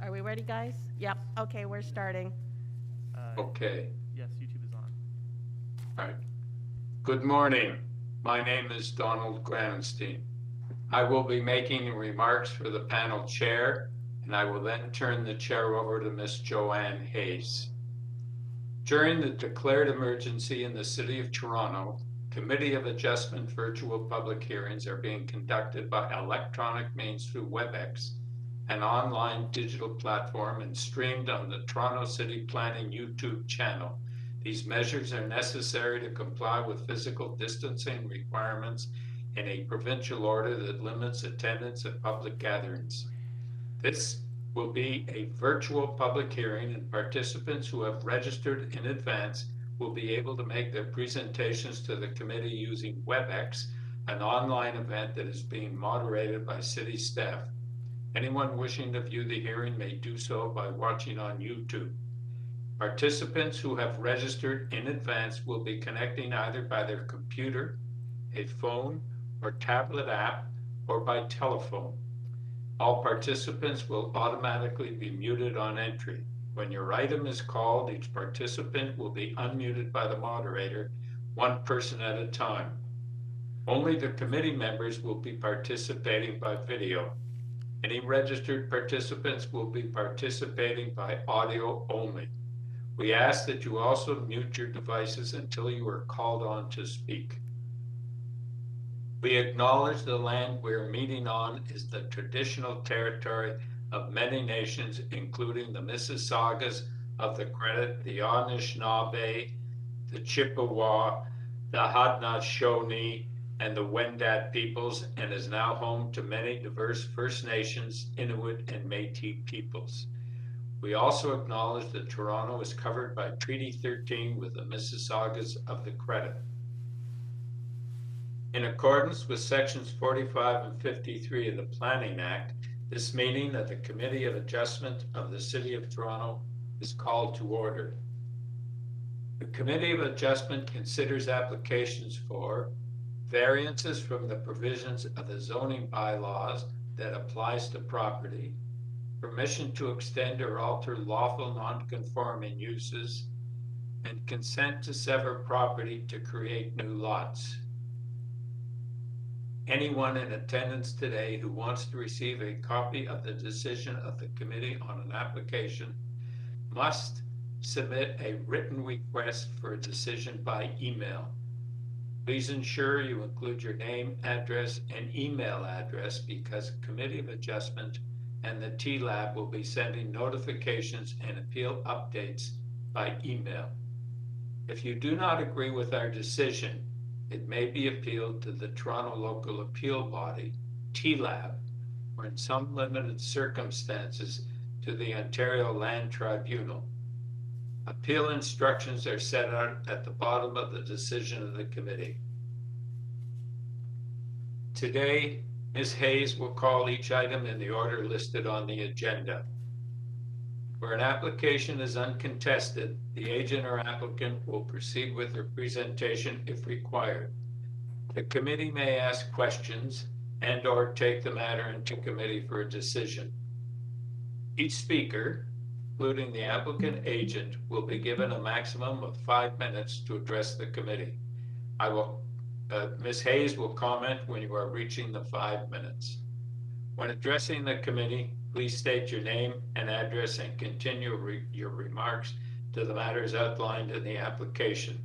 Are we ready, guys? Yep. Okay, we're starting. Okay. Yes, YouTube is on. All right. Good morning. My name is Donald Granenstein. I will be making remarks for the panel chair, and I will then turn the chair over to Ms. Joanne Hayes. During the declared emergency in the City of Toronto, Committee of Adjustment virtual public hearings are being conducted by electronic means through WebEx, an online digital platform, and streamed on the Toronto City Planning YouTube channel. These measures are necessary to comply with physical distancing requirements in a provincial order that limits attendance at public gatherings. This will be a virtual public hearing, and participants who have registered in advance will be able to make their presentations to the committee using WebEx, an online event that is being moderated by city staff. Anyone wishing to view the hearing may do so by watching on YouTube. Participants who have registered in advance will be connecting either by their computer, a phone, or tablet app, or by telephone. All participants will automatically be muted on entry. When your item is called, each participant will be unmuted by the moderator, one person at a time. Only the committee members will be participating by video. Any registered participants will be participating by audio only. We ask that you also mute your devices until you are called on to speak. We acknowledge the land we're meeting on is the traditional territory of many nations, including the Mississaugas of the Credit, the Anishinaabe, the Chippewa, the Haudenosaunee, and the Wendat peoples, and is now home to many diverse First Nations, Inuit, and Métis peoples. We also acknowledge that Toronto is covered by Treaty 13 with the Mississaugas of the Credit. In accordance with sections 45 and 53 of the Planning Act, this meeting of the Committee of Adjustment of the City of Toronto is called to order. The Committee of Adjustment considers applications for variances from the provisions of the zoning bylaws that applies to property, permission to extend or alter lawful non-conforming uses, and consent to sever property to create new lots. Anyone in attendance today who wants to receive a copy of the decision of the committee on an application must submit a written request for a decision by email. Please ensure you include your name, address, and email address, because Committee of Adjustment and the TLAB will be sending notifications and appeal updates by email. If you do not agree with our decision, it may be appealed to the Toronto Local Appeal Body, TLAB, or in some limited circumstances to the Ontario Land Tribunal. Appeal instructions are set out at the bottom of the decision of the committee. Today, Ms. Hayes will call each item in the order listed on the agenda. Where an application is uncontested, the agent or applicant will proceed with their presentation if required. The committee may ask questions and/or take the matter into committee for a decision. Each speaker, including the applicant agent, will be given a maximum of 5 minutes to address the committee. Ms. Hayes will comment when you are reaching the 5 minutes. When addressing the committee, please state your name and address and continue your remarks to the matters outlined in the application.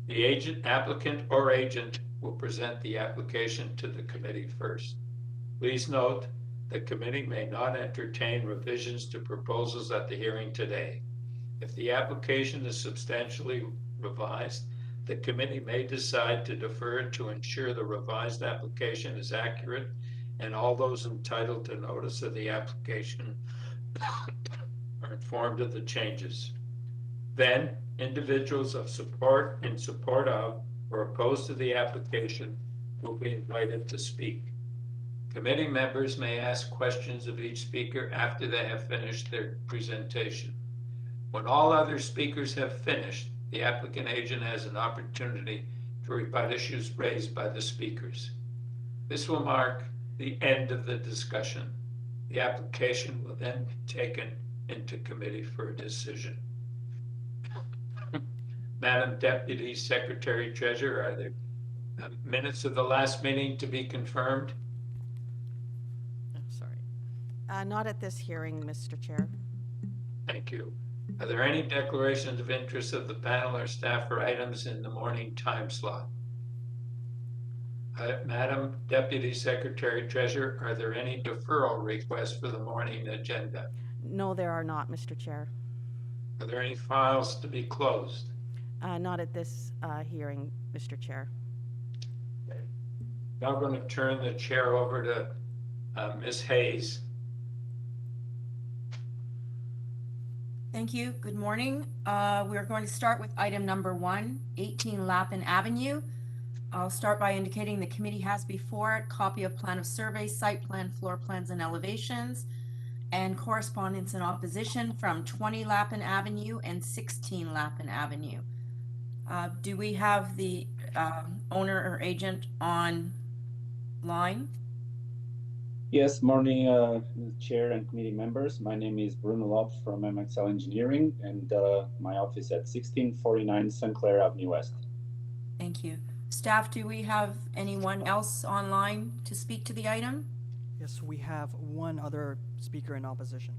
The applicant or agent will present the application to the committee first. Please note, the committee may not entertain revisions to proposals at the hearing today. If the application is substantially revised, the committee may decide to defer it to ensure the revised application is accurate and all those entitled to notice of the application are informed of the changes. Then, individuals in support of or opposed to the application will be invited to speak. Committee members may ask questions of each speaker after they have finished their presentation. When all other speakers have finished, the applicant agent has an opportunity to rebut issues raised by the speakers. This will mark the end of the discussion. The application will then be taken into committee for a decision. Madam Deputy Secretary Treasurer, are there minutes of the last meeting to be confirmed? Oh, sorry. Not at this hearing, Mr. Chair. Thank you. Are there any declarations of interest of the panel or staff for items in the morning time slot? Madam Deputy Secretary Treasurer, are there any deferral requests for the morning agenda? No, there are not, Mr. Chair. Are there any files to be closed? Not at this hearing, Mr. Chair. Okay. Now I'm going to turn the chair over to Ms. Hayes. Thank you. Good morning. We're going to start with item number 1, 18 LAPPIN Avenue. I'll start by indicating the committee has before it copy of plan of survey, site plan, floor plans, and elevations, and correspondence and opposition from 20 LAPPIN Avenue and 16 LAPPIN Avenue. Do we have the owner or agent online? Yes, morning, Chair and committee members. My name is Bruno Lopes from MXL Engineering, and my office at 1649 Sinclair Avenue West. Thank you. Staff, do we have anyone else online to speak to the item? Yes, we have one other speaker in opposition.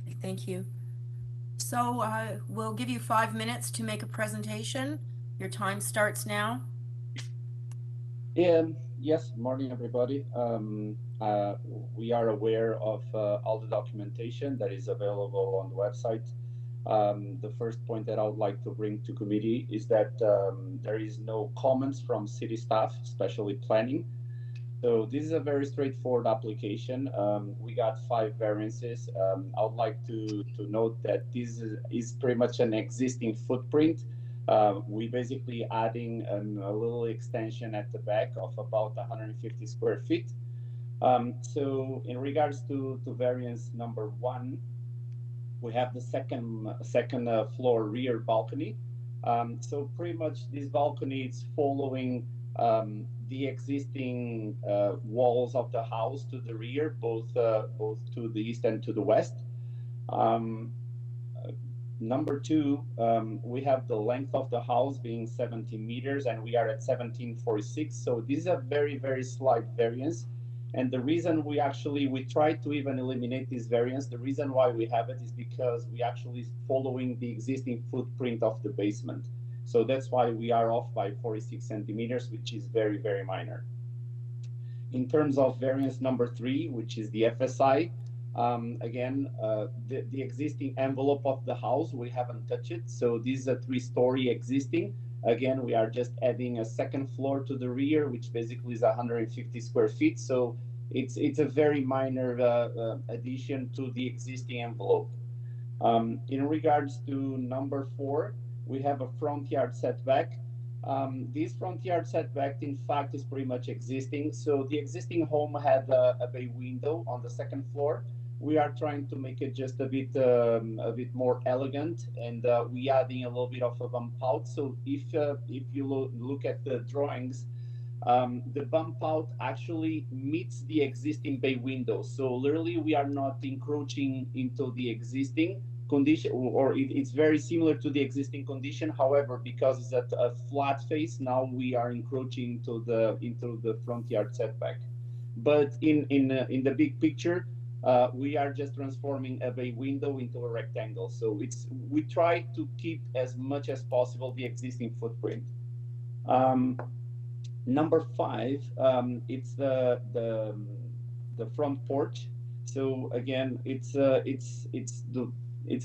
Okay, thank you. So we'll give you 5 minutes to make a presentation. Your time starts now. Yes, morning, everybody. We are aware of all the documentation that is available on the website. The first point that I would like to bring to committee is that there is no comments from city staff, especially planning. So this is a very straightforward application. We got 5 variances. I would like to note that this is pretty much an existing footprint. We basically adding a little extension at the back of about 150 square feet. So in regards to variance number 1, we have the second floor rear balcony. So pretty much this balcony is following the existing walls of the house to the rear, both to the east and to the west. Number 2, we have the length of the house being 17 meters, and we are at 1746. So this is a very, very slight variance. And the reason we tried to even eliminate this variance, the reason why we have it is because we actually following the existing footprint of the basement. So that's why we are off by 46 centimeters, which is very, very minor. In terms of variance number 3, which is the FSI, again, the existing envelope of the house, we haven't touched it. So this is a 3-story existing. Again, we are just adding a second floor to the rear, which basically is 150 square feet. So it's a very minor addition to the existing envelope. In regards to number 4, we have a front yard setback. This front yard setback, in fact, is pretty much existing. So the existing home had a bay window on the second floor. We are trying to make it just a bit more elegant, and we adding a little bit of a bump out. So if you look at the drawings, the bump out actually meets the existing bay window. So literally, we are not encroaching into the existing condition, or it's very similar to the existing condition. However, because it's at a flat face, now we are encroaching into the front yard setback. But in the big picture, we are just transforming a bay window into a rectangle. So we try to keep as much as possible the existing footprint. Number 5, it's the front porch. So again, it's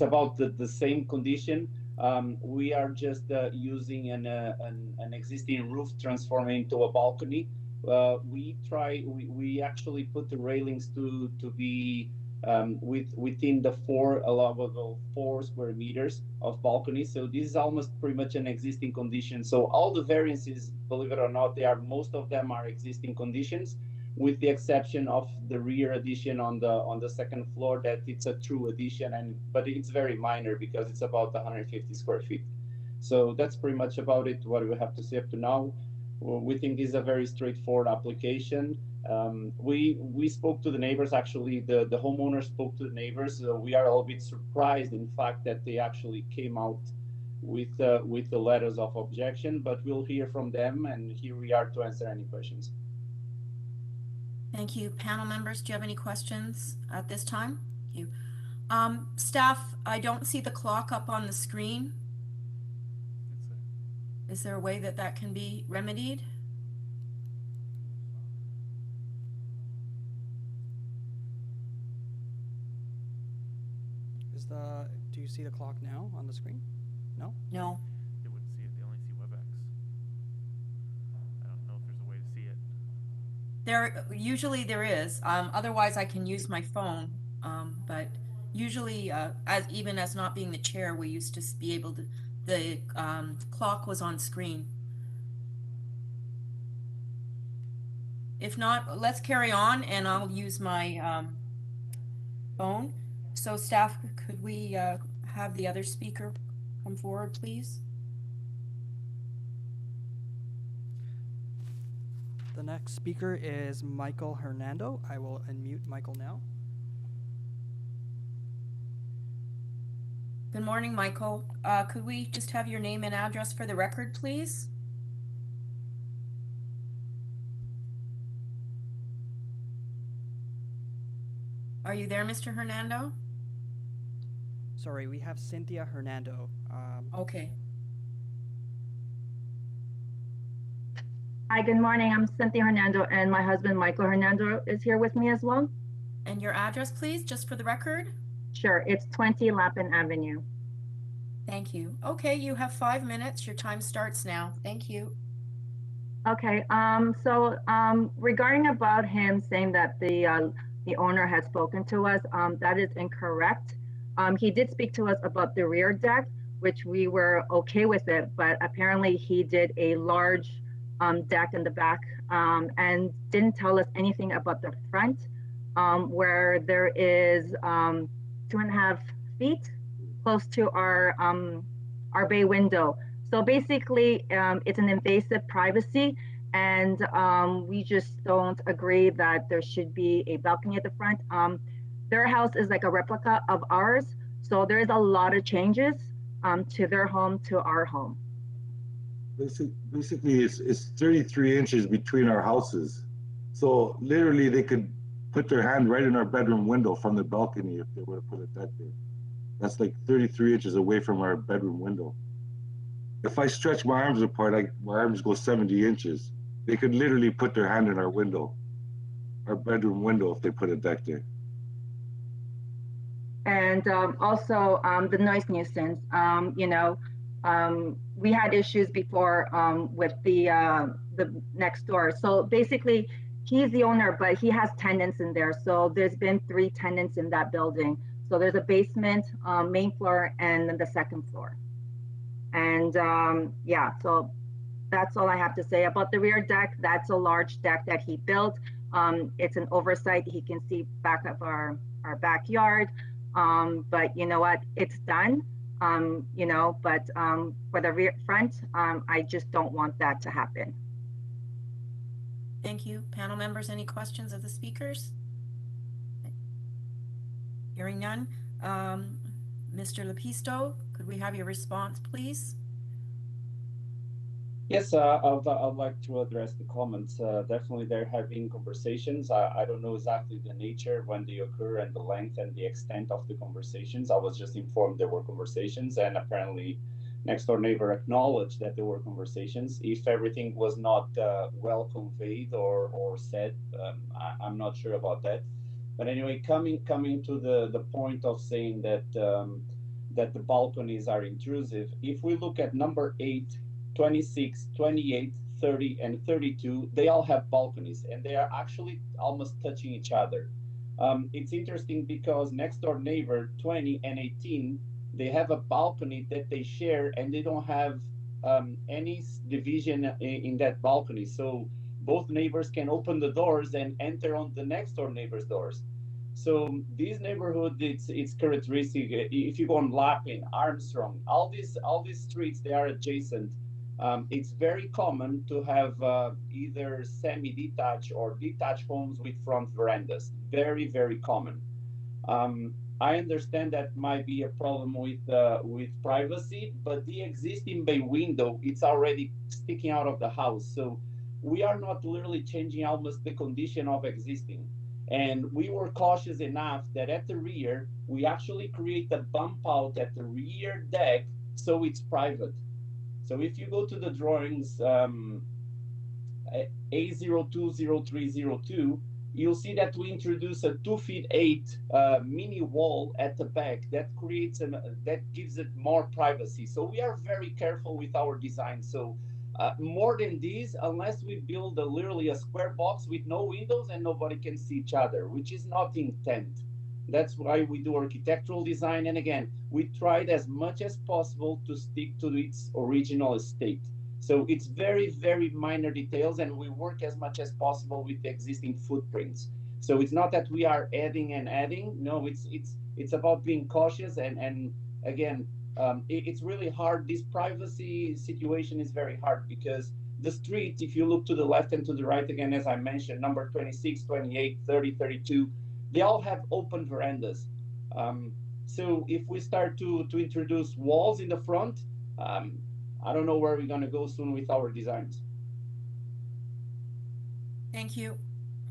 about the same condition. We are just using an existing roof, transforming into a balcony. We actually put the railings to be within the allowable 4 square meters of balcony. So this is almost pretty much an existing condition. So all the variances, believe it or not, most of them are existing conditions, with the exception of the rear addition on the second floor, that it's a true addition, but it's very minor because it's about 150 square feet. So that's pretty much about it, what we have to say up to now. we think this is a very straightforward application. We spoke to the neighbors. Actually, the homeowner spoke to the neighbors. We are a little bit surprised, in fact, that they actually came out with the letters of objection. But we'll hear from them, and here we are to answer any questions. Thank you. Panel members, do you have any questions at this time? Thank you. Staff, I don't see the clock up on the screen. Is there a way that that can be remedied? Do you see the clock now on the screen? No? No. They wouldn't see it, they only see WebEx. I don't know if there's a way to see it. Usually there is. Otherwise I can use my phone. But usually, even as not being the chair, we used to be able to, the clock was on screen. If not, let's carry on and I'll use my phone. So staff, could we have the other speaker come forward, please? The next speaker is Michael Hernando. I will unmute Michael now. Good morning, Michael. Could we just have your name and address for the record, please? Are you there, Mr. Hernando? Sorry, we have Cynthia Hernando. Okay. Hi, good morning. I'm Cynthia Hernando, and my husband, Michael Hernando, is here with me as well. And your address, please, just for the record? Sure, it's 20 Lappin Avenue. Thank you. Okay, you have 5 minutes. Your time starts now. Thank you. Okay, regarding about him saying that the owner had spoken to us, that is incorrect. He did speak to us about the rear deck, which we were okay with it, but apparently he did a large deck in the back and didn't tell us anything about the front, where there is 2.5 feet close to our bay window. So basically, it's an invasive privacy, and we just don't agree that there should be a balcony at the front. Their house is like a replica of ours, so there is a lot of changes to their home to our home. Basically, it's 33 inches between our houses. So literally, they could put their hand right in our bedroom window from the balcony if they were to put it that there. That's like 33 inches away from our bedroom window. If I stretch my arms apart, my arms go 70 inches. They could literally put their hand in our window, our bedroom window, if they put it back there. And also the noise nuisance, we had issues before with the next door. So basically, he's the owner, but he has tenants in there. So there's been 3 tenants in that building. So there's a basement, main floor, and then the second floor. And yeah, so that's all I have to say about the rear deck. That's a large deck that he built. It's an oversight. He can see back of our backyard. But you know what, it's done, but for the rear front, I just don't want that to happen. Thank you. Panel members, any questions of the speakers? Hearing none. Mr. Lepisto, could we have your response, please? Yes, I'd like to address the comments. Definitely there have been conversations. I don't know exactly the nature when they occur and the length and the extent of the conversations. I was just informed there were conversations, and apparently next door neighbor acknowledged that there were conversations. If everything was not well conveyed or said, I'm not sure about that. But anyway, coming to the point of saying that that the balconies are intrusive, if we look at number 8, 26, 28, 30, and 32, they all have balconies, and they are actually almost touching each other. It's interesting because next door neighbor 20 and 18, they have a balcony that they share, and they don't have any division in that balcony. So both neighbors can open the doors and enter on the next door neighbor's doors. So this neighborhood, it's characteristic. If you go on Lappin, Armstrong, all these streets, they are adjacent. It's very common to have either semi-detached or detached homes with front verandas. Very, very common. I understand that might be a problem with privacy, but the existing bay window, it's already sticking out of the house. So we are not literally changing almost the condition of existing. And we were cautious enough that at the rear, we actually create a bump out at the rear deck so it's private. So if you go to the drawings, A020302, you'll see that we introduce a 2'8" mini wall at the back that creates that gives it more privacy. So we are very careful with our design. So more than this, unless we build literally a square box with no windows and nobody can see each other, which is not the intent. That's why we do architectural design. And again, we tried as much as possible to stick to its original state. So it's very, very minor details, and we work as much as possible with the existing footprints. So it's not that we are adding and adding. No, it's about being cautious. And again, it's really hard. This privacy situation is very hard because the street, if you look to the left and to the right, again, as I mentioned, number 26, 28, 30, 32, they all have open verandas. So if we start to introduce walls in the front, I don't know where we're going to go soon with our designs. Thank you.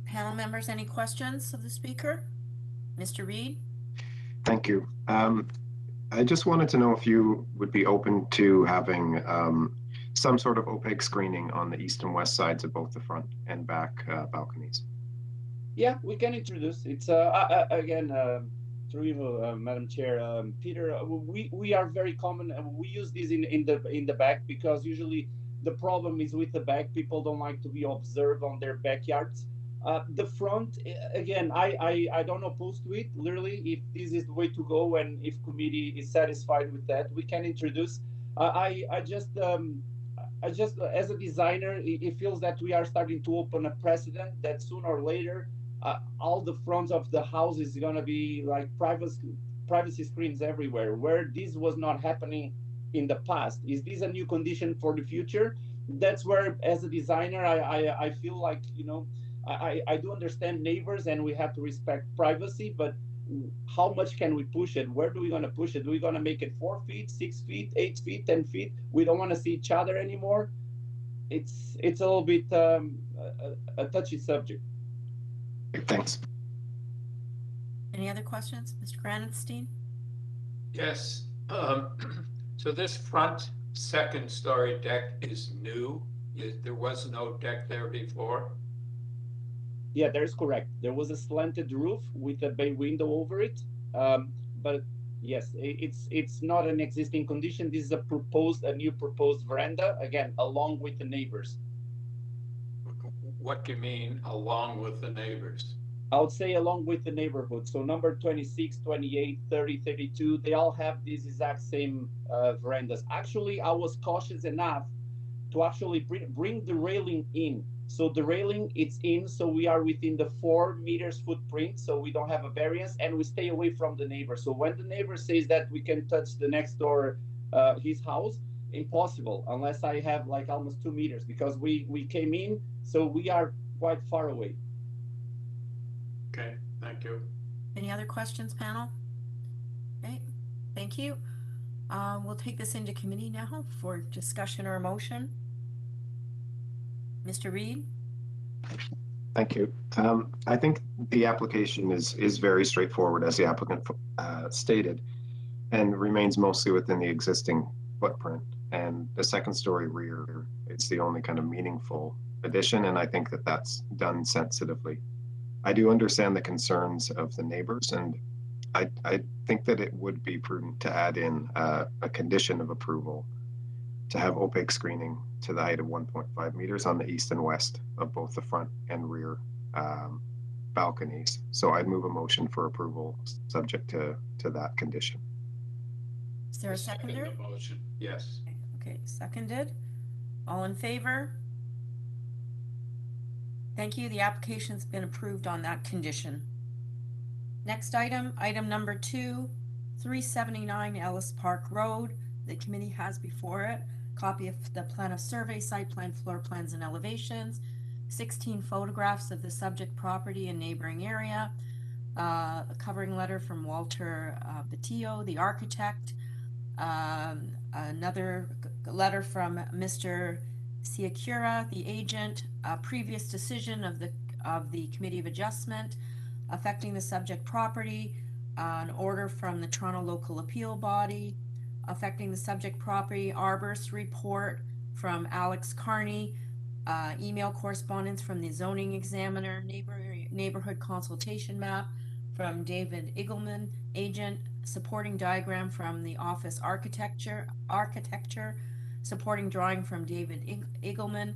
Panel members, any questions of the speaker? Mr. Reed? Thank you. I just wanted to know if you would be open to having some sort of opaque screening on the east and west sides of both the front and back balconies. Yeah, we can introduce. It's again, through you, Madam Chair, Peter. We are very common. We use this in the back because usually the problem is with the back. People don't like to be observed on their backyards. The front, again, I don't oppose to it. Literally, if this is the way to go, and if committee is satisfied with that, we can introduce. I just as a designer, it feels that we are starting to open a precedent that sooner or later, all the fronts of the house is gonna be like privacy screens everywhere, where this was not happening in the past. Is this a new condition for the future? That's where, as a designer, I feel like, you know, I do understand neighbors and we have to respect privacy, but how much can we push it? Where do we gonna push it? Do we gonna make it 4 feet, 6 feet, 8 feet, 10 feet? We don't want to see each other anymore. It's a little bit a touchy subject. Thanks. Any other questions? Mr. Granenstein? Yes. So this front second story deck is new. There was no deck there before. Yeah, that is correct. There was a slanted roof with a bay window over it, but yes, it's not an existing condition. This is a new proposed veranda, again, along with the neighbors. What do you mean along with the neighbors? I would say along with the neighborhood. So number 26, 28, 30, 32, they all have these exact same verandas. Actually, I was cautious enough to actually bring the railing in. So the railing, it's in, so we are within the 4 meters footprint, so we don't have a variance, and we stay away from the neighbor. So when the neighbor says that we can touch the next door, his house, impossible, unless I have like almost 2 meters, because we came in, so we are quite far away. Okay, thank you. Any other questions, panel? Okay, thank you. We'll take this into committee now for discussion or a motion. Mr. Reed? Thank you. I think the application is very straightforward, as the applicant stated, and remains mostly within the existing footprint. And the second story rear, it's the only kind of meaningful addition, and I think that that's done sensitively. I do understand the concerns of the neighbors, and I think that it would be prudent to add in a condition of approval to have opaque screening to the height of 1.5 meters on the east and west of both the front and rear balconies. So I'd move a motion for approval subject to that condition. Is there a seconder? Second the motion, yes. Okay, seconded. All in favor? Thank you. The application's been approved on that condition. Next item, item number 2, 379 Ellis Park Road. The committee has before it copy of the plan of survey, site plan, floor plans, and elevations, 16 photographs of the subject property and neighboring area, a covering letter from Walter Batillo, the architect, another letter from Mr. Siakura, the agent, a previous decision of the Committee of Adjustment affecting the subject property, an order from the Toronto Local Appeal Body affecting the subject property, arborist report from Alex Carney, email correspondence from the zoning examiner, neighborhood consultation map from David Igelman, agent, supporting diagram from the office architecture, supporting drawing from David Igelman,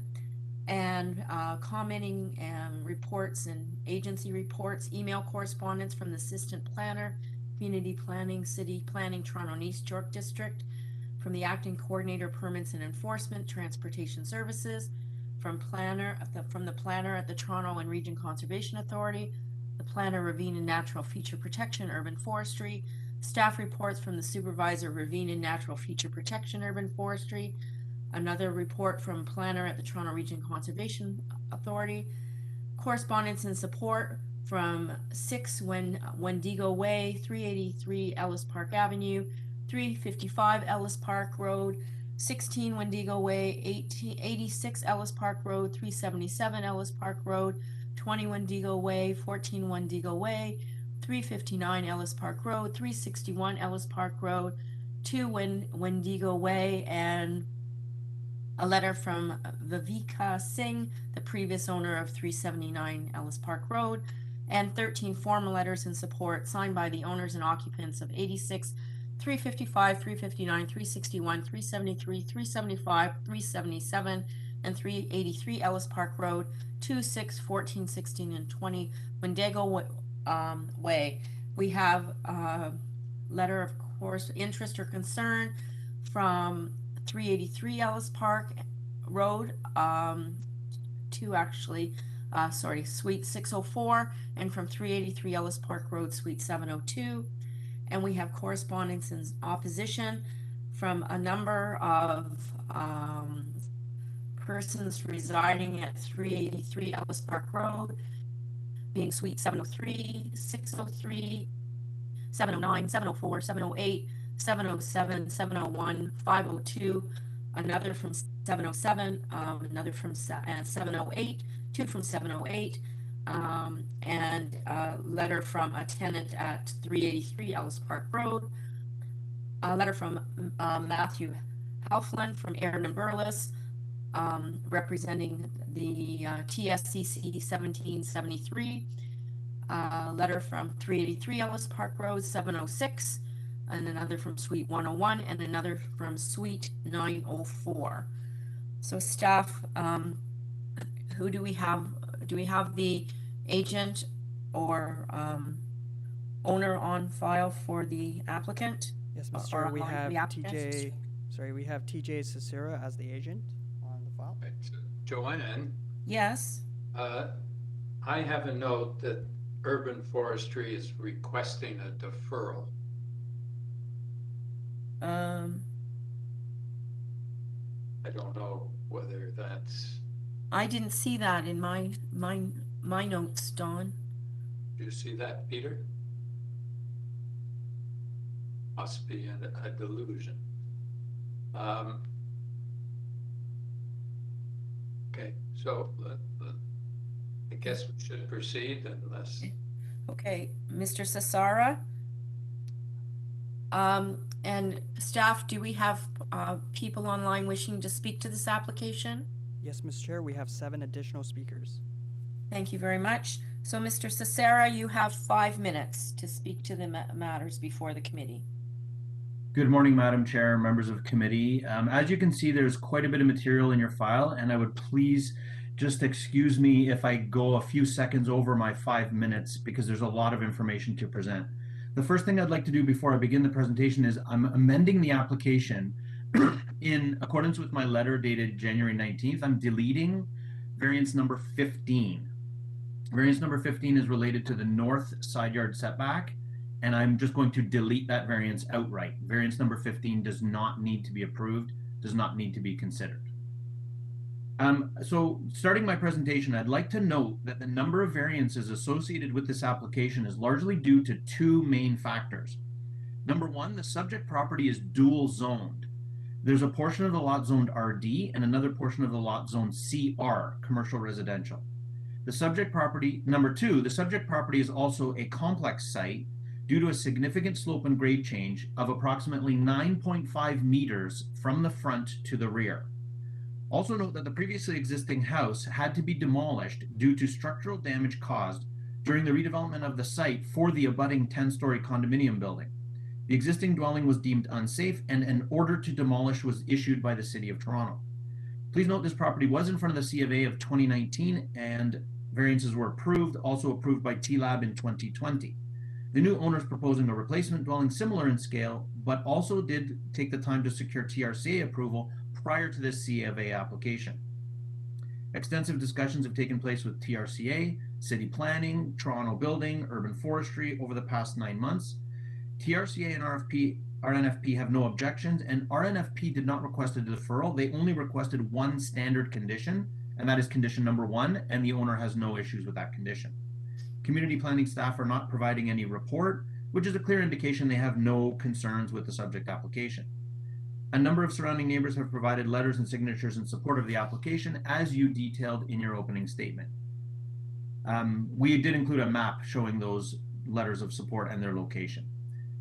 and commenting and reports and agency reports, email correspondence from the assistant planner, community planning, city planning, Toronto and East York District, from the acting coordinator, permits and enforcement, transportation services, from the planner at the Toronto and Region Conservation Authority, the planner, ravine and natural feature protection, urban forestry, staff reports from the supervisor, ravine and natural feature protection, urban forestry, another report from planner at the Toronto Region Conservation Authority, correspondence and support from 6 Wendigo Way, 383 Ellis Park Avenue, 355 Ellis Park Road, 16 Wendigo Way, 86 Ellis Park Road, 377 Ellis Park Road, 20 Wendigo Way, 14 Wendigo Way, 359 Ellis Park Road, 361 Ellis Park Road, 2 Wendigo Way, and a letter from Viveka Singh, the previous owner of 379 Ellis Park Road, and 13 formal letters in support signed by the owners and occupants of 86, 355, 359, 361, 373, 375, 377, and 383 Ellis Park Road, 2, 6, 14, 16, and 20 Wendigo Way. We have a letter of course interest or concern from 383 Ellis Park Road, Suite 604, and from 383 Ellis Park Road, Suite 702. And we have correspondence in opposition from a number of persons residing at 383 Ellis Park Road, being Suite 703, 603, 709, 704, 708, 707, 701, 502, another from 707, another from 708, 2 from 708, and a letter from a tenant at 383 Ellis Park Road, a letter from Matthew Halfland from Aaron and Burles, representing the TSCC 1773, a letter from 383 Ellis Park Road, 706, and another from Suite 101, and another from Suite 904. So staff, who do we have? Do we have the agent or owner on file for the applicant? Yes, Mr. Or Chair, we online, have the applicant? we have TJ Cicera as the agent on the file. Right, so Joanne, Yes. I have a note that Urban Forestry is requesting a deferral. I don't know whether that's, I didn't see that in my notes, Dawn. do you see that, Peter? Must be a delusion. Okay, so I guess we should proceed unless, Okay, Mr. Cesara. And staff, do we have people online wishing to speak to this application? Yes, Mr. Chair, we have 7 additional speakers. Thank you very much. So, Mr. Cesara, you have 5 minutes to speak to the matters before the committee. Good morning, Madam Chair, members of committee. As you can see, there's quite a bit of material in your file, and I would please just excuse me if I go a few seconds over my 5 minutes because there's a lot of information to present. The first thing I'd like to do before I begin the presentation is I'm amending the application in accordance with my letter dated January 19th. I'm deleting variance number 15. Variance number 15 is related to the north side yard setback, and I'm just going to delete that variance outright. Variance number 15 does not need to be approved. does not need to be considered. So starting my presentation, I'd like to note that the number of variances associated with this application is largely due to two main factors. Number one, the subject property is dual zoned. There's a portion of the lot zoned RD and another portion of the lot zoned CR, commercial residential. The subject property, number two, the subject property is also a complex site due to a significant slope and grade change of approximately 9.5 meters from the front to the rear. Also note that the previously existing house had to be demolished due to structural damage caused during the redevelopment of the site for the abutting 10-story condominium building. The existing dwelling was deemed unsafe and an order to demolish was issued by the City of Toronto. Please note this property was in front of the C of A of 2019 and variances were approved, also approved by TLAB in 2020. The new owner is proposing a replacement dwelling similar in scale, but also did take the time to secure TRCA approval prior to this C of A application. Extensive discussions have taken place with TRCA, City Planning, Toronto Building, Urban Forestry over the past 9 months. TRCA and RNFP have no objections, and RNFP did not request a deferral. They only requested one standard condition, and that is condition number 1, and the owner has no issues with that condition. Community planning staff are not providing any report, which is a clear indication they have no concerns with the subject application. A number of surrounding neighbors have provided letters and signatures in support of the application, as you detailed in your opening statement. We did include a map showing those letters of support and their location.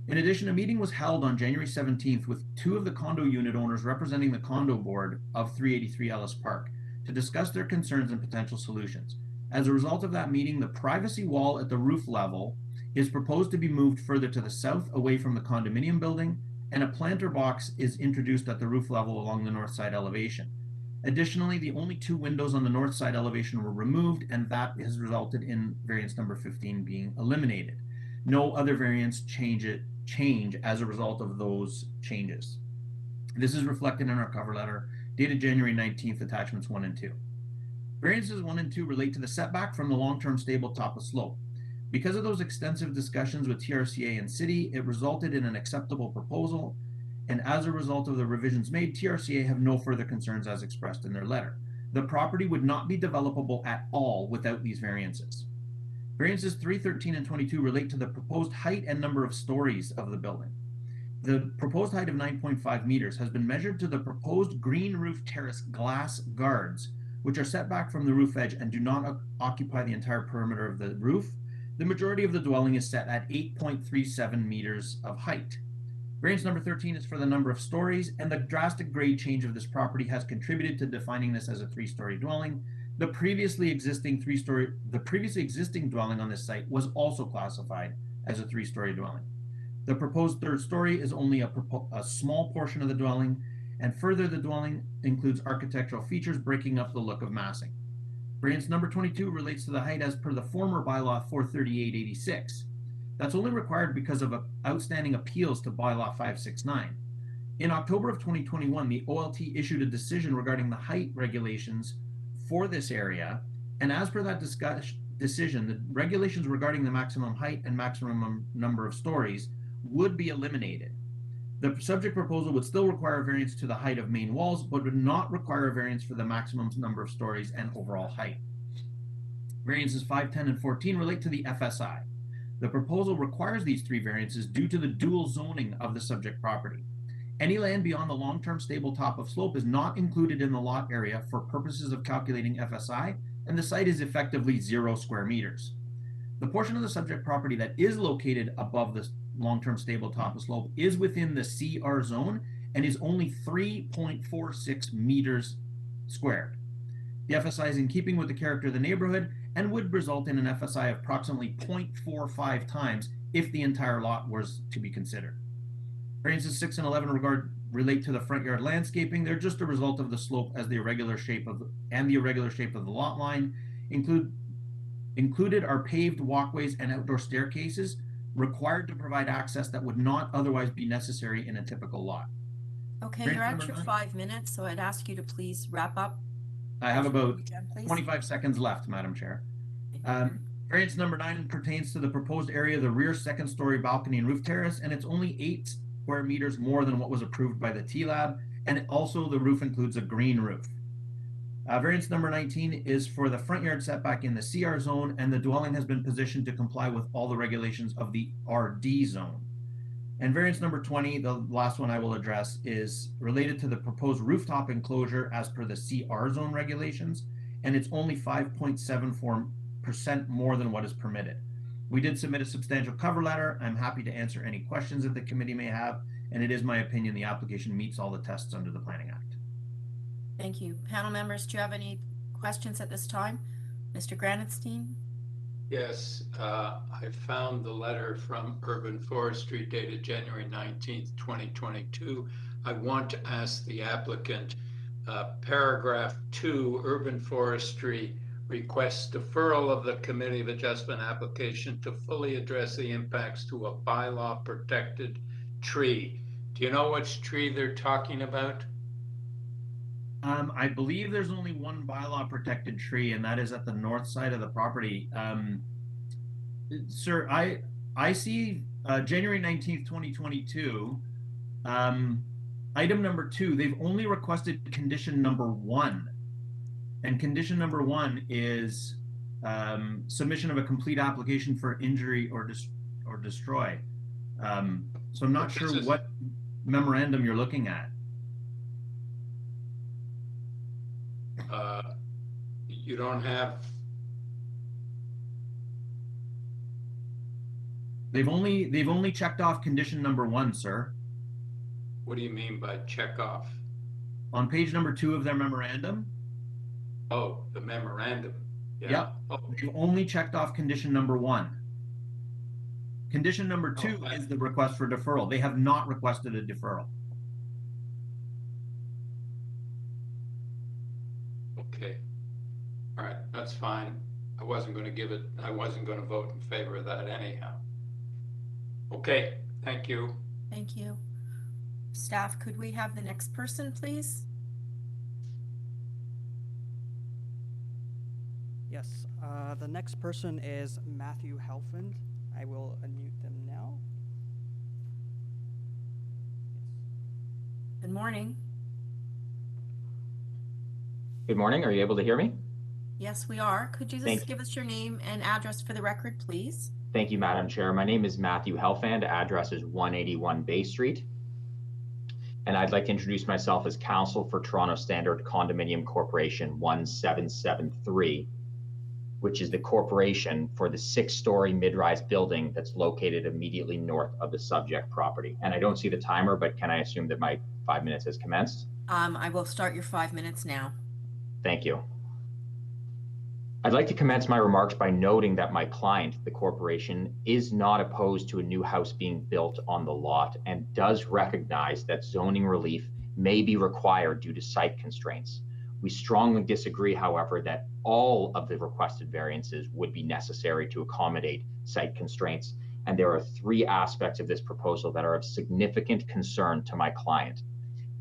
In addition, a meeting was held on January 17th with 2 of the condo unit owners representing the condo board of 383 Ellis Park to discuss their concerns and potential solutions. As a result of that meeting, the privacy wall at the roof level is proposed to be moved further to the south away from the condominium building, and a planter box is introduced at the roof level along the north side elevation. Additionally, the only 2 windows on the north side elevation were removed, and that has resulted in variance number 15 being eliminated. No other variance change as a result of those changes. This is reflected in our cover letter dated January 19th, attachments 1 and 2. Variances 1 and 2 relate to the setback from the long-term stable top of slope. Because of those extensive discussions with TRCA and City, it resulted in an acceptable proposal, and as a result of the revisions made, TRCA have no further concerns as expressed in their letter. The property would not be developable at all without these variances. Variances 3, 13, and 22 relate to the proposed height and number of stories of the building. The proposed height of 9.5 meters has been measured to the proposed green roof terrace glass guards, which are set back from the roof edge and do not occupy the entire perimeter of the roof. The majority of the dwelling is set at 8.37 meters of height. Variance number 13 is for the number of stories, and the drastic grade change of this property has contributed to defining this as a 3-story dwelling. The previously existing dwelling on this site was also classified as a 3-story dwelling. The proposed 3rd story is only a small portion of the dwelling, and further, the dwelling includes architectural features breaking up the look of massing. Variance number 22 relates to the height as per the former bylaw 43886. That's only required because of outstanding appeals to bylaw 569. In October of 2021, the OLT issued a decision regarding the height regulations for this area, and as per that decision, the regulations regarding the maximum height and maximum number of stories would be eliminated. The subject proposal would still require a variance to the height of main walls, but would not require a variance for the maximum number of stories and overall height. Variances 5, 10, and 14 relate to the FSI. The proposal requires these 3 variances due to the dual zoning of the subject property. Any land beyond the long-term stable top of slope is not included in the lot area for purposes of calculating FSI, and the site is effectively 0 square meters. The portion of the subject property that is located above the long-term stable top of slope is within the CR zone and is only 3.46 meters squared. The FSI is in keeping with the character of the neighborhood and would result in an FSI of approximately 0.45 times if the entire lot was to be considered. Variances 6 and 11 relate to the front yard landscaping. They're just a result of the slope as the irregular shape of the lot line. Included are paved walkways and outdoor staircases required to provide access that would not otherwise be necessary in a typical lot. Okay, Variance you're at number your 9. 5 minutes, so I'd ask you to please wrap up. I have about Please. 25 seconds left, Madam Chair. Variance number 9 pertains to the proposed area of the rear 2nd-story balcony and roof terrace, and it's only 8 square meters more than what was approved by the TLAB, and also the roof includes a green roof. Variance number 19 is for the front yard setback in the CR zone, and the dwelling has been positioned to comply with all the regulations of the RD zone. And variance number 20, the last one I will address, is related to the proposed rooftop enclosure as per the CR zone regulations, and it's only 5.74% more than what is permitted. We did submit a substantial cover letter. I'm happy to answer any questions that the committee may have, and it is my opinion the application meets all the tests under the Planning Act. Thank you. Panel members, do you have any questions at this time? Mr. Granatstein? Yes, I found the letter from Urban Forestry dated January 19th, 2022. I want to ask the applicant, paragraph 2, Urban Forestry requests deferral of the Committee of Adjustment application to fully address the impacts to a bylaw protected tree. Do you know which tree they're talking about? I believe there's only one bylaw protected tree, and that is at the north side of the property. Sir, I see January 19th, 2022, item number 2, they've only requested condition number 1. And condition number 1 is submission of a complete application for injury or destroy. So I'm not sure what memorandum you're looking at. You don't have. They've only checked off condition number 1, sir. What do you mean by check off? On page number 2 of their memorandum. Oh, the memorandum. Yeah. Yep. Oh. They've only checked off condition number 1. Condition number 2 is the request for deferral. They have not requested a deferral. Okay. All right, that's fine. I wasn't going to vote in favor of that anyhow. Okay, thank you. Thank you. Staff, could we have the next person, please? Yes, the next person is Matthew Helfand. I will unmute them now. Good morning. Good morning. Are you able to hear me? Yes, we are. Could you just give us your name and address for the record, please? Thank you, Madam Chair. My name is Matthew Helfand. Address is 181 Bay Street. And I'd like to introduce myself as counsel for Toronto Standard Condominium Corporation 1773, which is the corporation for the 6-story mid-rise building that's located immediately north of the subject property. And I don't see the timer, but can I assume that my 5 minutes has commenced? I will start your 5 minutes now. Thank you. I'd like to commence my remarks by noting that my client, the corporation, is not opposed to a new house being built on the lot and does recognize that zoning relief may be required due to site constraints. We strongly disagree, however, that all of the requested variances would be necessary to accommodate site constraints, and there are 3 aspects of this proposal that are of significant concern to my client.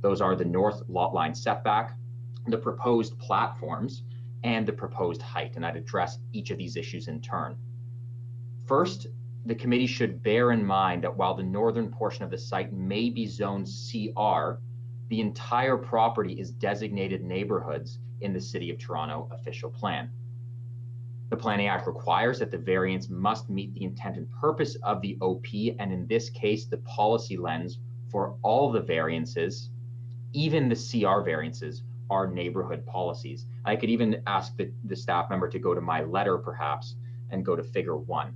Those are the north lot line setback, the proposed platforms, and the proposed height, and I'd address each of these issues in turn. First, the committee should bear in mind that while the northern portion of the site may be zoned CR, the entire property is designated neighborhoods in the City of Toronto official plan. The Planning Act requires that the variance must meet the intent and purpose of the OP, and in this case, the policy lens for all the variances, even the CR variances, are neighborhood policies. I could even ask the staff member to go to my letter perhaps and go to figure 1.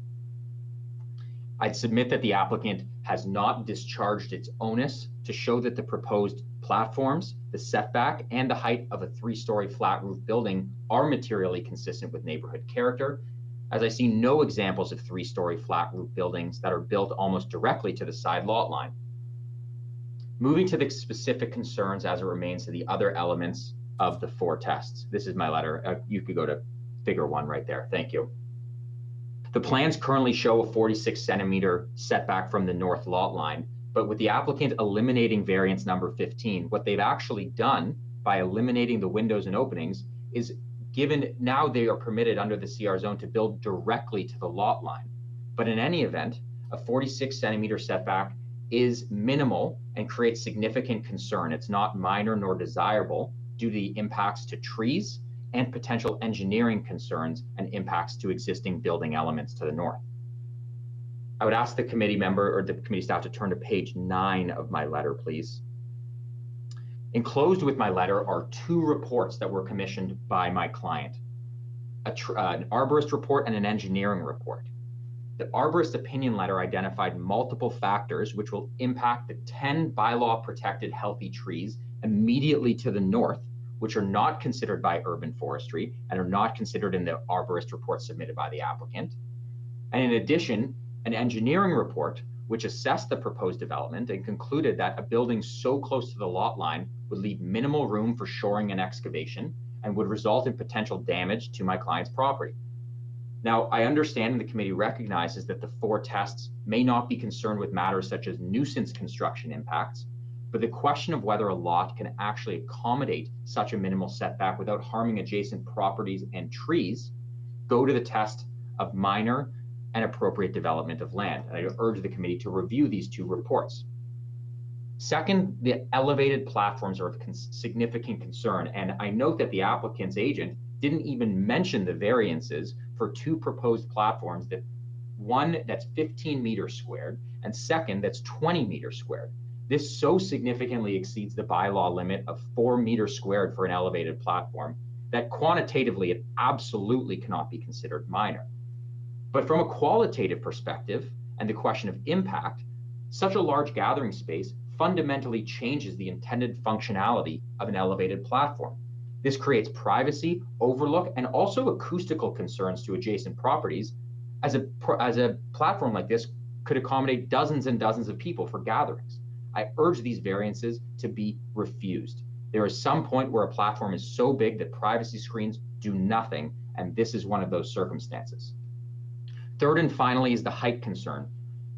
I'd submit that the applicant has not discharged its onus to show that the proposed platforms, the setback, and the height of a 3-story flat roof building are materially consistent with neighborhood character, as I see no examples of 3-story flat roof buildings that are built almost directly to the side lot line. Moving to the specific concerns as it remains to the other elements of the 4 tests. This is my letter. You could go to figure 1 right there. Thank you. The plans currently show a 46-centimeter setback from the north lot line, but with the applicant eliminating variance number 15, what they've actually done by eliminating the windows and openings is now they are permitted under the CR zone to build directly to the lot line. But in any event, a 46-centimeter setback is minimal and creates significant concern. It's not minor nor desirable due to the impacts to trees and potential engineering concerns and impacts to existing building elements to the north. I would ask the committee member or the committee staff to turn to page 9 of my letter, please. Enclosed with my letter are 2 reports that were commissioned by my client, an arborist report and an engineering report. The arborist opinion letter identified multiple factors which will impact the 10 bylaw protected healthy trees immediately to the north, which are not considered by urban forestry and are not considered in the arborist report submitted by the applicant. And in addition, an engineering report which assessed the proposed development and concluded that a building so close to the lot line would leave minimal room for shoring and excavation and would result in potential damage to my client's property. Now, I understand and the committee recognizes that the 4 tests may not be concerned with matters such as nuisance construction impacts, but the question of whether a lot can actually accommodate such a minimal setback without harming adjacent properties and trees go to the test of minor and appropriate development of land. And I urge the committee to review these 2 reports. Second, the elevated platforms are of significant concern, and I note that the applicant's agent didn't even mention the variances for 2 proposed platforms, that one that's 15 meters squared and second that's 20 meters squared. This so significantly exceeds the bylaw limit of 4 meters squared for an elevated platform that quantitatively it absolutely cannot be considered minor. But from a qualitative perspective and the question of impact, such a large gathering space fundamentally changes the intended functionality of an elevated platform. This creates privacy, overlook, and also acoustical concerns to adjacent properties, as a platform like this could accommodate dozens and dozens of people for gatherings. I urge these variances to be refused. There is some point where a platform is so big that privacy screens do nothing, and this is one of those circumstances. Third and finally is the height concern.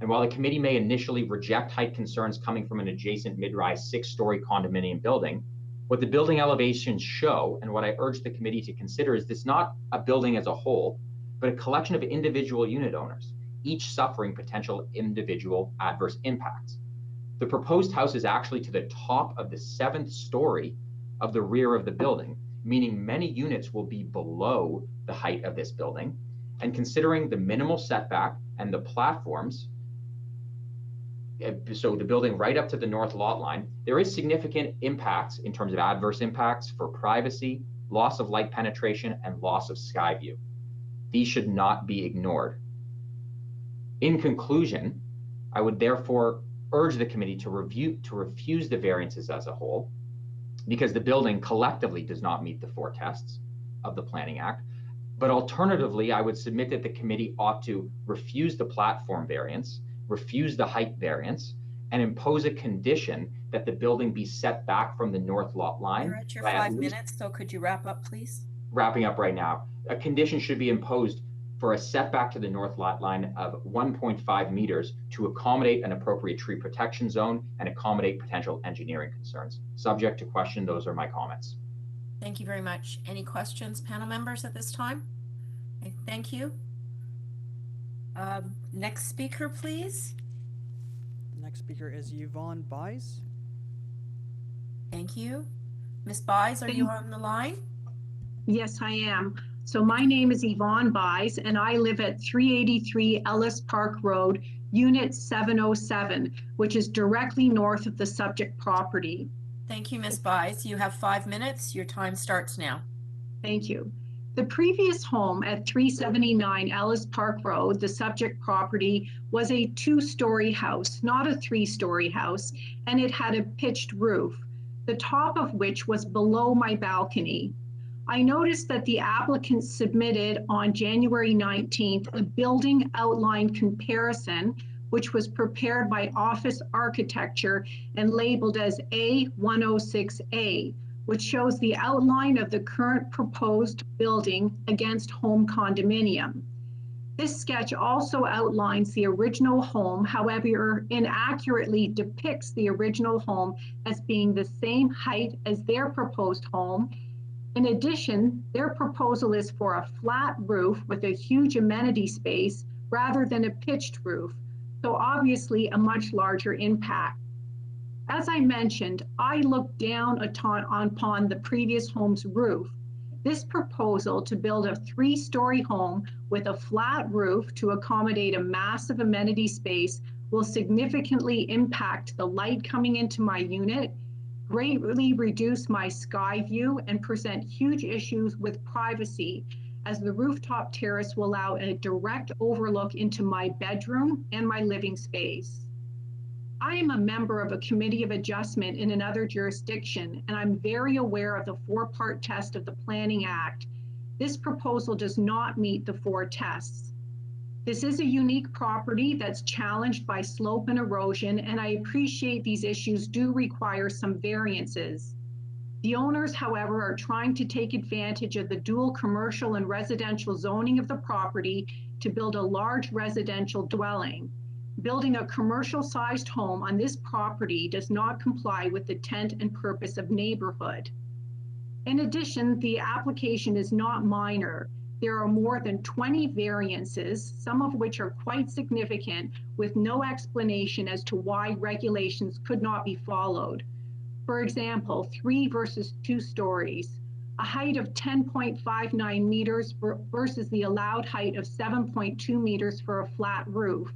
And while the committee may initially reject height concerns coming from an adjacent mid-rise 6-story condominium building, what the building elevations show, and what I urge the committee to consider, is this not a building as a whole, but a collection of individual unit owners, each suffering potential individual adverse impacts. The proposed house is actually to the top of the 7th story of the rear of the building, meaning many units will be below the height of this building. And considering the minimal setback and the platforms, so the building right up to the north lot line, there is significant impacts in terms of adverse impacts for privacy, loss of light penetration, and loss of sky view. These should not be ignored. In conclusion, I would therefore urge the committee to refuse the variances as a whole, because the building collectively does not meet the 4 tests of the Planning Act. But alternatively, I would submit that the committee ought to refuse the platform variance, refuse the height variance, and impose a condition that the building be set back from the north lot line. You're at your 5 minutes, so could you wrap up, please? Wrapping up right now. A condition should be imposed for a setback to the north lot line of 1.5 meters to accommodate an appropriate tree protection zone and accommodate potential engineering concerns. Subject to question, those are my comments. Thank you very much. Any questions, panel members, at this time? Okay, thank you. Next speaker, please. The next speaker is Yvonne Buys. Thank you. Ms. Buys, are you on the line? Yes, I am. So my name is Yvonne Buys, and I live at 383 Ellis Park Road, Unit 707, which is directly north of the subject property. Thank you, Ms. Buys. You have 5 minutes. Your time starts now. Thank you. The previous home at 379 Ellis Park Road, the subject property, was a 2-story house, not a 3-story house, and it had a pitched roof, the top of which was below my balcony. I noticed that the applicant submitted on January 19th a building outline comparison, which was prepared by Office Architecture and labeled as A106A, which shows the outline of the current proposed building against home condominium. This sketch also outlines the original home, however, inaccurately depicts the original home as being the same height as their proposed home. In addition, their proposal is for a flat roof with a huge amenity space rather than a pitched roof, so obviously a much larger impact. As I mentioned, I looked down upon the previous home's roof. This proposal to build a 3-story home with a flat roof to accommodate a massive amenity space will significantly impact the light coming into my unit, greatly reduce my sky view, and present huge issues with privacy, as the rooftop terrace will allow a direct overlook into my bedroom and my living space. I am a member of a committee of adjustment in another jurisdiction, and I'm very aware of the 4-part test of the Planning Act. This proposal does not meet the 4 tests. This is a unique property that's challenged by slope and erosion, and I appreciate these issues do require some variances. The owners, however, are trying to take advantage of the dual commercial and residential zoning of the property to build a large residential dwelling. Building a commercial-sized home on this property does not comply with the intent and purpose of neighborhood. In addition, the application is not minor. There are more than 20 variances, some of which are quite significant, with no explanation as to why regulations could not be followed. For example, 3 versus 2 stories, a height of 10.59 meters versus the allowed height of 7.2 meters for a flat roof,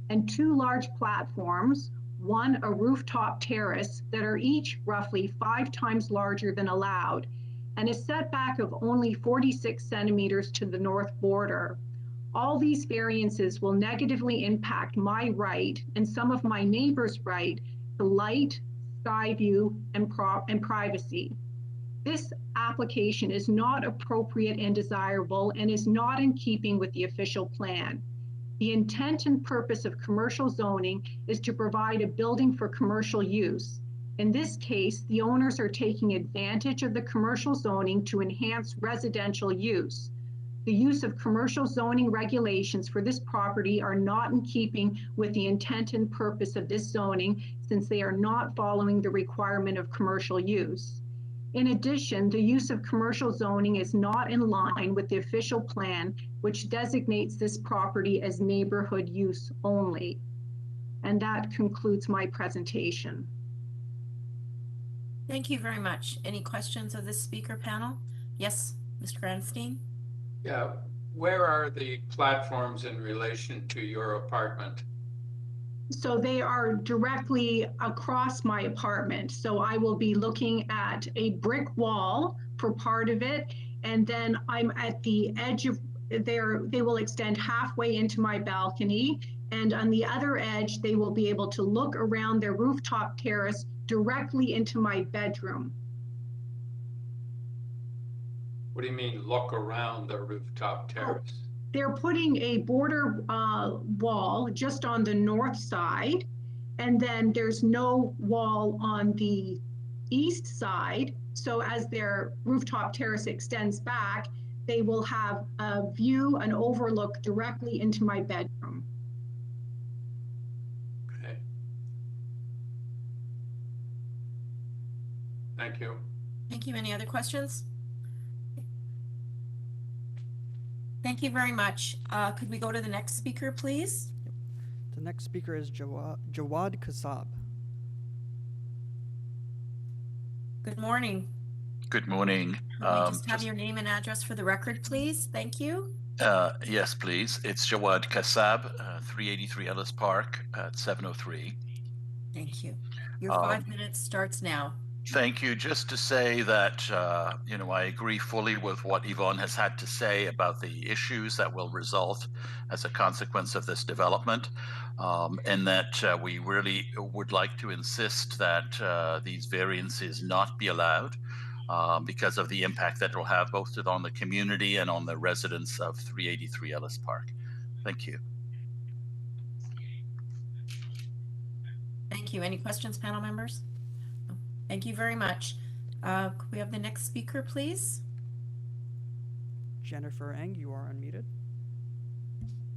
and 2 large platforms, one a rooftop terrace, that are each roughly 5 times larger than allowed, and a setback of only 46 centimeters to the north border. All these variances will negatively impact my right and some of my neighbors' right to light, sky view, and privacy. This application is not appropriate and desirable and is not in keeping with the official plan. The intent and purpose of commercial zoning is to provide a building for commercial use. In this case, the owners are taking advantage of the commercial zoning to enhance residential use. The use of commercial zoning regulations for this property are not in keeping with the intent and purpose of this zoning, since they are not following the requirement of commercial use. In addition, the use of commercial zoning is not in line with the official plan, which designates this property as neighborhood use only. And that concludes my presentation. Thank you very much. Any questions of this speaker panel? Yes, Mr. Granstein? Yeah, where are the platforms in relation to your apartment? So they are directly across my apartment. So I will be looking at a brick wall for part of it. And then I'm at the edge of there, they will extend halfway into my balcony. And on the other edge, they will be able to look around their rooftop terrace directly into my bedroom. What do you mean, look around the rooftop terrace? They're putting a border wall just on the north side, and then there's no wall on the east side. So as their rooftop terrace extends back, they will have a view, an overlook directly into my bedroom. Okay. Thank you. Thank you. Any other questions? Thank you very much. Could we go to the next speaker, please? The next speaker is Jawad Kassab. Good morning. Good morning. Can we just have your name and address for the record, please? Thank you. Yes, please. It's Jawad Kassab, 383 Ellis Park at 703. Thank you. Your 5 minutes starts now. Thank you. Just to say that, I agree fully with what Yvonne has had to say about the issues that will result as a consequence of this development, and that we really would like to insist that these variances not be allowed because of the impact that it will have both on the community and on the residents of 383 Ellis Park. Thank you. Thank you. Any questions, panel members? Thank you very much. Could we have the next speaker, please? Jennifer Eng, you are unmuted.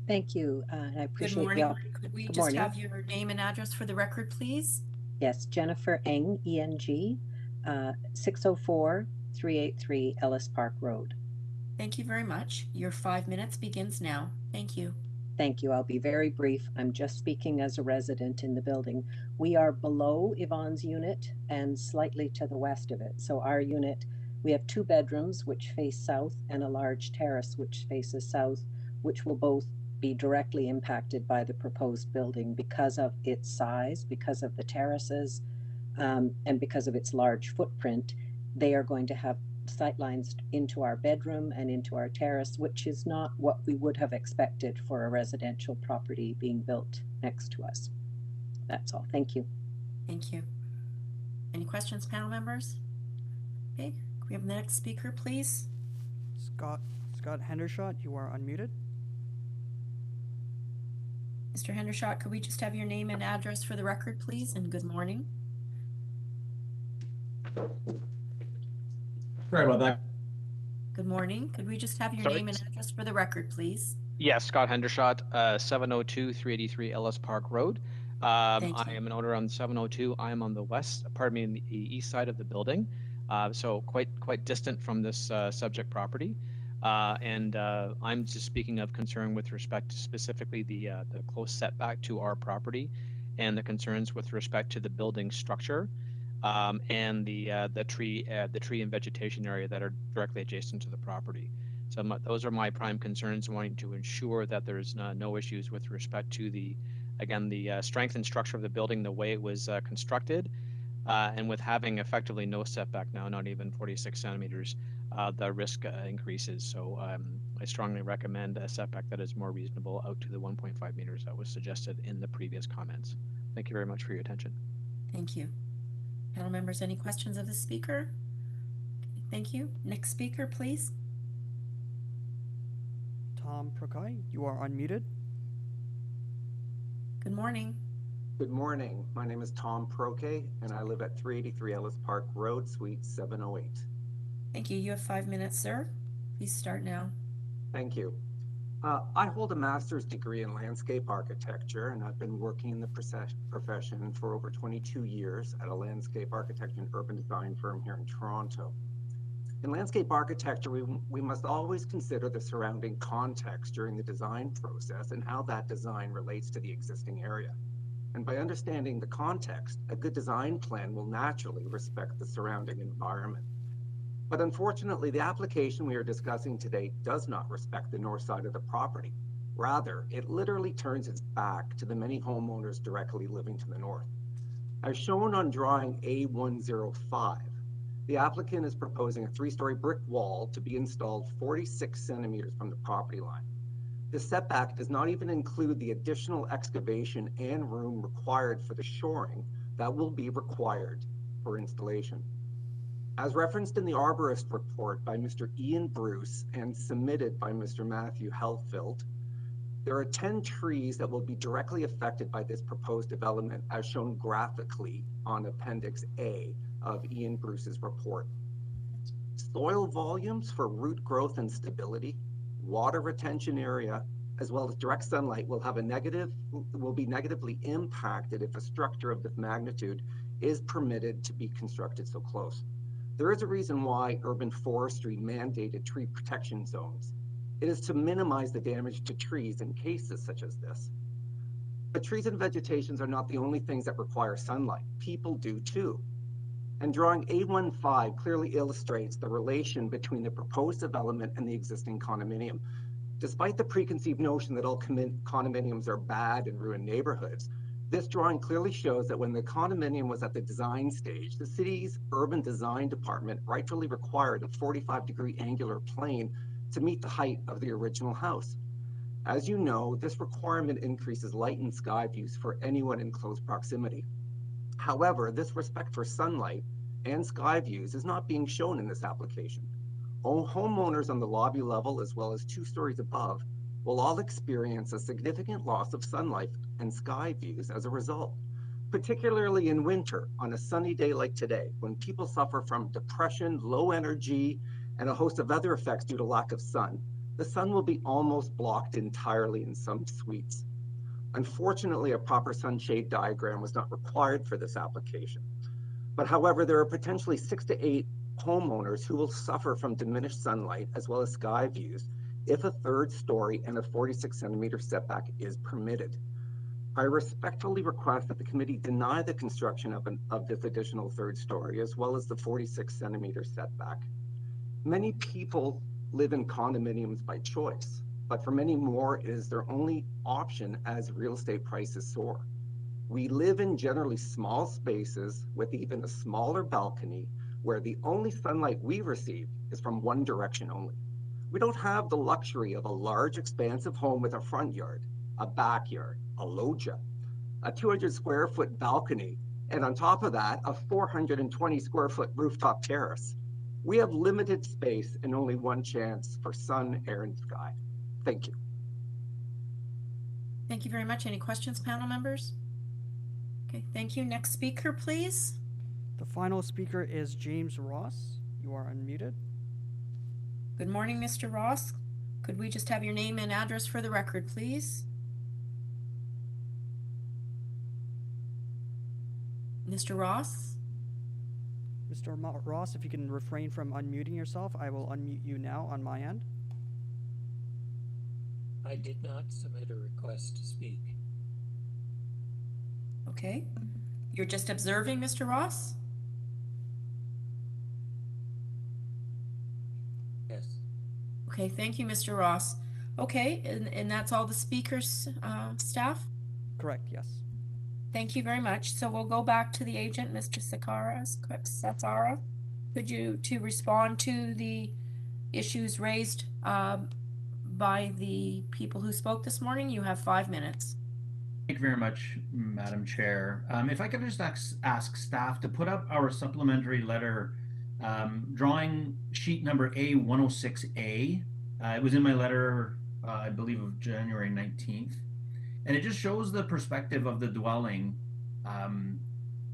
Thank you. I appreciate Good morning. Could we just have your name and address for the record, please? Yes, Jennifer Eng, ENG, 604-383 Ellis Park Road. Thank you very much. Your 5 minutes begins now. Thank you. Thank you. I'll be very brief. I'm just speaking as a resident in the building. We are below Yvonne's unit and slightly to the west of it. So our unit, we have 2 bedrooms which face south and a large terrace which faces south, which will both be directly impacted by the proposed building because of its size, because of the terraces, and because of its large footprint. They are going to have sightlines into our bedroom and into our terrace, which is not what we would have expected for a residential property being built next to us. That's all. Thank you. Thank you. Any questions, panel members? Okay, can we have the next speaker, please? Scott Hendershot, you are unmuted. Mr. Hendershot, could we just have your name and address for the record, please? And good morning. Sorry about that. Good morning. Could we just have your name and address for the record, please? Yes, Scott Hendershot, 702 383 Ellis Park Road. I am an owner on 702. I am on the the east side of the building, so quite distant from this subject property. I'm just speaking of concern with respect to specifically the close setback to our property, and the concerns with respect to the building structure. And the tree and vegetation area that are directly adjacent to the property. So those are my prime concerns, wanting to ensure that there's no issues with respect to the strength and structure of the building, the way it was constructed, and with having effectively no setback now, not even 46 centimeters, the risk increases. So I strongly recommend a setback that is more reasonable out to the 1.5 meters that was suggested in the previous comments. Thank you very much for your attention. Thank you. Panel members, any questions of the speaker? Okay, thank you. Next speaker, please. Tom Prokai, you are unmuted. Good morning. Good morning. My name is Tom Prokai, and I live at 383 Ellis Park Road, Suite 708. Thank you. You have 5 minutes, sir. Please start now. Thank you. I hold a master's degree in landscape architecture, and I've been working in the profession for over 22 years at a landscape architecture and urban design firm here in Toronto. In landscape architecture, we must always consider the surrounding context during the design process and how that design relates to the existing area. And by understanding the context, a good design plan will naturally respect the surrounding environment. But unfortunately, the application we are discussing today does not respect the north side of the property. Rather, it literally turns its back to the many homeowners directly living to the north. As shown on drawing A105, the applicant is proposing a 3-story brick wall to be installed 46 centimeters from the property line. This setback does not even include the additional excavation and room required for the shoring that will be required for installation. As referenced in the arborist report by Mr. Ian Bruce and submitted by Mr. Matthew Helfeld, there are 10 trees that will be directly affected by this proposed development, as shown graphically on Appendix A of Ian Bruce's report. Soil volumes for root growth and stability, water retention area, as well as direct sunlight will be negatively impacted if a structure of this magnitude is permitted to be constructed so close. There is a reason why urban forestry mandated tree protection zones. It is to minimize the damage to trees in cases such as this. But trees and vegetations are not the only things that require sunlight. People do too. And drawing A15 clearly illustrates the relation between the proposed development and the existing condominium. Despite the preconceived notion that all condominiums are bad and ruin neighborhoods, this drawing clearly shows that when the condominium was at the design stage, the city's urban design department rightfully required a 45-degree angular plane to meet the height of the original house. As you know, this requirement increases light and sky views for anyone in close proximity. However, this respect for sunlight and sky views is not being shown in this application. All homeowners on the lobby level, as well as 2 stories above, will all experience a significant loss of sunlight and sky views as a result, particularly in winter on a sunny day like today, when people suffer from depression, low energy, and a host of other effects due to lack of sun. The sun will be almost blocked entirely in some suites. Unfortunately, a proper sunshade diagram was not required for this application. But however, there are potentially 6 to 8 homeowners who will suffer from diminished sunlight as well as sky views if a third story and a 46-centimeter setback is permitted. I respectfully request that the committee deny the construction of this additional third story, as well as the 46-centimeter setback. Many people live in condominiums by choice, but for many more, it is their only option as real estate prices soar. We live in generally small spaces with even a smaller balcony where the only sunlight we receive is from one direction only. We don't have the luxury of a large, expansive home with a front yard, a backyard, a loggia, a 200 square foot balcony, and on top of that, a 420 square foot rooftop terrace. We have limited space and only one chance for sun, air, and sky. Thank you. Thank you very much. Any questions, panel members? Okay, thank you. Next speaker, please. The final speaker is James Ross. You are unmuted. Good morning, Mr. Ross. Could we just have your name and address for the record, please? Mr. Ross? Mr. Ross, if you can refrain from unmuting yourself, I will unmute you now on my end. I did not submit a request to speak. Okay. You're just observing, Mr. Ross? Yes. Okay, thank you, Mr. Ross. Okay, and that's all the speakers, staff? Correct, yes. Thank you very much. So we'll go back to the agent, Mr. Sakara. Could you respond to the issues raised by the people who spoke this morning? You have 5 minutes. Thank you very much, Madam Chair. If I could just ask staff to put up our supplementary letter, drawing sheet number A106A. It was in my letter, I believe, of January 19th. And it just shows the perspective of the dwelling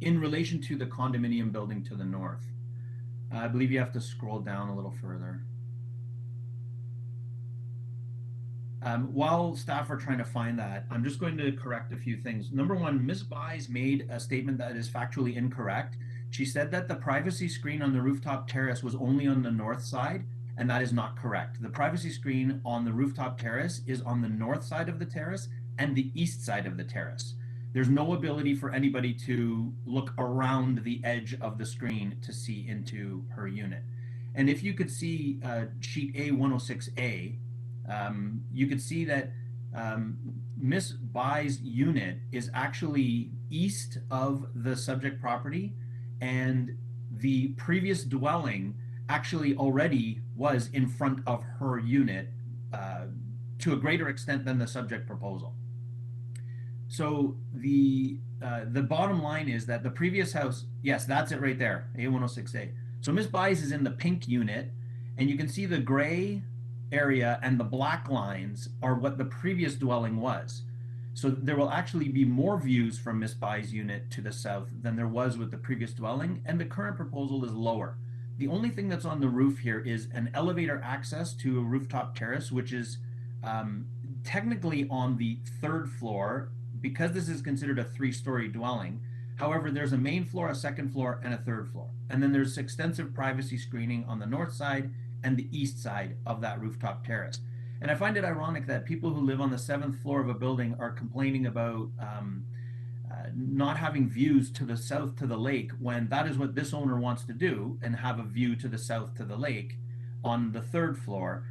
in relation to the condominium building to the north. I believe you have to scroll down a little further. While staff are trying to find that, I'm just going to correct a few things. Number one, Ms. Buys made a statement that is factually incorrect. She said that the privacy screen on the rooftop terrace was only on the north side, and that is not correct. The privacy screen on the rooftop terrace is on the north side of the terrace and the east side of the terrace. There's no ability for anybody to look around the edge of the screen to see into her unit. And if you could see sheet A106A, you could see that Miss Bai's unit is actually east of the subject property, and the previous dwelling actually already was in front of her unit to a greater extent than the subject proposal. So the bottom line is that the previous house, yes, that's it right there, A106A. So Miss Bai's is in the pink unit, and you can see the gray area and the black lines are what the previous dwelling was. So there will actually be more views from Miss Bai's unit to the south than there was with the previous dwelling, and the current proposal is lower. The only thing that's on the roof here is an elevator access to a rooftop terrace, which is technically on the 3rd floor, because this is considered a 3-story dwelling. However, there's a main floor, a 2nd floor, and a 3rd floor. And then there's extensive privacy screening on the north side and the east side of that rooftop terrace. And I find it ironic that people who live on the 7th floor of a building are complaining about not having views to the south to the lake, when that is what this owner wants to do, and have a view to the south to the lake on the 3rd floor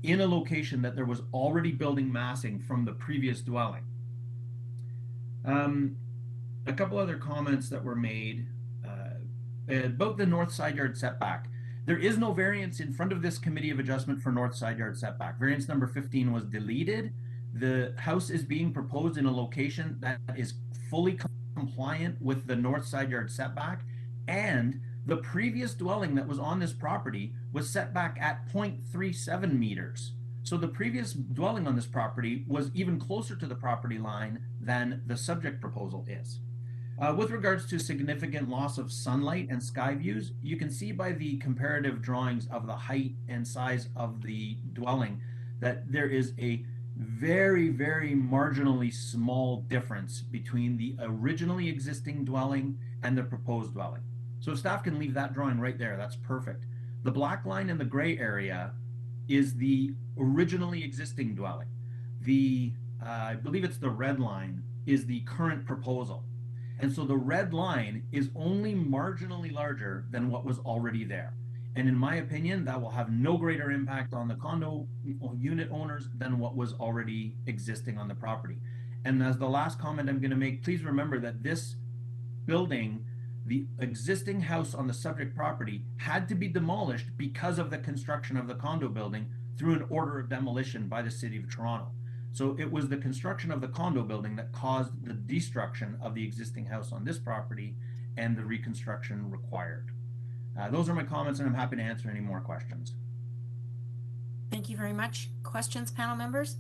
in a location that there was already building massing from the previous dwelling. A couple other comments that were made about the north side yard setback. There is no variance in front of this committee of adjustment for north side yard setback. Variance number 15 was deleted. The house is being proposed in a location that is fully compliant with the north side yard setback, and the previous dwelling that was on this property was set back at 0.37 meters. So the previous dwelling on this property was even closer to the property line than the subject proposal is. With regards to significant loss of sunlight and sky views, you can see by the comparative drawings of the height and size of the dwelling that there is a very, very marginally small difference between the originally existing dwelling and the proposed dwelling. So if staff can leave that drawing right there, that's perfect. The black line in the gray area is the originally existing dwelling. The, I believe it's the red line, is the current proposal. And so the red line is only marginally larger than what was already there. And in my opinion, that will have no greater impact on the condo unit owners than what was already existing on the property. And as the last comment I'm going to make, please remember that this building, the existing house on the subject property, had to be demolished because of the construction of the condo building through an order of demolition by the City of Toronto. So it was the construction of the condo building that caused the destruction of the existing house on this property and the reconstruction required. Those are my comments, and I'm happy to answer any more questions. Thank you very much. Questions, panel members?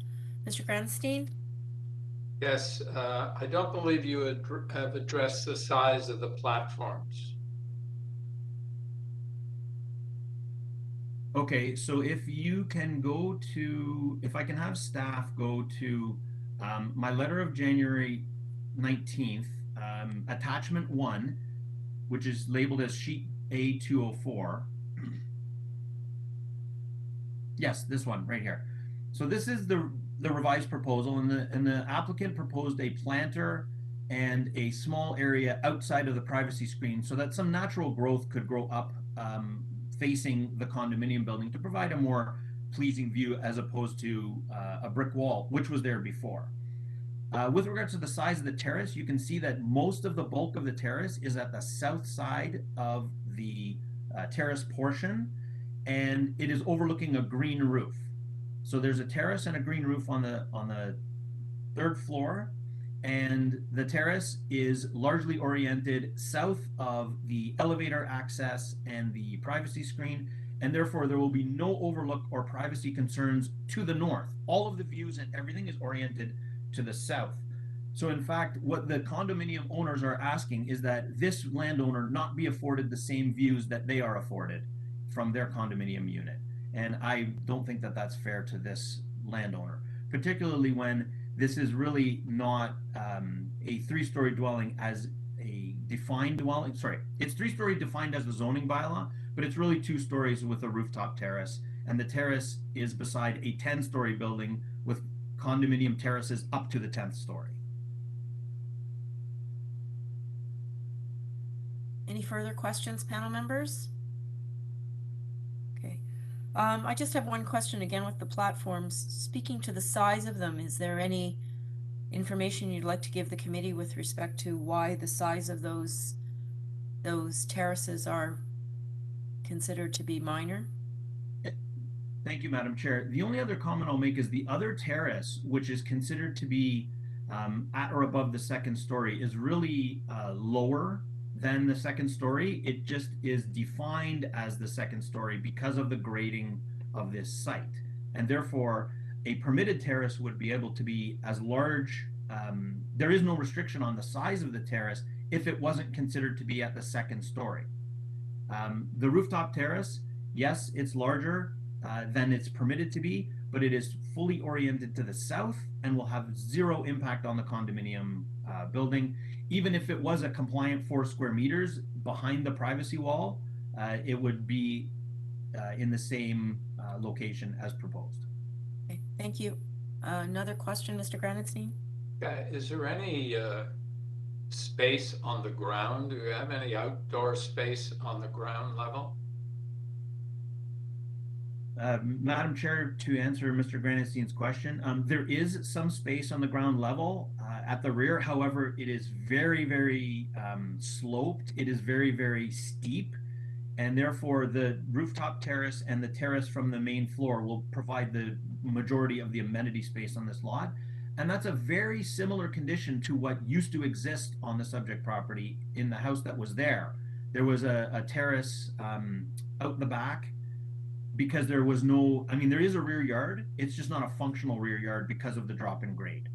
Mr. Granstein? Yes, I don't believe you have addressed the size of the platforms. Okay, so if you can go to, if I can have staff go to my letter of January 19th, attachment 1, which is labeled as sheet A204. Yes, this one right here. So this is the revised proposal, and the applicant proposed a planter and a small area outside of the privacy screen so that some natural growth could grow up facing the condominium building to provide a more pleasing view as opposed to a brick wall, which was there before. With regards to the size of the terrace, you can see that most of the bulk of the terrace is at the south side of the terrace portion, and it is overlooking a green roof. So there's a terrace and a green roof on the third floor, and the terrace is largely oriented south of the elevator access and the privacy screen, and therefore there will be no overlook or privacy concerns to the north. All of the views and everything is oriented to the south. So in fact, what the condominium owners are asking is that this landowner not be afforded the same views that they are afforded from their condominium unit. And I don't think that that's fair to this landowner, particularly when this is really not a 3-story dwelling as a defined dwelling. Sorry, it's 3-story defined as the zoning bylaw, but it's really 2 stories with a rooftop terrace. And the terrace is beside a 10-story building with condominium terraces up to the 10th story. Any further questions, panel members? Okay. I just have one question again with the platforms. Speaking to the size of them, is there any information you'd like to give the committee with respect to why the size of those terraces are considered to be minor? Thank you, Madam Chair. The only other comment I'll make is the other terrace, which is considered to be at or above the 2nd story, is really lower than the 2nd story. It just is defined as the 2nd story because of the grading of this site. And therefore, a permitted terrace would be able to be as large. There is no restriction on the size of the terrace if it wasn't considered to be at the 2nd story. The rooftop terrace, yes, it's larger than it's permitted to be, but it is fully oriented to the south and will have 0 impact on the condominium building. Even if it was a compliant 4 square meters behind the privacy wall, it would be in the same location as proposed. Okay, thank you. Another question, Mr. Granitstein? Is there any space on the ground? Do you have any outdoor space on the ground level? Madam Chair, to answer Mr. Granitstein's question, there is some space on the ground level at the rear. However, it is very, very sloped. It is very, very steep. And therefore, the rooftop terrace and the terrace from the main floor will provide the majority of the amenity space on this lot. And that's a very similar condition to what used to exist on the subject property in the house that was there. There was a terrace out the back, because there was no, I mean, there is a rear yard, it's just not a functional rear yard because of the drop in grade.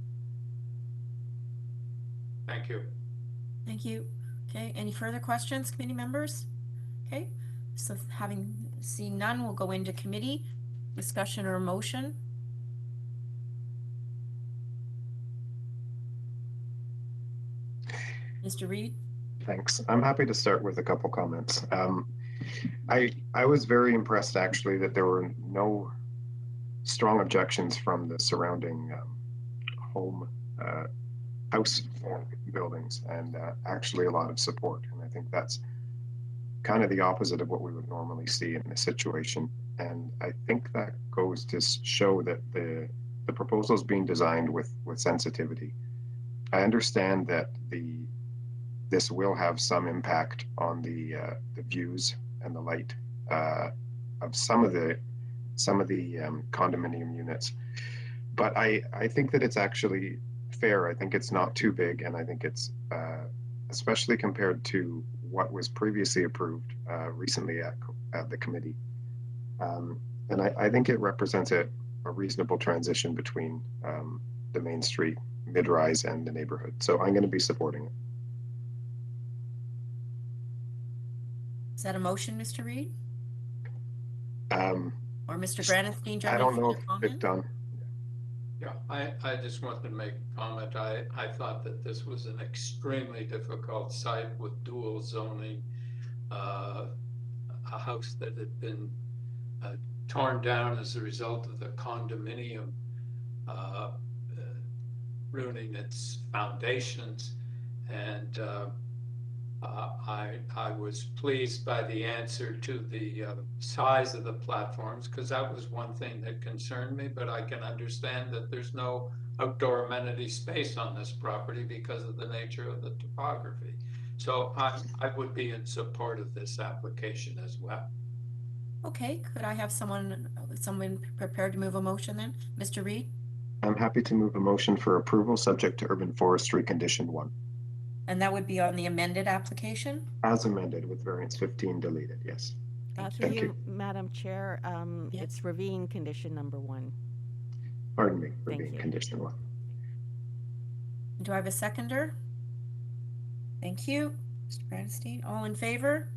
Thank you. Thank you. Okay, any further questions, committee members? Okay, so having seen none, we'll go into committee discussion or motion. Mr. Reid? Thanks. I'm happy to start with a couple comments. I was very impressed actually that there were no strong objections from the surrounding house buildings, and actually a lot of support. And I think that's kind of the opposite of what we would normally see in this situation. And I think that goes to show that the proposal is being designed with sensitivity. I understand that this will have some impact on the views and the light of some of the condominium units, but I think that it's actually fair. I think it's not too big, and I think it's especially compared to what was previously approved recently at the committee. And I think it represents a reasonable transition between the Main Street, mid-rise, and the neighborhood. So I'm going to be supporting it. Is that a motion, Mr. Reed? Or Mr. Granatstein? I don't know if it's done. Yeah, I just wanted to make a comment. I thought that this was an extremely difficult site with dual zoning, a house that had been torn down as a result of the condominium ruining its foundations. And I was pleased by the answer to the size of the platforms, because that was one thing that concerned me, but I can understand that there's no outdoor amenity space on this property because of the nature of the topography. So I would be in support of this application as well. Okay, could I have someone prepared to move a motion then? Mr. Reed? I'm happy to move a motion for approval subject to urban forestry condition 1. And that would be on the amended application? As amended with variance 15 deleted, yes. Through you, Madam Chair, it's ravine condition number 1. Pardon me, ravine condition 1. Do I have a seconder? Thank you, Mr. Granatstein. All in favor?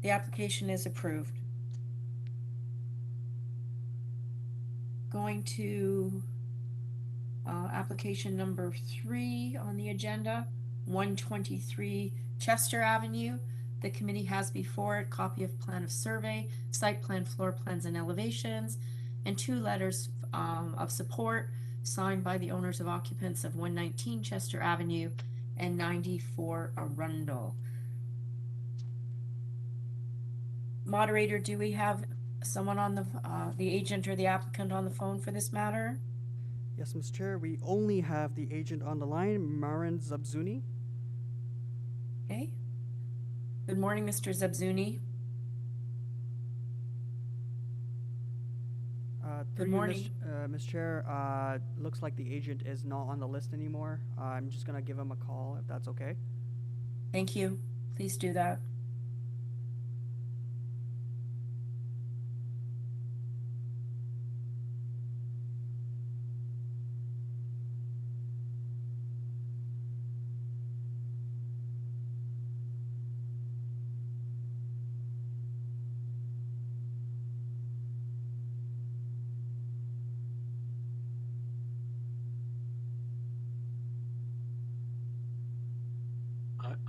The application is approved. Going to application number 3 on the agenda, 123 Chester Avenue. The committee has before it copy of plan of survey, site plan, floor plans, and elevations, and 2 letters of support signed by the owners of occupants of 119 Chester Avenue and 94 Arundel. Moderator, do we have someone on the agent or the applicant on the phone for this matter? Yes, Mr. Chair, we only have the agent on the line, Marin Zabzuni. Okay. Good morning, Mr. Zabzuni. Good morning. Ms. Chair, looks like the agent is not on the list anymore. I'm just going to give him a call if that's okay. Thank you. Please do that.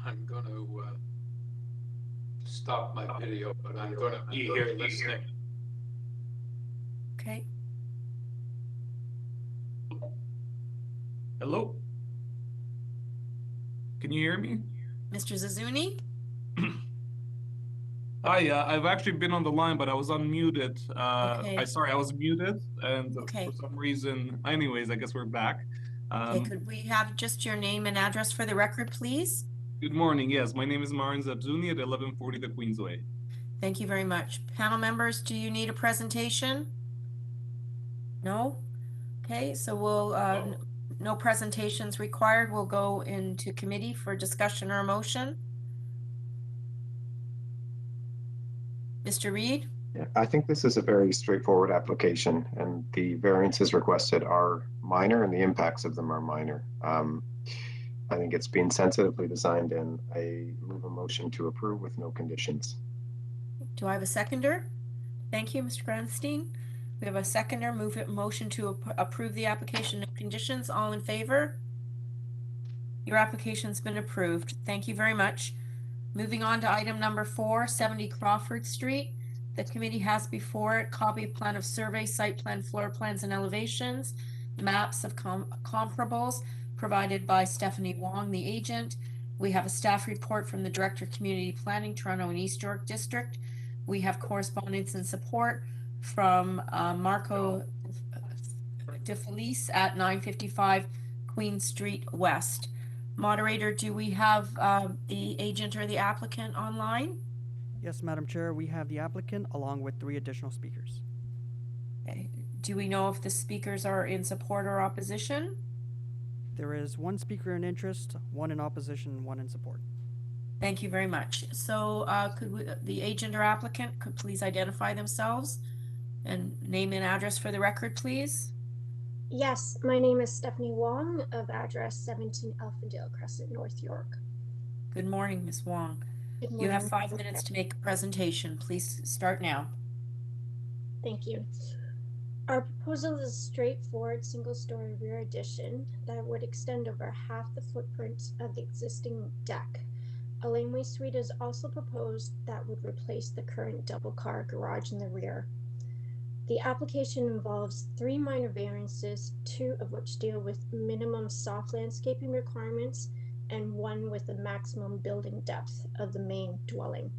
I'm going to stop my video, but I'm going to be here listening. Okay. Hello? Can you hear me? Mr. Zazuni? Hi, I've actually been on the line, but I was unmuted. Okay. Sorry, I was muted, and Okay. for some reason, anyways, I guess we're back. Okay, could we have just your name and address for the record, please? Good morning. Yes, my name is Marin Zabzuni at 1140 the Queensway. Thank you very much. Panel members, do you need a presentation? No? Okay, so we'll, no presentations required. We'll go into committee for discussion or a motion. Mr. Reed? Yeah, I think this is a very straightforward application, and the variances requested are minor and the impacts of them are minor. I think it's been sensitively designed, and I move a motion to approve with no conditions. Do I have a seconder? Thank you, Mr. Granatstein. We have a seconder. Move it motion to approve the application of conditions. All in favor? Your application's been approved. Thank you very much. Moving on to item number 4, 70 Crawford Street. the committee has before it copy of plan of survey, site plan, floor plans and elevations, maps of comparables provided by Stephanie Wong, the agent. We have a staff report from the Director of Community Planning, Toronto and East York District. We have correspondence and support from Marco DeFelice at 955 Queen Street West. Moderator, do we have the agent or the applicant online? Yes, Madam Chair, we have the applicant along with 3 additional speakers. Okay. Do we know if the speakers are in support or opposition? There is 1 speaker in interest, 1 in opposition, 1 in support. Thank you very much. So the agent or applicant could please identify themselves and name and address for the record, please? Yes, my name is Stephanie Wong of address 17 Elfindale Crescent, North York. Good morning, Ms. Wong. Good morning. You have 5 minutes to make a presentation. Please start now. Thank you. Our proposal is a straightforward single-story rear addition that would extend over half the footprint of the existing deck. A laneway suite is also proposed that would replace the current double-car garage in the rear. The application involves 3 minor variances, 2 of which deal with minimum soft landscaping requirements and 1 with a maximum building depth of the main dwelling.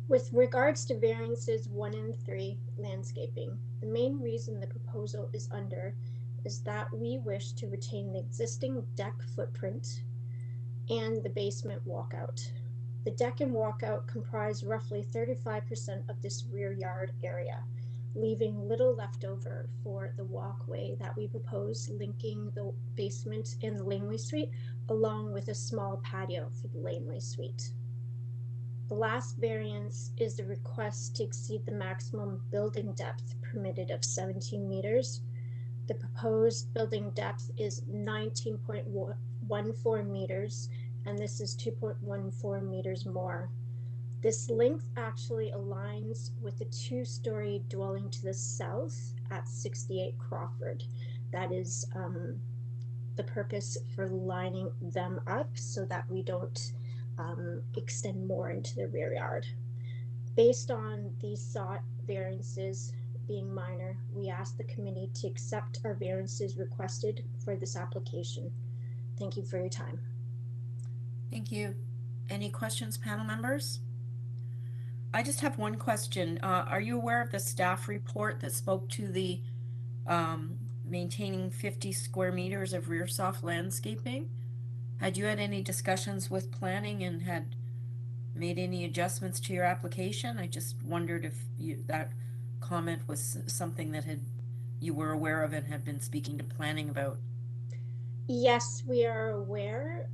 With regards to variances 1 and 3, landscaping, the main reason the proposal is under is that we wish to retain the existing deck footprint and the basement walkout. The deck and walkout comprise roughly 35% of this rear yard area, leaving little left over for the walkway that we propose linking the basement and the laneway suite, along with a small patio for the laneway suite. The last variance is the request to exceed the maximum building depth permitted of 17 meters. The proposed building depth is 19.14 meters, and this is 2.14 meters more. This length actually aligns with the 2-story dwelling to the south at 68 Crawford. That is the purpose for lining them up so that we don't extend more into the rear yard. Based on these sought variances being minor, we ask the committee to accept our variances requested for this application. Thank you for your time. Thank you. Any questions, panel members? I just have one question. Are you aware of the staff report that spoke to the maintaining 50 square meters of rear soft landscaping? Had you had any discussions with planning and had made any adjustments to your application? I just wondered if that comment was something that you were aware of and had been speaking to planning about. Yes, we are aware.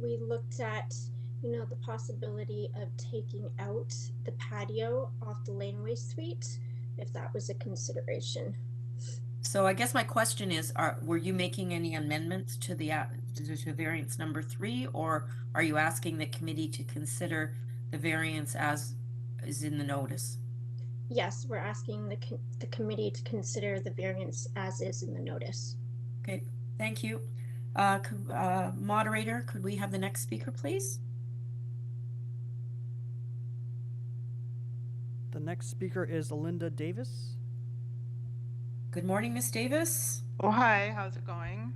We looked at, the possibility of taking out the patio off the laneway suite, if that was a consideration. So I guess my question is, were you making any amendments to the to variance number 3, or are you asking the committee to consider the variance as is in the notice? Yes, we're asking the committee to consider the variance as is in the notice. Okay, thank you. Moderator, could we have the next speaker, please? The next speaker is Linda Davis. Good morning, Miss Davis. Oh, hi, how's it going?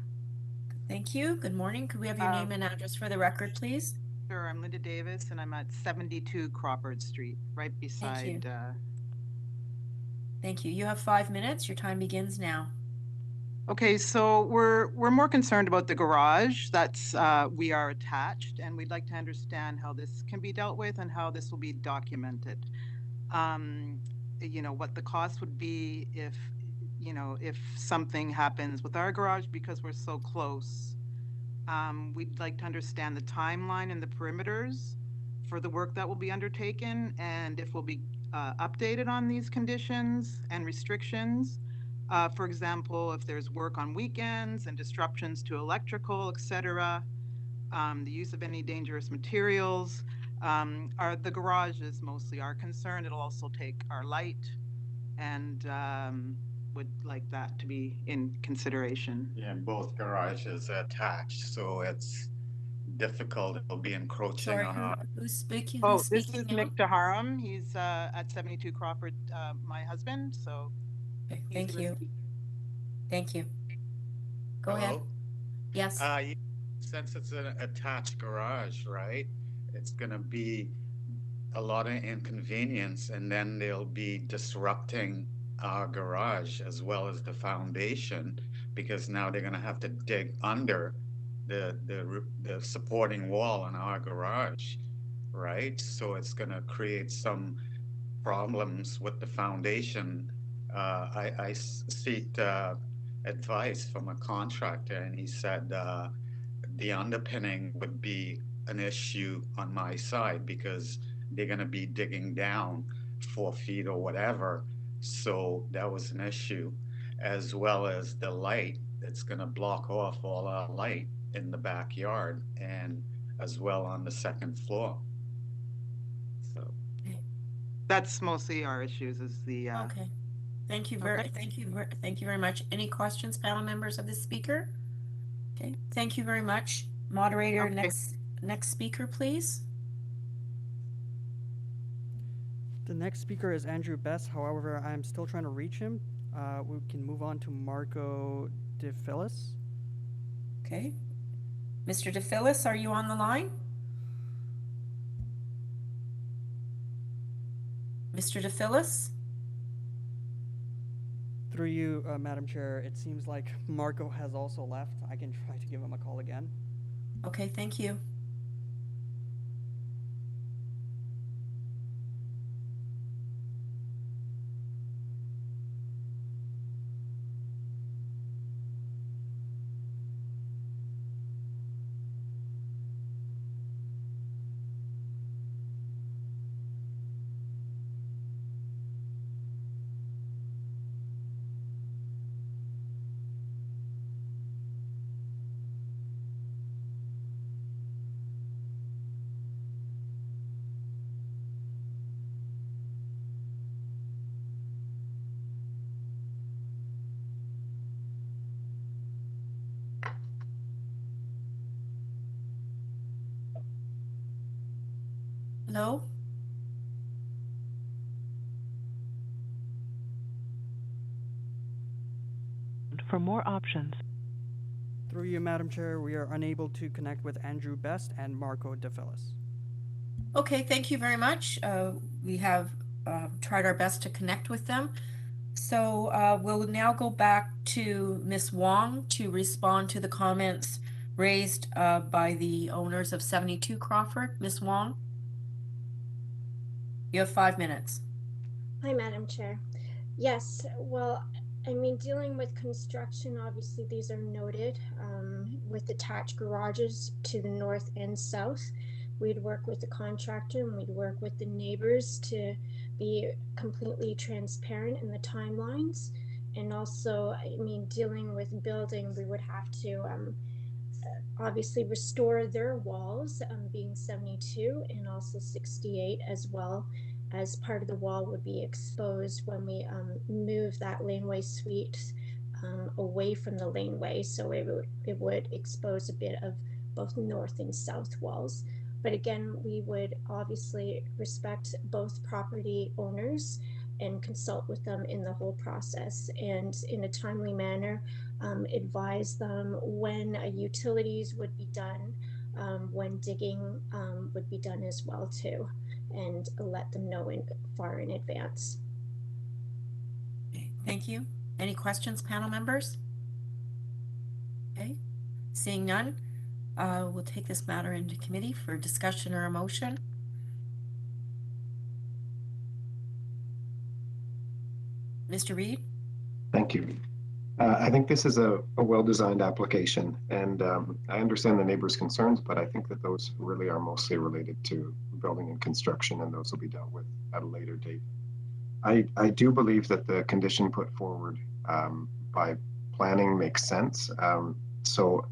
Thank you. Good morning. Could we have your name and address for the record, please? Sure, I'm Linda Davis and I'm at 72 Crawford Street, right beside. Thank you. You have 5 minutes. Your time begins now. Okay, so we're more concerned about the garage. That's we are attached, and we'd like to understand how this can be dealt with and how this will be documented. What the cost would be if something happens with our garage because we're so close. We'd like to understand the timeline and the perimeters for the work that will be undertaken, and if we'll be updated on these conditions and restrictions. For example, if there's work on weekends and disruptions to electrical, etc., the use of any dangerous materials. The garage is mostly our concern. It'll also take our light, and would like that to be in consideration. Yeah, both garages attached, so it's difficult. It'll be encroaching Sorry, on our. who's speaking? Oh, Who's this speaking is now? Mick Daharam. He's at 72 Crawford, my husband. So Okay, he's thank gonna you. speak. Thank you. Go ahead. Hello? Yes. Since it's an attached garage, right? It's gonna be a lot of inconvenience, and then they'll be disrupting our garage as well as the foundation, because now they're gonna have to dig under the supporting wall in our garage, right? So it's gonna create some problems with the foundation. I seeked advice from a contractor, and he said the underpinning would be an issue on my side because they're going to be digging down 4 feet or whatever. So that was an issue, as well as the light that's going to block off all our light in the backyard and as well on the second floor. So That's mostly our issues. Is the Okay. Thank you very, thank you very much. Any questions, panel members of the speaker? Okay, thank you very much. Moderator, next speaker, please. The next speaker is Andrew Best. However, I'm still trying to reach him. We can move on to Marco DePhillis. Okay. Mr. DePhillis, are you on the line? Mr. DePhillis? Through you, Madam Chair, it seems like Marco has also left. I can try to give him a call again. Okay, thank you. Hello? For more options. Through you, Madam Chair, we are unable to connect with Andrew Best and Marco DePhillis. Okay, thank you very much. We have tried our best to connect with them. So we'll now go back to Ms. Wong to respond to the comments raised by the owners of 72 Crawford. Ms. Wong? You have 5 minutes. Hi, Madam Chair. Yes, well, I mean, dealing with construction, obviously these are noted with attached garages to the north and south. We'd work with the contractor and we'd work with the neighbors to be completely transparent in the timelines. And also, I mean, dealing with building, we would have to obviously restore their walls, being 72 and also 68 as well, as part of the wall would be exposed when we move that laneway suite away from the laneway. So it would expose a bit of both north and south walls. But again, we would obviously respect both property owners and consult with them in the whole process, and in a timely manner advise them when utilities would be done, when digging would be done as well too, and let them know far in advance. Okay, thank you. Any questions, panel members? Okay, seeing none, we'll take this matter into committee for discussion or a motion. Mr. Reed? Thank you. I think this is a well-designed application, and I understand the neighbors' concerns, but I think that those really are mostly related to building and construction, and those will be dealt with at a later date. I do believe that the condition put forward by planning makes sense. So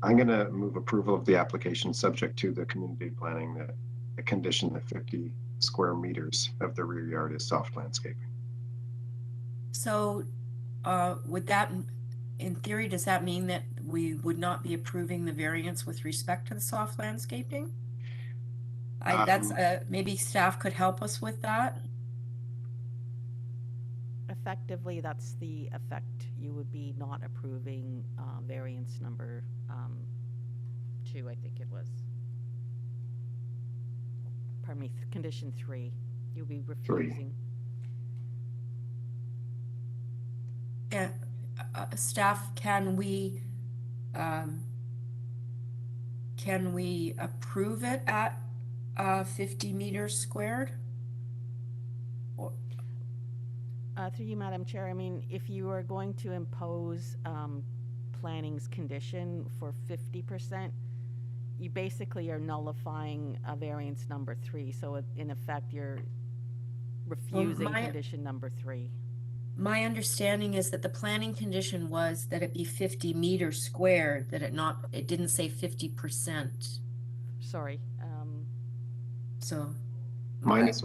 I'm going to move approval of the application subject to the community planning that a condition that 50 square meters of the rear yard is soft landscaping. So would that, in theory, does that mean that we would not be approving the variance with respect to the soft landscaping? That's, maybe staff could help us with that. Effectively, that's the effect. You would be not approving variance number 2, I think it was. Pardon me, condition 3. You'll be refusing. Yeah, staff, can we approve it at 50 meters squared? Through you, Madam Chair, I mean, if you are going to impose planning's condition for 50%, you basically are nullifying a variance number 3. So in effect, you're refusing condition number 3. My understanding is that the planning condition was that it be 50 meters squared, that it didn't say 50%. Sorry. So Minus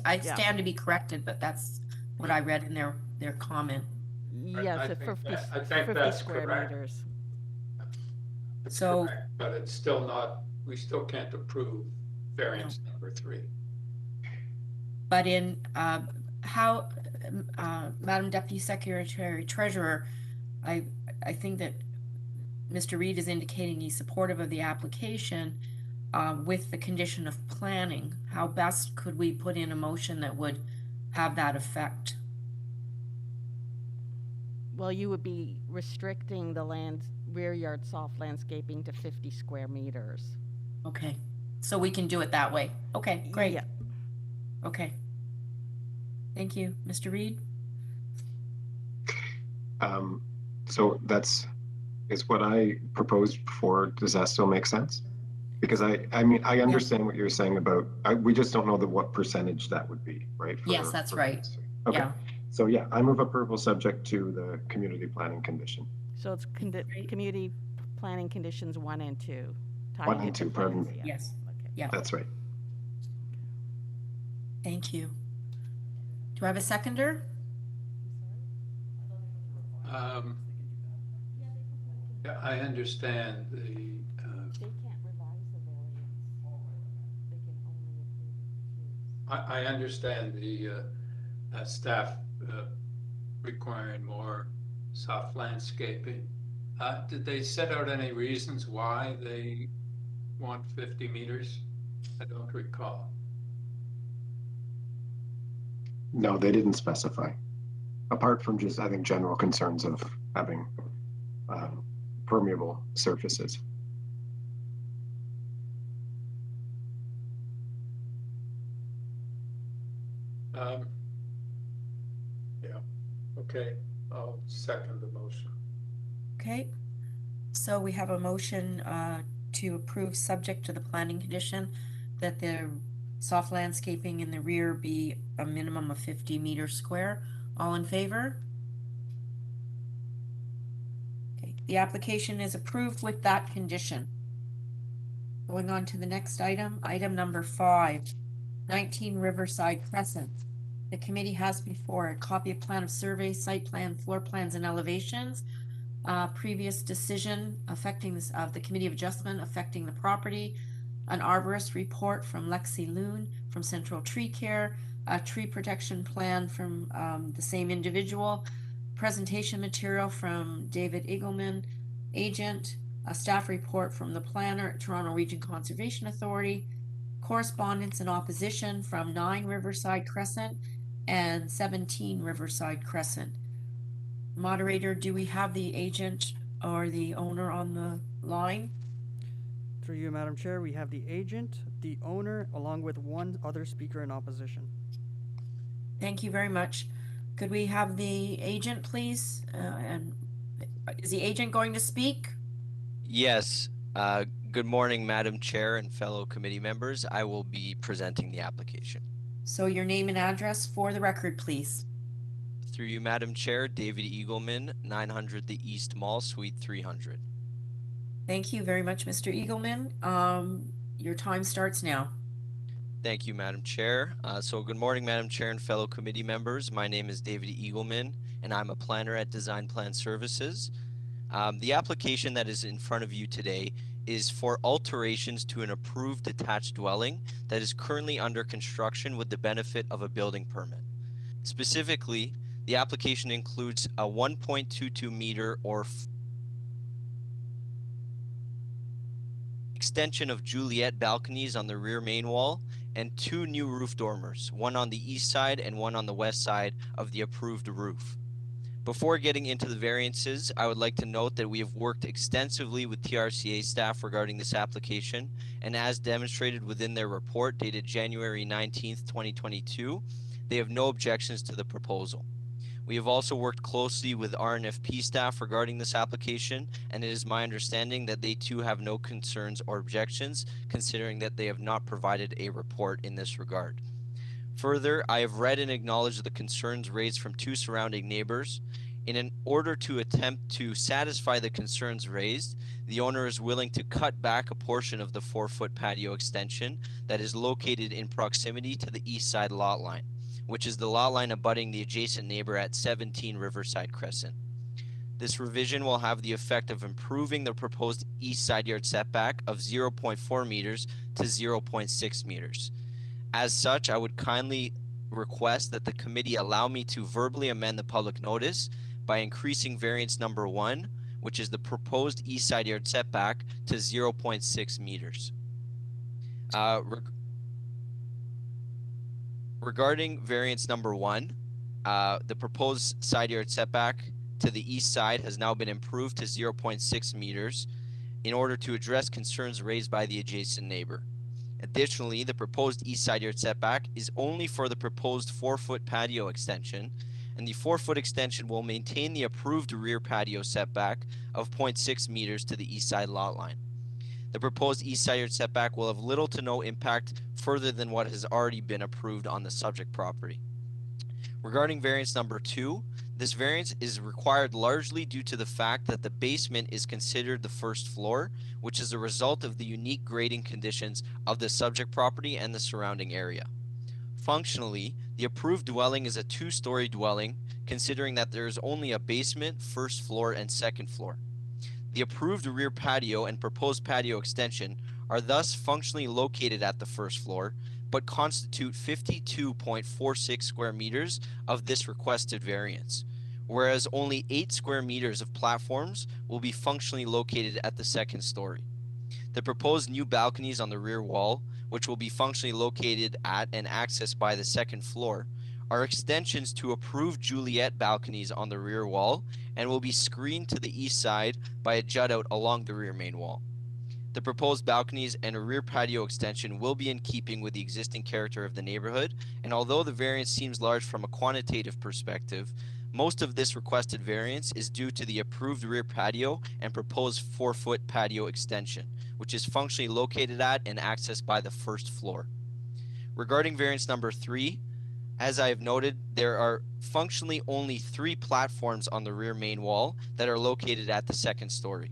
I stand to be corrected, but that's what I read in their comment. Yes, for 50 square meters. So, correct, but it's still not, we still can't approve variance number 3. But in how, Madam Deputy Secretary Treasurer, I think that Mr. Reed is indicating he's supportive of the application with the condition of planning. How best could we put in a motion that would have that effect? Well, you would be restricting the rear yard soft landscaping to 50 square meters. Okay, so we can do it that way. Okay, great. Yeah. Okay. Thank you. Mr. Reed? So is what I proposed before. Does that still make sense? Because I mean, I understand what you're saying about, we just don't know what percentage that would be, right? Yes, that's right. Okay. Yeah. So yeah, I move approval subject to the community planning condition. So it's community planning conditions 1 and 2. 1 and 2, pardon me. Yes. Okay. Yeah. That's right. Thank you. Do I have a seconder? Yeah, I understand the. They can't revise the variance. They can only approve it. I understand the staff requiring more soft landscaping. Did they set out any reasons why they want 50 meters? I don't recall. No, they didn't specify. Apart from just, I think, general concerns of having permeable surfaces. Yeah, okay, I'll second the motion. Okay. So we have a motion to approve subject to the planning condition that the soft landscaping in the rear be a minimum of 50 meters square. All in favor? Okay, the application is approved with that condition. Going on to the next item, item number 5, 19 Riverside Crescent. The committee has before a copy of plan of survey, site plan, floor plans, and elevations. Previous decision affecting this of the Committee of Adjustment affecting the property, an arborist report from Lexi Loon from Central Tree Care, a tree protection plan from the same individual, presentation material from David Eagleman, agent, a staff report from the planner at Toronto Region Conservation Authority, correspondence and opposition from 9 Riverside Crescent and 17 Riverside Crescent. Moderator, do we have the agent or the owner on the line? Through you, Madam Chair, we have the agent, the owner, along with one other speaker in opposition. Thank you very much. Could we have the agent, please? And is the agent going to speak? Yes. Good morning, Madam Chair and fellow committee members. I will be presenting the application. So your name and address for the record, please. Through you, Madam Chair, David Eagleman, 900 The East Mall, Suite 300. Thank you very much, Mr. Eagleman. Your time starts now. Thank you, Madam Chair. So good morning, Madam Chair and fellow committee members. My name is David Eagleman, and I'm a planner at Design Plan Services. The application that is in front of you today is for alterations to an approved detached dwelling that is currently under construction with the benefit of a building permit. Specifically, the application includes a 1.22 meter or extension of Juliet balconies on the rear main wall and 2 new roof dormers, one on the east side and one on the west side of the approved roof. Before getting into the variances, I would like to note that we have worked extensively with TRCA staff regarding this application, and as demonstrated within their report dated January 19th, 2022, they have no objections to the proposal. We have also worked closely with RNFP staff regarding this application, and it is my understanding that they too have no concerns or objections, considering that they have not provided a report in this regard. Further, I have read and acknowledged the concerns raised from 2 surrounding neighbors. In order to attempt to satisfy the concerns raised, the owner is willing to cut back a portion of the 4-foot patio extension that is located in proximity to the east side lot line, which is the lot line abutting the adjacent neighbor at 17 Riverside Crescent. This revision will have the effect of improving the proposed east side yard setback of 0.4 meters to 0.6 meters. As such, I would kindly request that the committee allow me to verbally amend the public notice by increasing variance number 1, which is the proposed east side yard setback, to 0.6 meters. Regarding variance number 1, the proposed side yard setback to the east side has now been improved to 0.6 meters in order to address concerns raised by the adjacent neighbor. Additionally, the proposed east side yard setback is only for the proposed 4-foot patio extension, and the 4-foot extension will maintain the approved rear patio setback of 0.6 meters to the east side lot line. The proposed east side yard setback will have little to no impact further than what has already been approved on the subject property. Regarding variance number 2, this variance is required largely due to the fact that the basement is considered the first floor, which is a result of the unique grading conditions of the subject property and the surrounding area. Functionally, the approved dwelling is a 2-story dwelling, considering that there is only a basement, first floor, and second floor. The approved rear patio and proposed patio extension are thus functionally located at the first floor, but constitute 52.46 square meters of this requested variance, whereas only 8 square meters of platforms will be functionally located at the second story. The proposed new balconies on the rear wall, which will be functionally located at and accessed by the second floor, are extensions to approved Juliet balconies on the rear wall and will be screened to the east side by a jut out along the rear main wall. The proposed balconies and a rear patio extension will be in keeping with the existing character of the neighborhood, and although the variance seems large from a quantitative perspective, most of this requested variance is due to the approved rear patio and proposed 4-foot patio extension, which is functionally located at and accessed by the first floor. Regarding variance number 3, as I have noted, there are functionally only 3 platforms on the rear main wall that are located at the second story.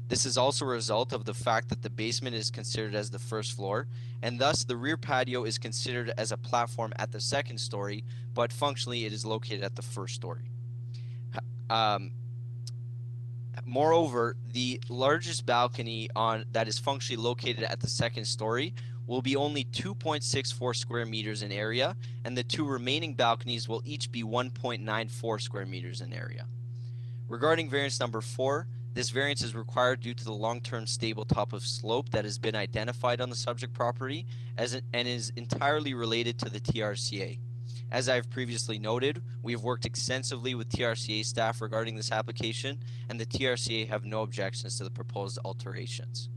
This is also a result of the fact that the basement is considered as the first floor, and thus the rear patio is considered as a platform at the second story, but functionally it is located at the first story. Moreover, the largest balcony that is functionally located at the second story will be only 2.64 square meters in area, and the 2 remaining balconies will each be 1.94 square meters in area. Regarding variance number 4, this variance is required due to the long-term stable top of slope that has been identified on the subject property and is entirely related to the TRCA. As I've previously noted, we have worked extensively with TRCA staff regarding this application, and the TRCA have no objections to the proposed alterations.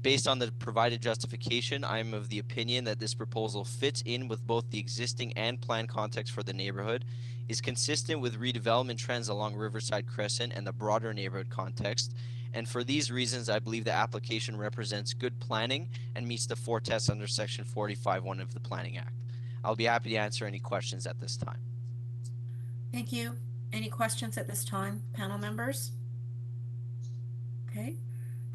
Based on the provided justification, I am of the opinion that this proposal fits in with both the existing and planned context for the neighborhood, is consistent with redevelopment trends along Riverside Crescent and the broader neighborhood context, and for these reasons, I believe the application represents good planning and meets the 4 tests under Section 45(1) of the Planning Act. I'll be happy to answer any questions at this time. Thank you. Any questions at this time, panel members? Okay,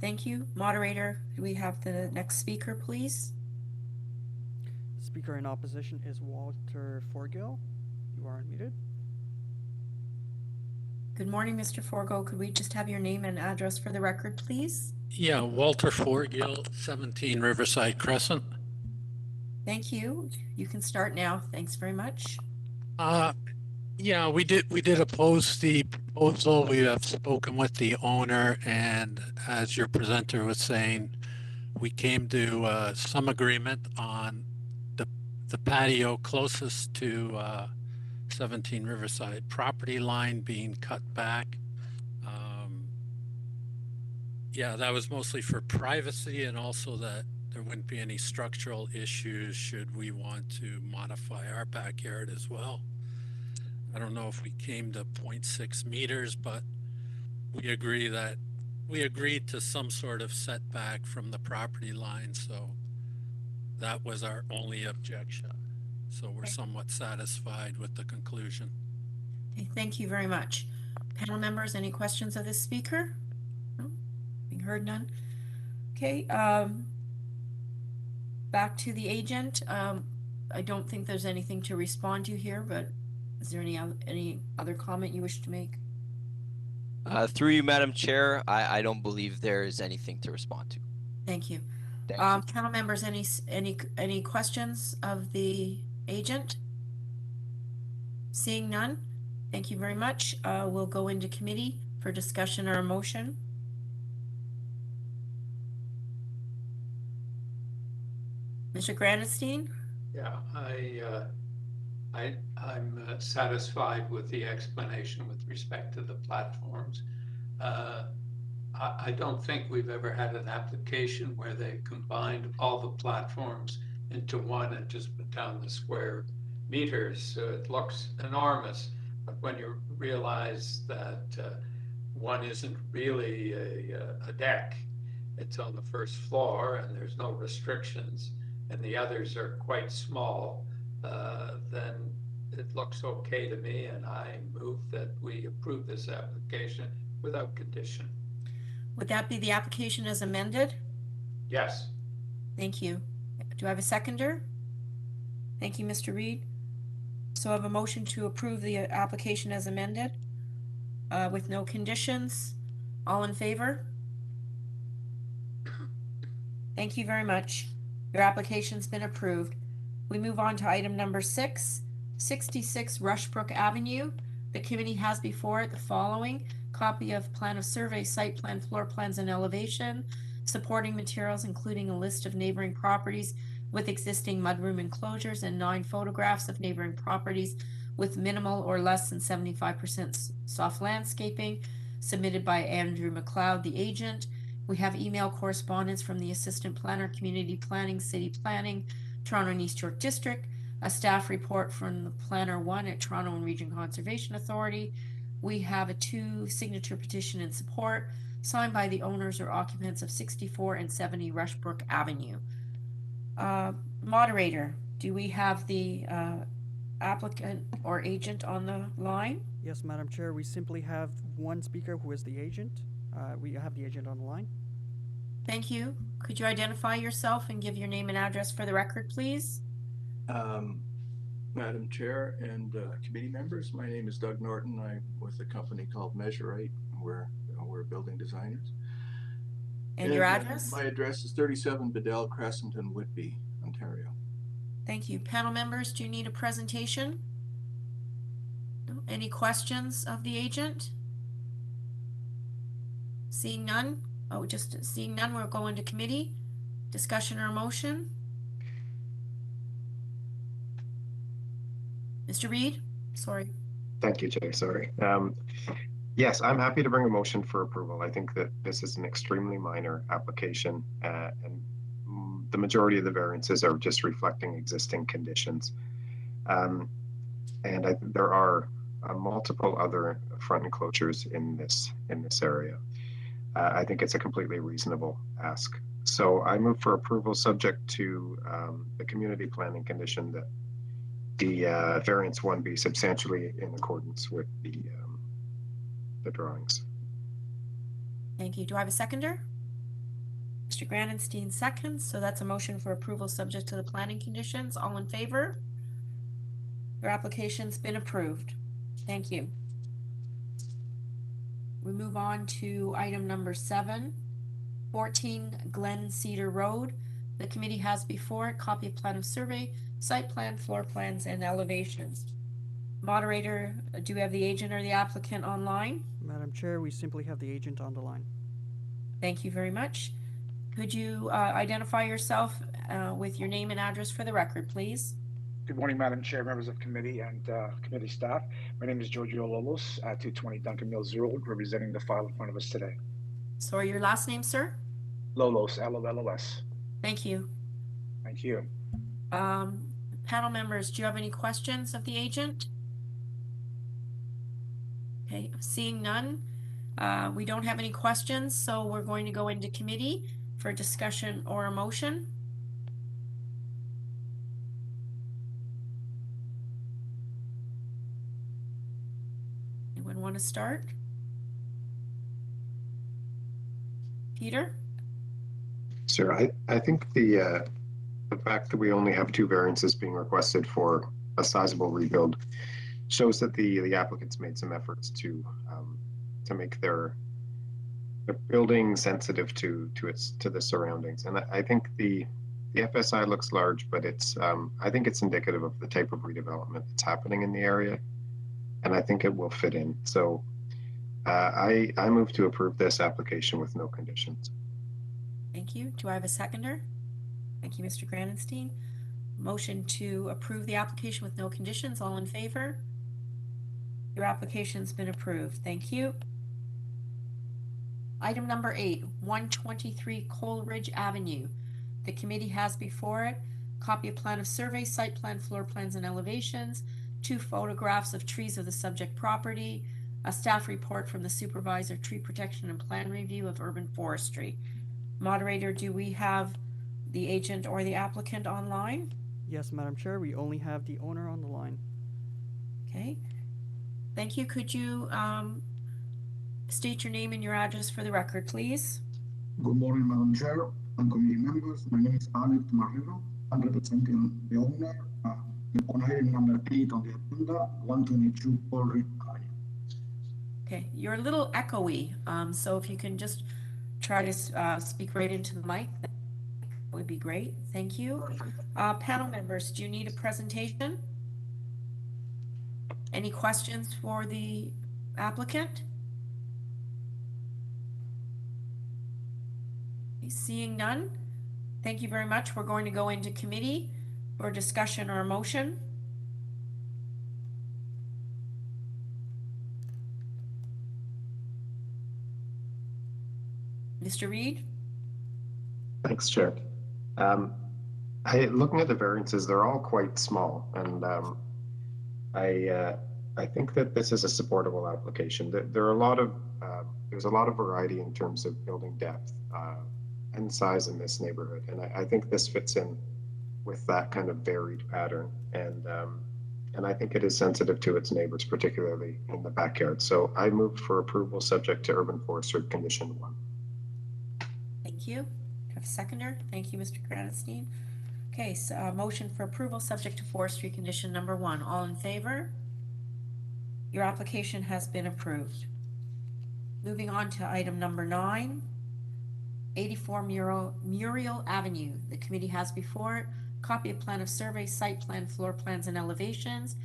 thank you. Moderator, do we have the next speaker, please? The speaker in opposition is Walter Forgill. You are unmuted. Good morning, Mr. Forgo. Could we just have your name and address for the record, please? Yeah, Walter Forgill, 17 Riverside Crescent. Thank you. You can start now. Thanks very much. Yeah, we did oppose the proposal. We have spoken with the owner, and as your presenter was saying, we came to some agreement on the patio closest to 17 Riverside property line being cut back. Yeah, that was mostly for privacy and also that there wouldn't be any structural issues should we want to modify our backyard as well. I don't know if we came to 0.6 meters, but we agreed to some sort of setback from the property line, so that was our only objection. So we're somewhat satisfied with the conclusion. Okay, thank you very much. Panel members, any questions of this speaker? No? Being heard, none. Okay, back to the agent. I don't think there's anything to respond to here, but is there any other comment you wish to make? Through you, Madam Chair, I don't believe there is anything to respond to. Thank you. Thank you. Panel members, any questions of the agent? Seeing none, thank you very much. We'll go into committee for discussion or a motion. Mr. Granstein? Yeah, I'm satisfied with the explanation with respect to the platforms. I don't think we've ever had an application where they combined all the platforms into one and just put down the square meters. So it looks enormous, but when you realize that one isn't really a deck, it's on the first floor and there's no restrictions, and the others are quite small, then it looks okay to me, and I move that we approve this application without condition. Would that be the application as amended? Yes. Thank you. Do I have a seconder? Thank you, Mr. Reed. So I have a motion to approve the application as amended with no conditions. All in favor? Thank you very much. Your application's been approved. We move on to item number 6, 66 Rushbrook Avenue. The committee has before it the following: copy of plan of survey, site plan, floor plans, and elevation, supporting materials, including a list of neighboring properties with existing mudroom enclosures, and 9 photographs of neighboring properties with minimal or less than 75% soft landscaping, submitted by Andrew McLeod, the agent. We have email correspondence from the assistant planner, community planning, city planning, Toronto and East York District, a staff report from the planner 1 at Toronto and Region Conservation Authority. We have a 2-signature petition in support signed by the owners or occupants of 64 and 70 Rushbrook Avenue. Moderator, do we have the applicant or agent on the line? Yes, Madam Chair, we simply have one speaker who is the agent. We have the agent on the line. Thank you. Could you identify yourself and give your name and address for the record, please? Madam Chair and committee members, my name is Doug Norton. I'm with a company called Measurite. We're building designers. And your address? My address is 37 Bedell Crescent in Whitby, Ontario. Thank you. Panel members, do you need a presentation? No? Any questions of the agent? Seeing none? Oh, just seeing none, we'll go into committee. Discussion or motion? Mr. Reed? Sorry. Thank you, Chair. Sorry. Yes, I'm happy to bring a motion for approval. I think that this is an extremely minor application, and the majority of the variances are just reflecting existing conditions. And there are multiple other front enclosures in this area. I think it's a completely reasonable ask. So I move for approval subject to the community planning condition that the variance 1 be substantially in accordance with the drawings. Thank you. Do I have a seconder? Mr. Granstein seconds, so that's a motion for approval subject to the planning conditions. All in favor? Your application's been approved. Thank you. We move on to item number 7, 14 Glen Cedar Road. The committee has before it copy of plan of survey, site plan, floor plans, and elevations. Moderator, do we have the agent or the applicant online? Madam Chair, we simply have the agent on the line. Thank you very much. Could you identify yourself with your name and address for the record, please? Good morning, Madam Chair, members of committee and committee staff. My name is Giorgio Lolos at 220 Duncan Mills Road, representing the file in front of us today. Sorry, your last name, sir? Lolos, L-O-L-O-S. Thank you. Thank you. Panel members, do you have any questions of the agent? Okay, seeing none, we don't have any questions, so we're going to go into committee for discussion or a motion. Anyone want to start? Peter? Sir, I think the fact that we only have 2 variances being requested for a sizable rebuild shows that the applicants made some efforts to make their building sensitive to the surroundings. And I think the FSI looks large, but it's I think it's indicative of the type of redevelopment that's happening in the area, and I think it will fit in. So I move to approve this application with no conditions. Thank you. Do I have a seconder? Thank you, Mr. Granenstein. Motion to approve the application with no conditions. All in favor? Your application's been approved. Thank you. Item number 8, 123 Coleridge Avenue. The committee has before it copy of plan of survey, site plan, floor plans, and elevations, 2 photographs of trees of the subject property, a staff report from the supervisor, tree protection and plan review of urban forestry. Moderator, do we have the agent or the applicant online? Yes, Madam Chair, we only have the owner on the line. Okay. Thank you. Could you state your name and your address for the record, please? Good morning, Madam Chair and committee members. My name is Alex Marrero. I'm representing the owner on item number 8 on the agenda, 122 Coleridge Avenue. Okay, you're a little echoey, so if you can just try to speak right into the mic, that would be great. Thank you. Panel members, do you need a presentation? Any questions for the applicant? Seeing none, thank you very much. We're going to go into committee for discussion or a motion. Mr. Reed? Thanks, Chair. Looking at the variances, they're all quite small, and I think that this is a supportable application. There's a lot of variety in terms of building depth and size in this neighborhood, and I think this fits in with that kind of varied pattern, and I think it is sensitive to its neighbors, particularly in the backyard. So I move for approval subject to urban forestry condition 1. Thank you. Do I have a seconder? Thank you, Mr. Granenstein. Okay, so motion for approval subject to forestry condition number 1. All in favor? Your application has been approved. Moving on to item number 9, 84 Muriel Avenue. The committee has before it copy of plan of survey, site plan, floor plans, and elevations,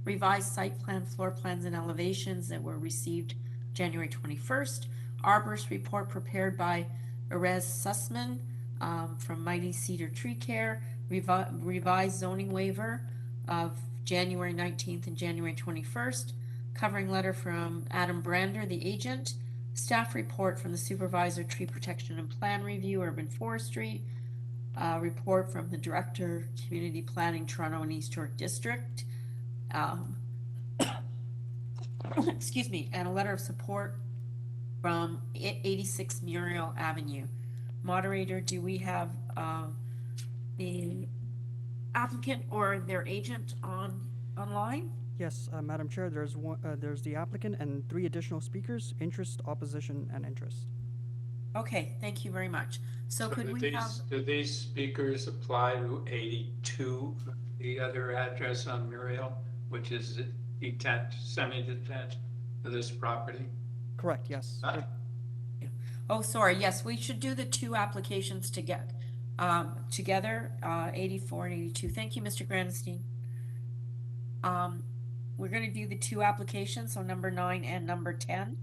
revised site plan, floor plans, and elevations that were received January 21st, arborist report prepared by Erez Sussman from Mighty Cedar Tree Care, revised zoning waiver of January 19th and January 21st, covering letter from Adam Brander, the agent, staff report from the supervisor, tree protection and plan review, urban forestry, report from the director, community planning, Toronto and East York District, excuse me, and a letter of support from 86 Muriel Avenue. Moderator, do we have the applicant or their agent online? Yes, Madam Chair, there's the applicant and 3 additional speakers, interest, opposition, and interest. Okay, thank you very much. So could we have... Do these speakers apply to 82, the other address on Muriel, which is detached, semi-detached to this property? Correct, yes. Oh, sorry, yes, we should do the two applications together, 84 and 82. Thank you, Mr. Granstein. We're gonna do the two applications, so number 9 and number 10.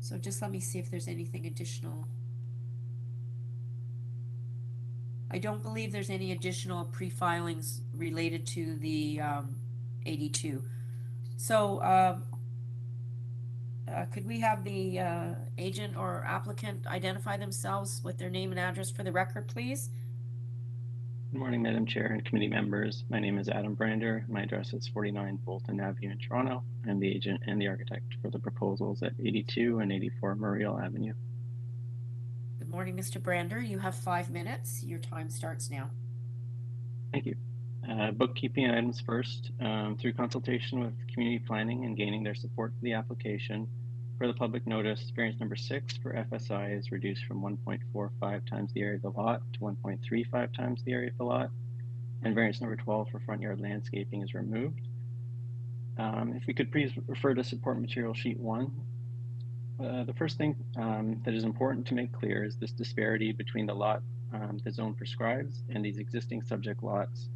So just let me see if there's anything additional. I don't believe there's any additional pre-filings related to the 82. So could we have the agent or applicant identify themselves with their name and address for the record, please? Good morning, Madam Chair and committee members. My name is Adam Brander. My address is 49 Bolton Avenue in Toronto. I'm the agent and the architect for the proposals at 82 and 84 Muriel Avenue. Good morning, Mr. Brander. You have 5 minutes. Your time starts now. Thank you. Bookkeeping items first. Through consultation with community planning and gaining their support for the application, for the public notice, variance number 6 for FSI is reduced from 1.45 times the area of the lot to 1.35 times the area of the lot, and variance number 12 for front yard landscaping is removed. If we could please refer to support material sheet 1. The first thing that is important to make clear is this disparity between the lot the zone prescribes and these existing subject lots.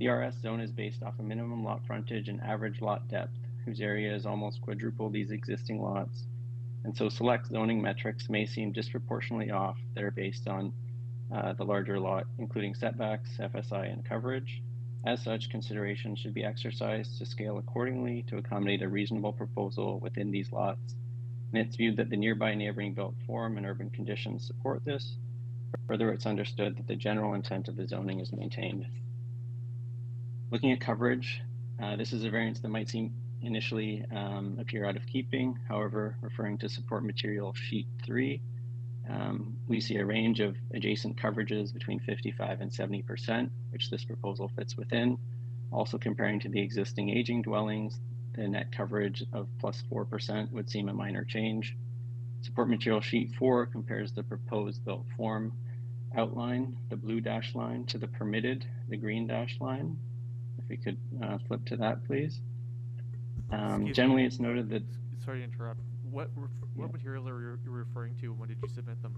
The RS zone is based off a minimum lot frontage and average lot depth, whose area is almost quadruple these existing lots. And so select zoning metrics may seem disproportionately off that are based on the larger lot, including setbacks, FSI, and coverage. As such, consideration should be exercised to scale accordingly to accommodate a reasonable proposal within these lots. And it's viewed that the nearby neighboring built form and urban conditions support this. Further, it's understood that the general intent of the zoning is maintained. Looking at coverage, this is a variance that might seem initially appear out of keeping. However, referring to support material sheet 3, we see a range of adjacent coverages between 55 and 70%, which this proposal fits within. Also comparing to the existing aging dwellings, the net coverage of plus 4% would seem a minor change. Support material sheet 4 compares the proposed built form outline, the blue dash line, to the permitted, the green dash line. If we could flip to that, please. Generally, it's noted that... Sorry to interrupt. What material are you referring to? When did you submit them?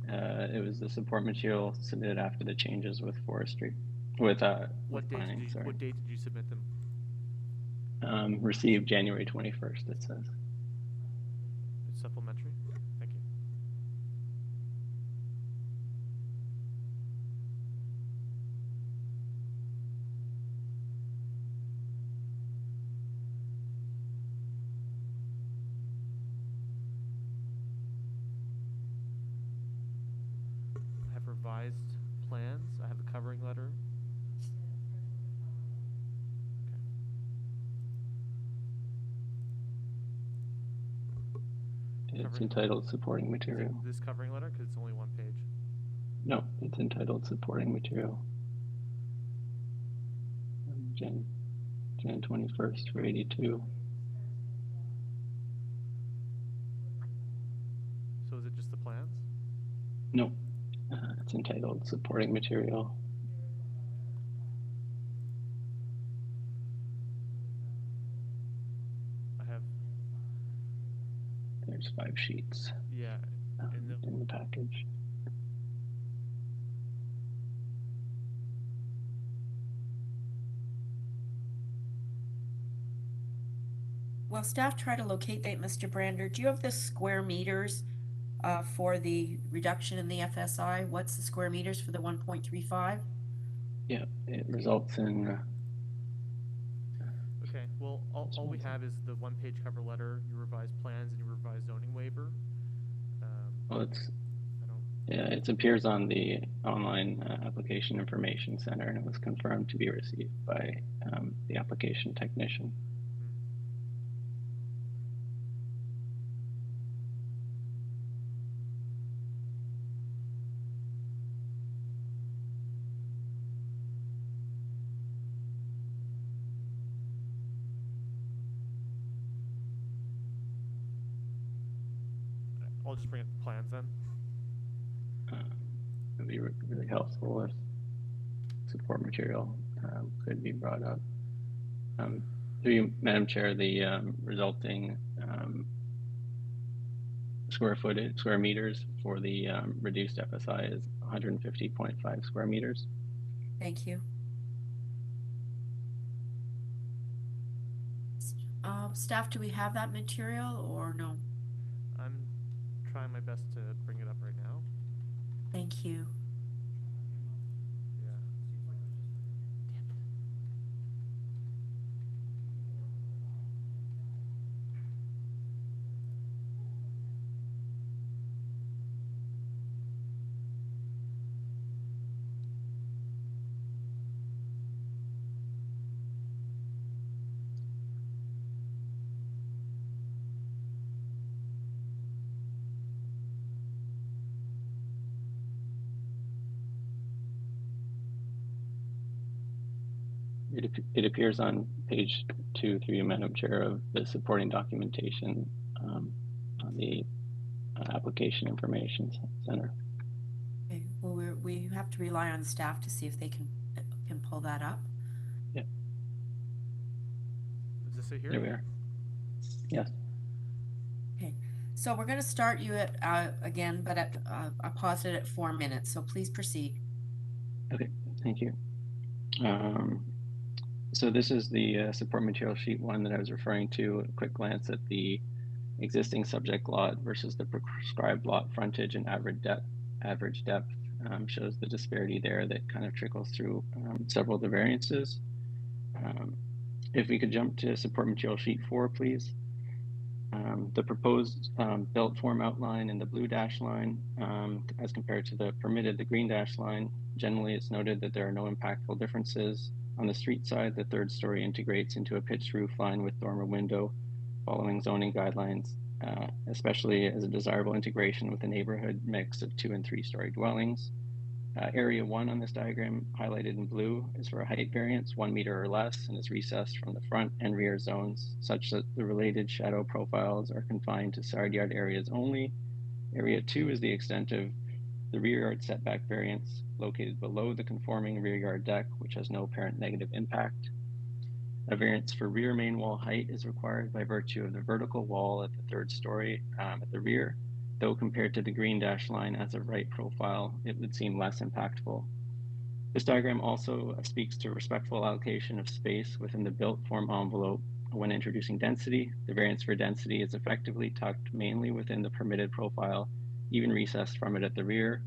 It was the support material submitted after the changes with forestry, with planning, sorry. What date did you submit them? Received January 21st, it says. It's supplementary? Thank you. I have revised plans. I have a covering letter. It's entitled supporting material. Is this covering letter? Because it's only 1 page. No, it's entitled supporting material. Jan 21st for 82. So is it just the plans? No, it's entitled supporting material. I have. There's 5 sheets. Yeah, in the package. While staff try to locate that, Mr. Brander, do you have the square meters for the reduction in the FSI? What's the square meters for the 1.35? Yeah, it results in... Okay, well, all we have is the 1-page cover letter, your revised plans, and your revised zoning waiver. Well, it appears on the online application information center, and it was confirmed to be received by the application technician. I'll just bring up the plans then. It would be really helpful if support material could be brought up. Through you, Madam Chair, the resulting square meters for the reduced FSI is 150.5 square meters. Thank you. Staff, do we have that material or no? I'm trying my best to bring it up right now. Thank you. Yeah. It appears on page 2 through you, Madam Chair, of the supporting documentation on the application information center. Okay. Well, we have to rely on staff to see if they can pull that up. Yeah. Does this say here? There we are. Yes. Okay. So we're going to start you at again, but at I paused it at 4 minutes. So please proceed. Okay. Thank you. So this is the support material sheet 1 that I was referring to. A quick glance at the existing subject lot versus the prescribed lot frontage and average depth shows the disparity there that kind of trickles through several of the variances. If we could jump to support material sheet 4, please. The proposed built form outline in the blue dash line as compared to the permitted, the green dash line. Generally, it's noted that there are no impactful differences. On the street side, the 3rd story integrates into a pitched roof line with dormer window following zoning guidelines, especially as a desirable integration with a neighborhood mix of 2- and 3-story dwellings. Area 1 on this diagram, highlighted in blue, is for a height variance 1 meter or less and is recessed from the front and rear zones such that the related shadow profiles are confined to side yard areas only. Area 2 is the extent of the rear yard setback variance located below the conforming rear yard deck, which has no apparent negative impact. A variance for rear main wall height is required by virtue of the vertical wall at the 3rd story at the rear, though compared to the green dash line as a right profile, it would seem less impactful. This diagram also speaks to respectful allocation of space within the built form envelope. When introducing density, the variance for density is effectively tucked mainly within the permitted profile, even recessed from it at the rear.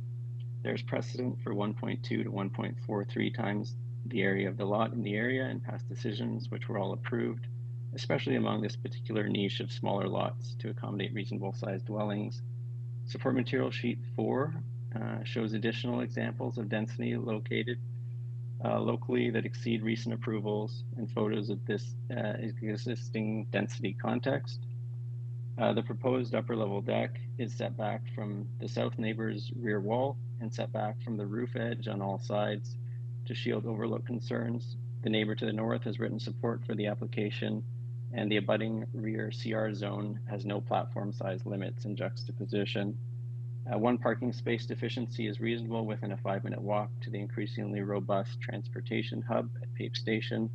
There's precedent for 1.2 to 1.43 times the area of the lot in the area in past decisions, which were all approved, especially among this particular niche of smaller lots to accommodate reasonable sized dwellings. Support material sheet 4 shows additional examples of density located locally that exceed recent approvals and photos of this existing density context. The proposed upper level deck is set back from the south neighbor's rear wall and set back from the roof edge on all sides to shield overlook concerns. The neighbor to the north has written support for the application, and the abutting rear CR zone has no platform size limits in juxtaposition. 1 parking space deficiency is reasonable within a 5-minute walk to the increasingly robust transportation hub at Pape Station,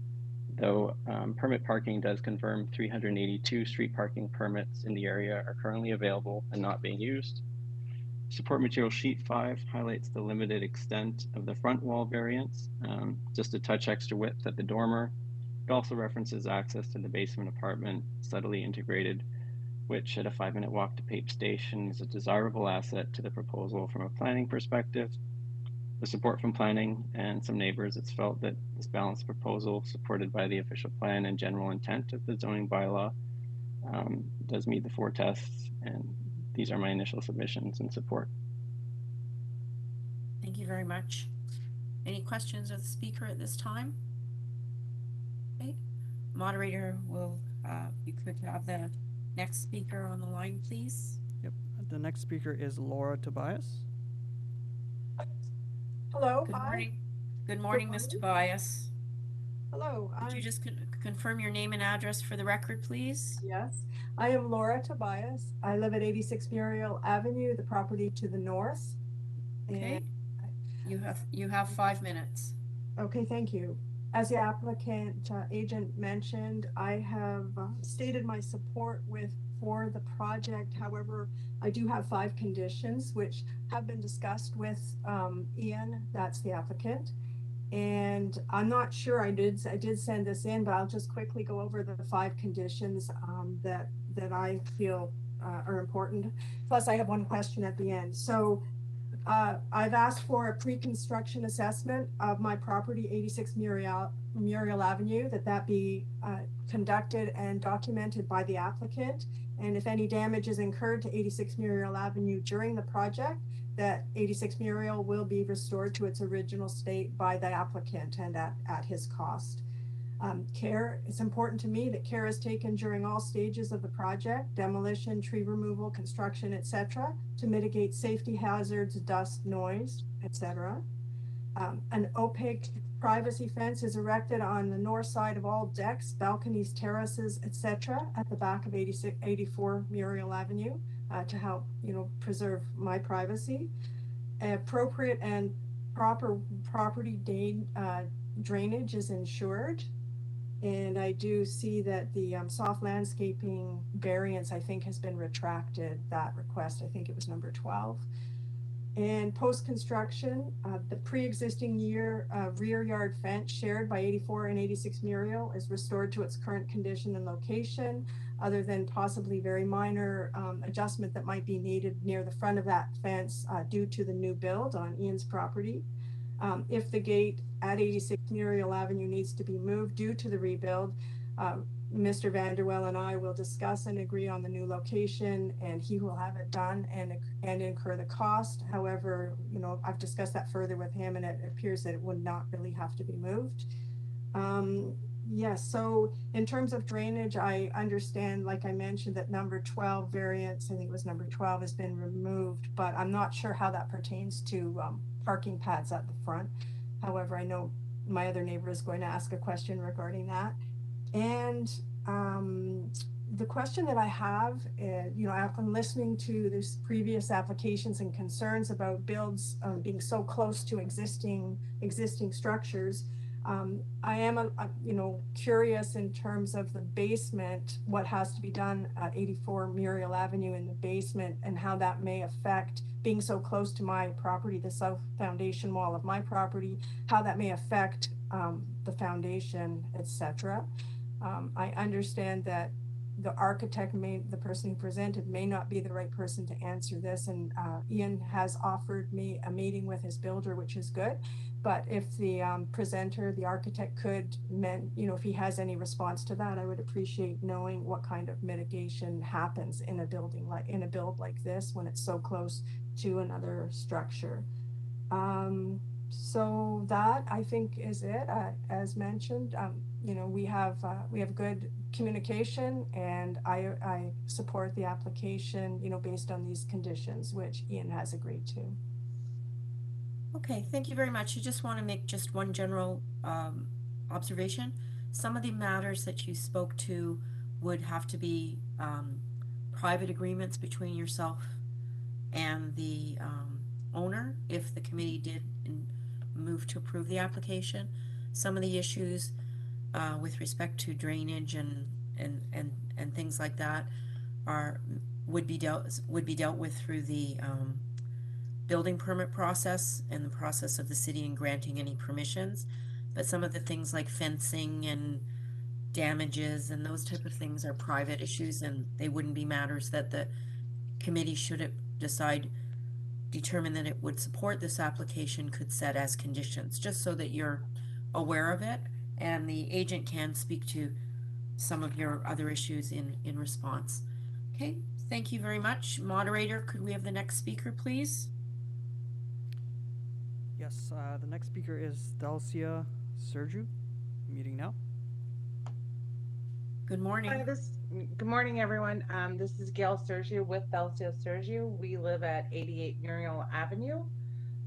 though permit parking does confirm 382 street parking permits in the area are currently available and not being used. Support material sheet 5 highlights the limited extent of the front wall variance, just a touch extra width at the dormer. It also references access to the basement apartment, subtly integrated, which at a 5-minute walk to Pape Station is a desirable asset to the proposal from a planning perspective. With support from planning and some neighbors, it's felt that this balanced proposal, supported by the official plan and general intent of the zoning bylaw, does meet the 4 tests, and these are my initial submissions and support. Thank you very much. Any questions of the speaker at this time? Okay. Moderator will, you could have the next speaker on the line, please. Yep. The next speaker is Laura Tobias. Hello. Good hi. morning. Good morning, Ms. Tobias. Hello. Could you just confirm your name and address for the record, please? Yes, I am Laura Tobias. I live at 86 Muriel Avenue, the property to the north. Okay. You have 5 minutes. Okay, thank you. As the applicant agent mentioned, I have stated my support with for the project. However, I do have 5 conditions which have been discussed with Ian, that's the applicant. And I'm not sure, I did send this in, but I'll just quickly go over the 5 conditions that I feel are important. Plus I have one question at the end. So I've asked for a pre-construction assessment of my property, 86 Muriel Avenue, that be conducted and documented by the applicant. And if any damage is incurred to 86 Muriel Avenue during the project, that 86 Muriel will be restored to its original state by the applicant and at his cost. Care, it's important to me that care is taken during all stages of the project, demolition, tree removal, construction, etc., to mitigate safety hazards, dust, noise, etc. An opaque privacy fence is erected on the north side of all decks, balconies, terraces, etc., at the back of 84 Muriel Avenue to help, preserve my privacy. Appropriate and proper property drainage is ensured. And I do see that the soft landscaping variance, I think, has been retracted, that request. I think it was number 12. And post-construction, the pre-existing rear yard fence shared by 84 and 86 Muriel is restored to its current condition and location, other than possibly very minor adjustment that might be needed near the front of that fence due to the new build on Ian's property. If the gate at 86 Muriel Avenue needs to be moved due to the rebuild, Mr. Vanderwell and I will discuss and agree on the new location, and he will have it done and incur the cost. However, I've discussed that further with him, and it appears that it would not really have to be moved. Yes, so in terms of drainage, I understand, like I mentioned, that number 12 variance, I think it was number 12, has been removed, but I'm not sure how that pertains to parking pads at the front. However, I know my other neighbor is going to ask a question regarding that. And the question that I have, after listening to these previous applications and concerns about builds being so close to existing structures, I am, curious in terms of the basement, what has to be done at 84 Muriel Avenue in the basement, and how that may affect, being so close to my property, the south foundation wall of my property, how that may affect the foundation, etc. I understand that the architect the person who presented may not be the right person to answer this, and Ian has offered me a meeting with his builder, which is good. But if the presenter, the architect could, if he has any response to that, I would appreciate knowing what kind of mitigation happens in a build like this when it's so close to another structure. So that, I think, is it. As mentioned, we have good communication, and I support the application, based on these conditions, which Ian has agreed to. Okay, thank you very much. I just want to make just one general observation. Some of the matters that you spoke to would have to be private agreements between yourself and the owner if the committee did move to approve the application. Some of the issues with respect to drainage and things like that would be dealt with through the building permit process and the process of the city in granting any permissions. But some of the things like fencing and damages and those type of things are private issues, and they wouldn't be matters that the committee, should it determine that it would support this application, could set as conditions, just so that you're aware of it, and the agent can speak to some of your other issues in response. Okay, thank you very much. Moderator, could we have the next speaker, please? Yes, the next speaker is Delcia Sergiu, muting now. Good morning. Good morning, everyone. This is Gail Sergiu with Delcia Sergiu. We live at 88 Muriel Avenue.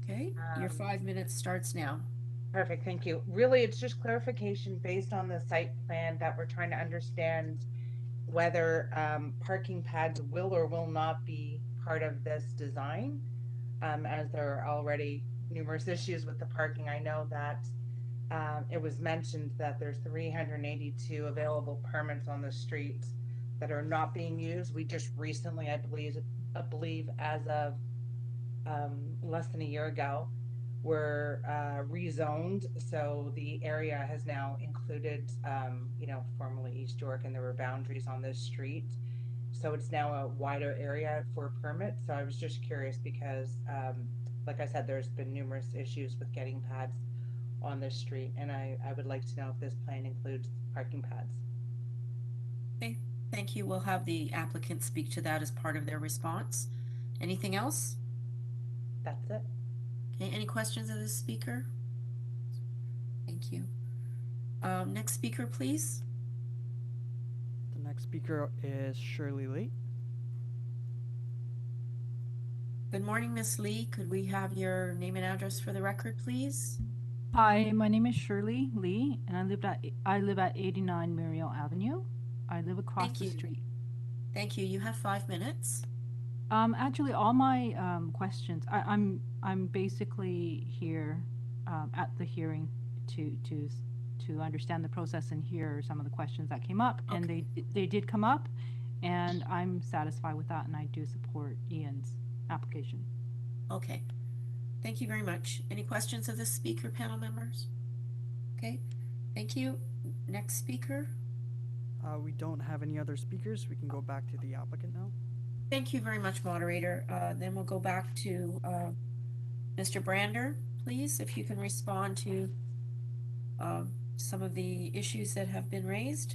Okay, your 5 minutes starts now. Perfect, thank you. Really, it's just clarification based on the site plan that we're trying to understand whether parking pads will or will not be part of this design, as there are already numerous issues with the parking. I know that it was mentioned that there's 382 available permits on the street that are not being used. We just recently, I believe as of less than a year ago, were rezoned. So the area has now included, you know, formerly East York, and there were boundaries on this street. So it's now a wider area for permits. So I was just curious because, like I said, there's been numerous issues with getting pads on this street, and I would like to know if this plan includes parking pads. Okay, thank you. We'll have the applicant speak to that as part of their response. Anything else? That's it. Okay, any questions of this speaker? Thank you. Next speaker, please. The next speaker is Shirley Lee. Good morning, Miss Lee. Could we have your name and address for the record, please? Hi, my name is Shirley Lee, and I live at 89 Muriel Avenue. I live across the street. Thank you. You have 5 minutes. Actually, all my questions, I'm basically here at the hearing to understand the process and hear some of the questions that came up, and they did come up, and I'm satisfied with that, and I do support Ian's application. Okay. Thank you very much. Any questions of this speaker, panel members? Okay. Thank you. Next speaker. We don't have any other speakers. We can go back to the applicant now. Thank you very much, moderator. Then we'll go back to Mr. Brander, please, if you can respond to some of the issues that have been raised.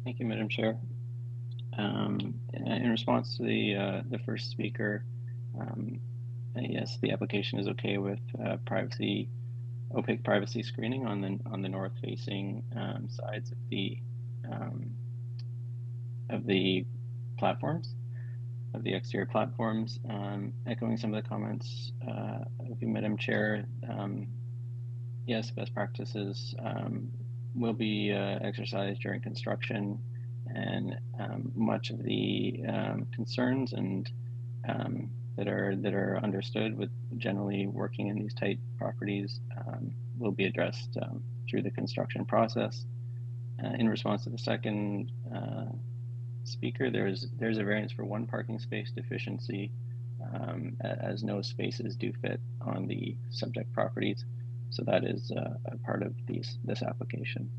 Thank you, Madam Chair. In response to the first speaker, yes, the application is okay with opaque privacy screening on the north-facing sides of the platforms, of the exterior platforms. Echoing some of the comments of you, Madam Chair, yes, best practices will be exercised during construction, and much of the concerns and that are understood with generally working in these tight properties will be addressed through the construction process. In response to the second speaker, there's a variance for 1 parking space deficiency, as no spaces do fit on the subject properties. So that is a part of this application.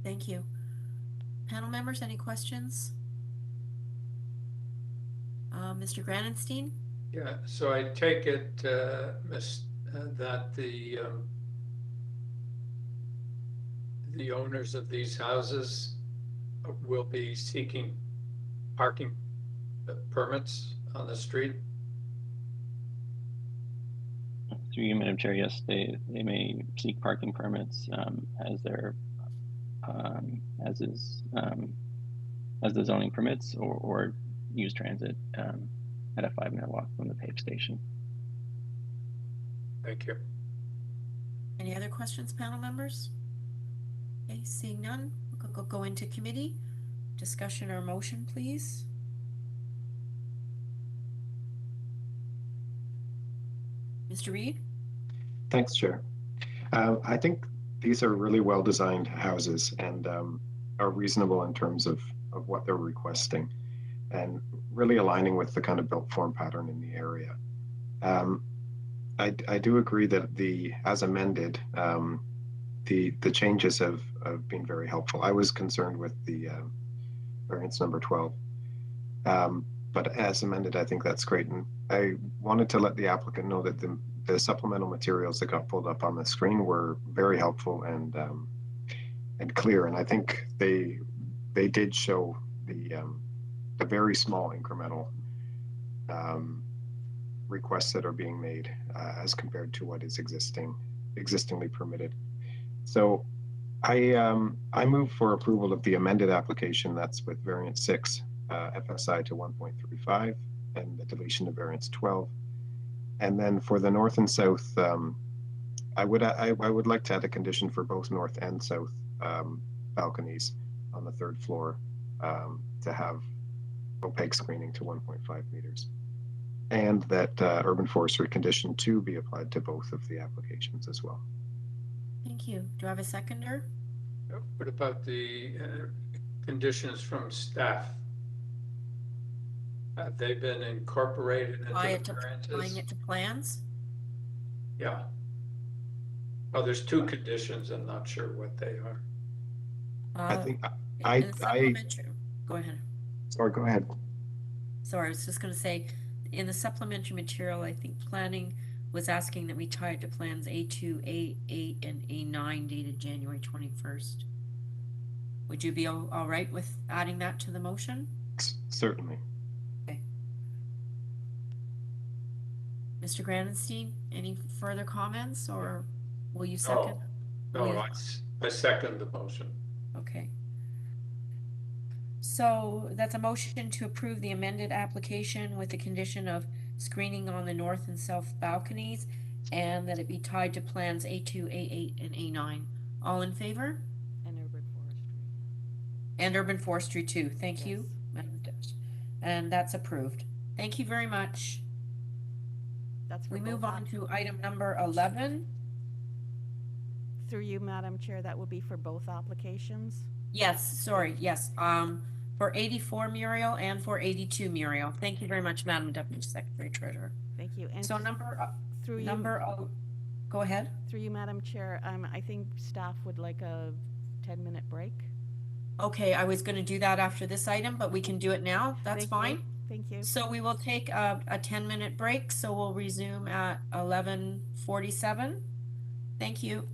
Thank you. Panel members, any questions? Mr. Granenstein? Yeah, so I take it, that the owners of these houses will be seeking parking permits on the street? Through you, Madam Chair, yes, they may seek parking permits as the zoning permits, or use transit at a 5-minute walk from the PAVE station. Thank you. Any other questions, panel members? Okay, seeing none, we'll go into committee. Discussion or motion, please. Mr. Reed? Thanks, Chair. I think these are really well-designed houses and are reasonable in terms of what they're requesting, and really aligning with the kind of built form pattern in the area. I do agree that as amended, the changes have been very helpful. I was concerned with the variance number 12, but as amended, I think that's great. And I wanted to let the applicant know that the supplemental materials that got pulled up on the screen were very helpful and clear. And I think they did show the very small incremental requests that are being made as compared to what is existingly permitted. So I move for approval of the amended application. That's with variance 6, FSI to 1.35, and the deletion of variance 12. And then for the north and south, I would like to add a condition for both north and south balconies on the 3rd floor to have opaque screening to 1.5 meters, and that urban forestry condition 2 be applied to both of the applications as well. Thank you. Do I have a seconder? What about the conditions from staff? Have they been incorporated into Apply the it to, applying variances? it to plans? Yeah. Oh, there's two conditions. I'm not sure what they are. I think In the supplementary, go ahead. sorry, go ahead. Sorry, I was just gonna say, in the supplementary material, I think planning was asking that we tie it to plans A2, A8, and A9 dated January 21st. Would you be all right with adding that to the motion? Certainly. Okay. Mr. Grandenstein, any further comments, or will you second? No, I second the motion. Okay. So that's a motion to approve the amended application with the condition of screening on the north and south balconies, and that it be tied to plans A2, A8, and A9. All in favor? And urban forestry. And urban forestry too. Thank you, Madam Deputy. And that's approved. Thank you very much. That's for We both move on to item number 11. Through you, Madam Chair, that will be for both applications? Yes, sorry, yes. For 84 Muriel and for 82 Muriel. Thank you very much, Madam Deputy Secretary Treasurer. Thank you. And So through go ahead. Through you, Madam Chair, I think staff would like a 10-minute break. Okay, I was gonna do that after this item, but we can do it now. That's fine. Thank you. So we will take a 10-minute break, so we'll resume at 11:47. Thank you.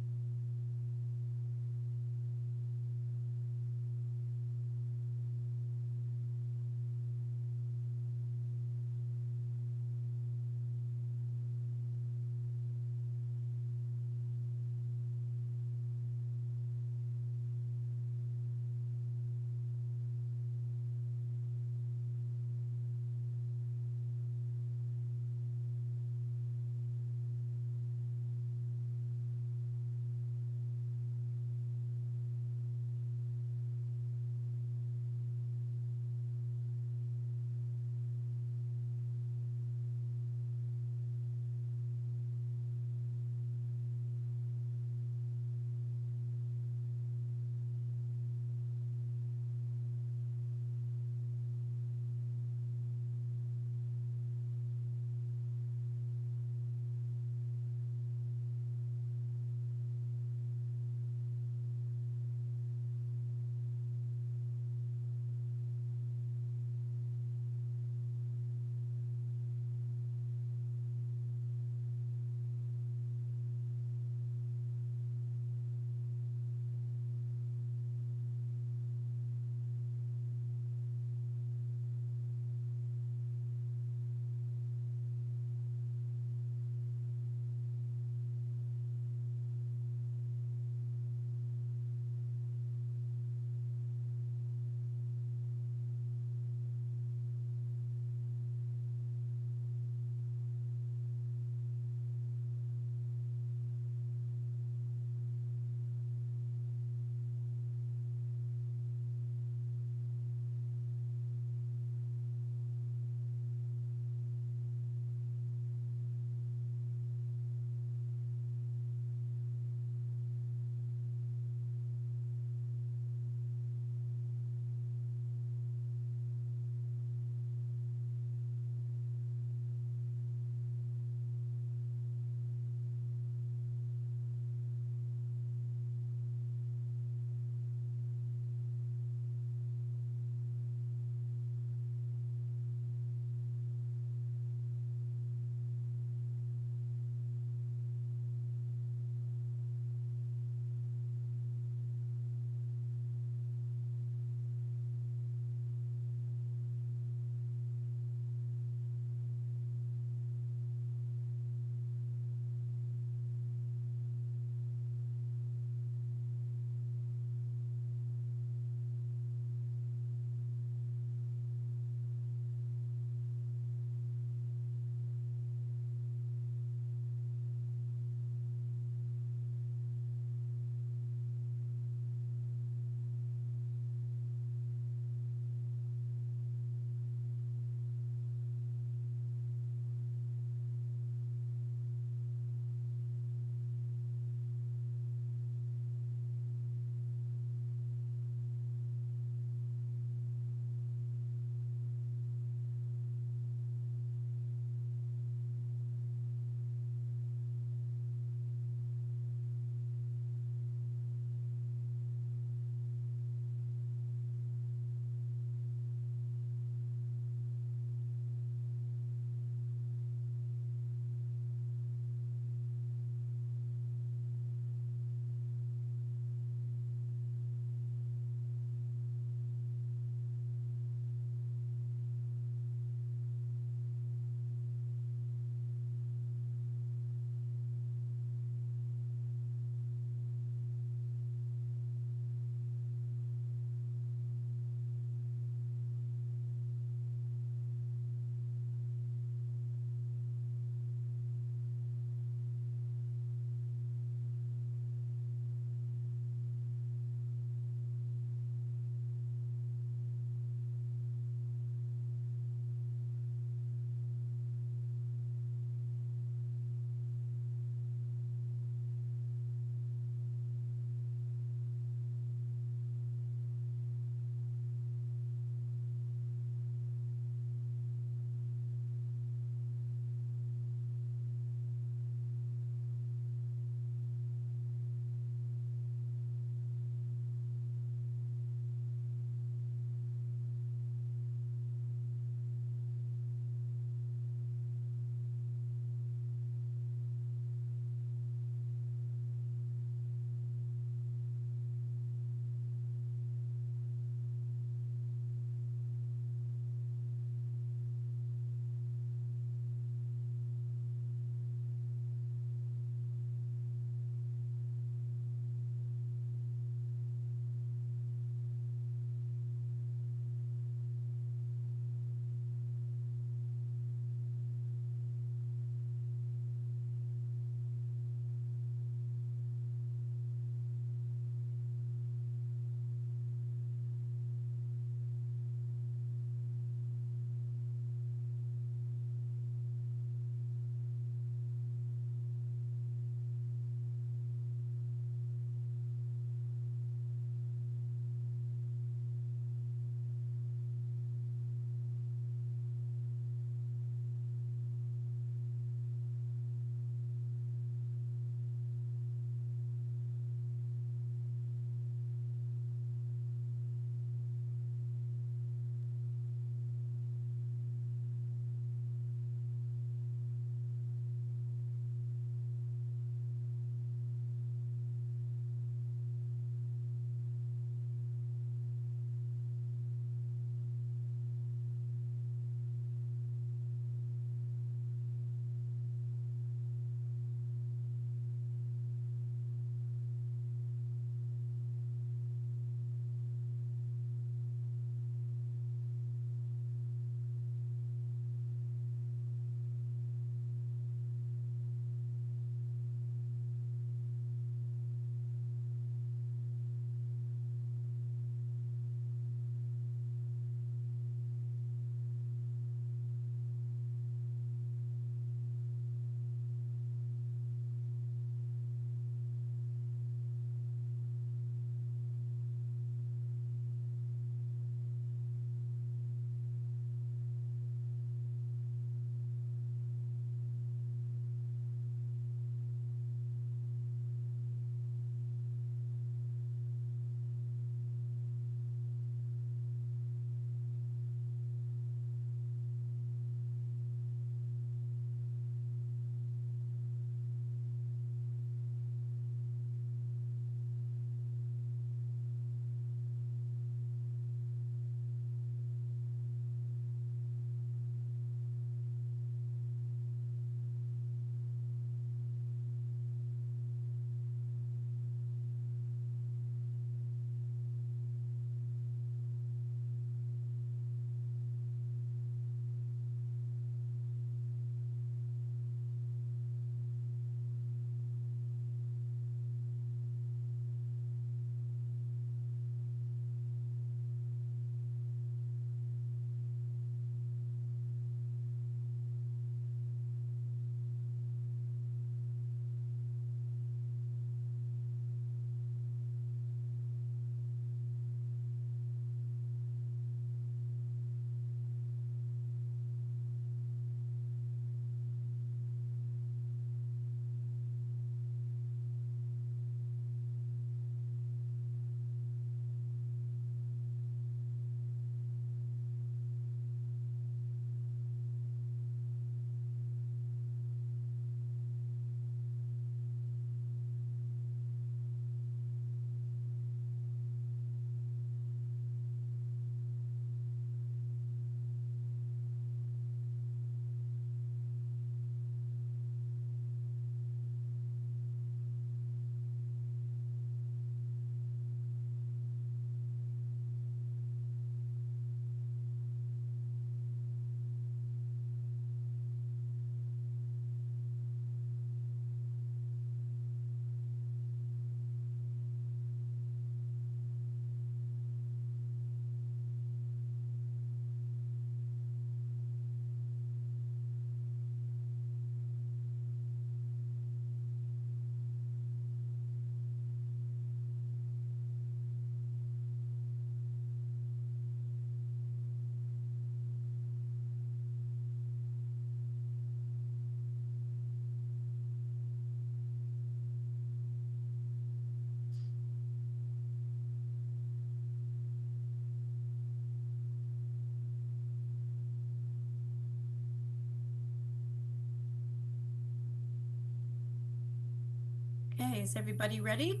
Okay, is everybody ready?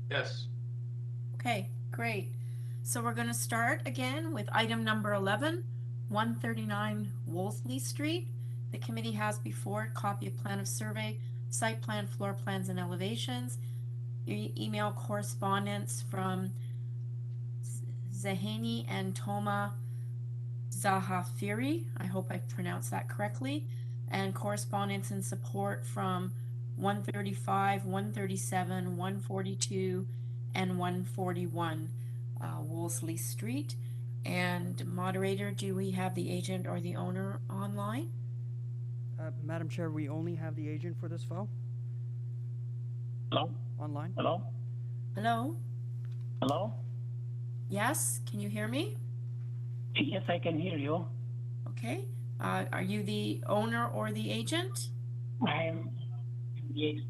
Yes. Okay, great. So we're going to start again with item number 11, 139 Wolseley Street. The committee has before it copy of plan of survey, site plan, floor plans, and elevations. Email correspondence from Zahani and Toma Zahafiri. I hope I pronounced that correctly. And correspondence and support from 135, 137, 142, and 141 Wolseley Street. And moderator, do we have the agent or the owner online? Madam Chair, we only have the agent for this file. Hello? Online. Hello? Hello? Hello? Yes, can you hear me? Yes, I can hear you. Okay. Are you the owner or the agent? I am the agent.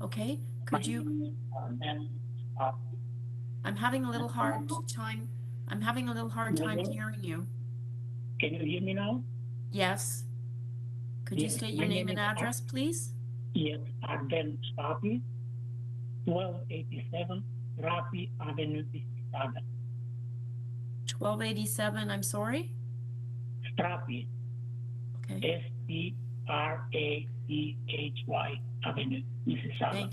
Okay. Could you? I'm having a little hard time. I'm having a little hard time hearing you. Can you hear me now? Yes. Could you state your name and address, please? Yes, Arden Stapi, 1287 Rapi Avenue, Mississauga. 1287, I'm sorry? Strapi. Okay. Straphy Avenue, Mississauga.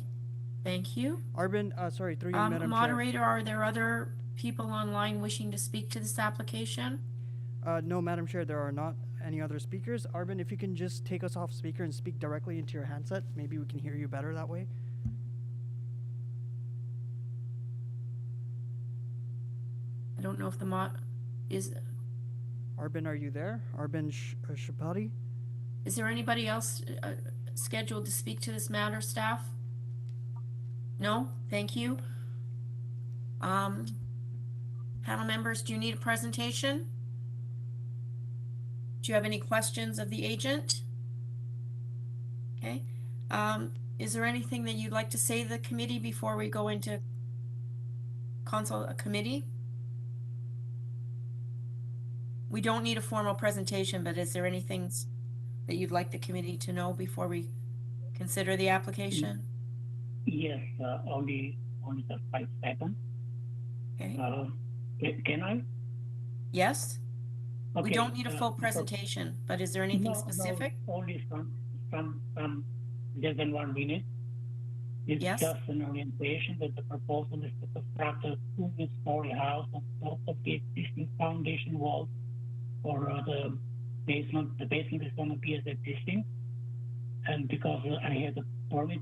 Thank you. Arvin, sorry, through you, Madam Chair. Moderator, are there other people online wishing to speak to this application? No, Madam Chair, there are not any other speakers. Arvin, if you can just take us off speaker and speak directly into your handset, maybe we can hear you better that way. I don't know if the mod is. Arvin, are you there? Arvin Shapati? Is there anybody else scheduled to speak to this matter, staff? No? Thank you. Panel members, do you need a presentation? Do you have any questions of the agent? Okay. Is there anything that you'd like to say to the committee before we go into consult a committee? We don't need a formal presentation, but is there anything that you'd like the committee to know before we consider the application? Yes, only the 5 seconds. Okay. Can I? Yes. Okay, We don't need a full presentation, but is there anything specific? No, only some less than 1 minute. It's just an orientation that the proposal is to construct a 2-story house on top of the existing foundation wall, or the basement. The basement is going to be as existing, and because I had a permit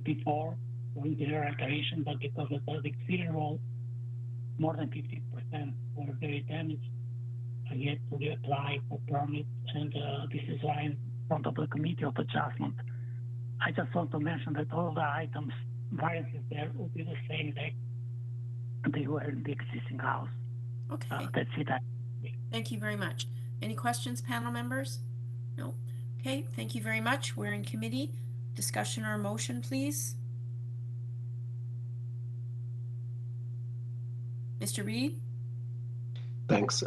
before for interior alteration, but because of the exterior wall more than 50% were very damaged, I had to reapply for permits, and this is why I'm in front of the Committee of Adjustment. I just want to mention that all the items, variances there will be the same like they were in the existing house. Okay. That's it. Thank you very much. Any questions, panel members? No. Okay, thank you very much. We're in committee. Discussion or motion, please. Mr. Reed? Thanks.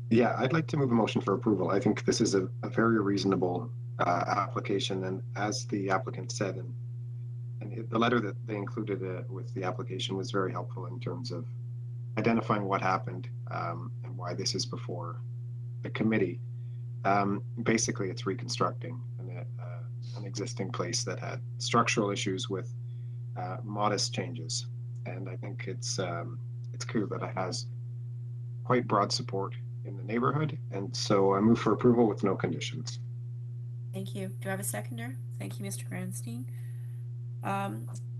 Yeah, I'd like to move a motion for approval. I think this is a very reasonable application, and as the applicant said, and the letter that they included with the application was very helpful in terms of identifying what happened and why this is before the committee. Basically, it's reconstructing an existing place that had structural issues with modest changes, and I think it's clear that it has quite broad support in the neighborhood, and so I move for approval with no conditions. Thank you. Do I have a seconder? Thank you, Mr. Granstein.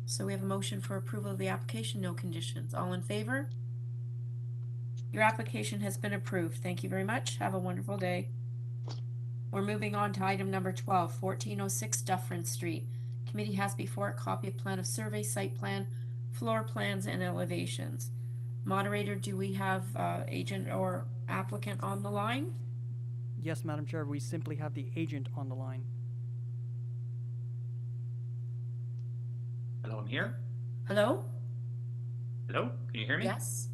So we have a motion for approval of the application, no conditions. All in favor? Your application has been approved. Thank you very much. Have a wonderful day. We're moving on to item number 12, 1406 Dufferin Street. Committee has before it a copy of plan of survey, site plan, floor plans, and elevations. Moderator, do we have agent or applicant on the line? Yes, Madam Chair, we simply have the agent on the line. Hello, I'm here. Hello? Hello, can you hear me? Yes.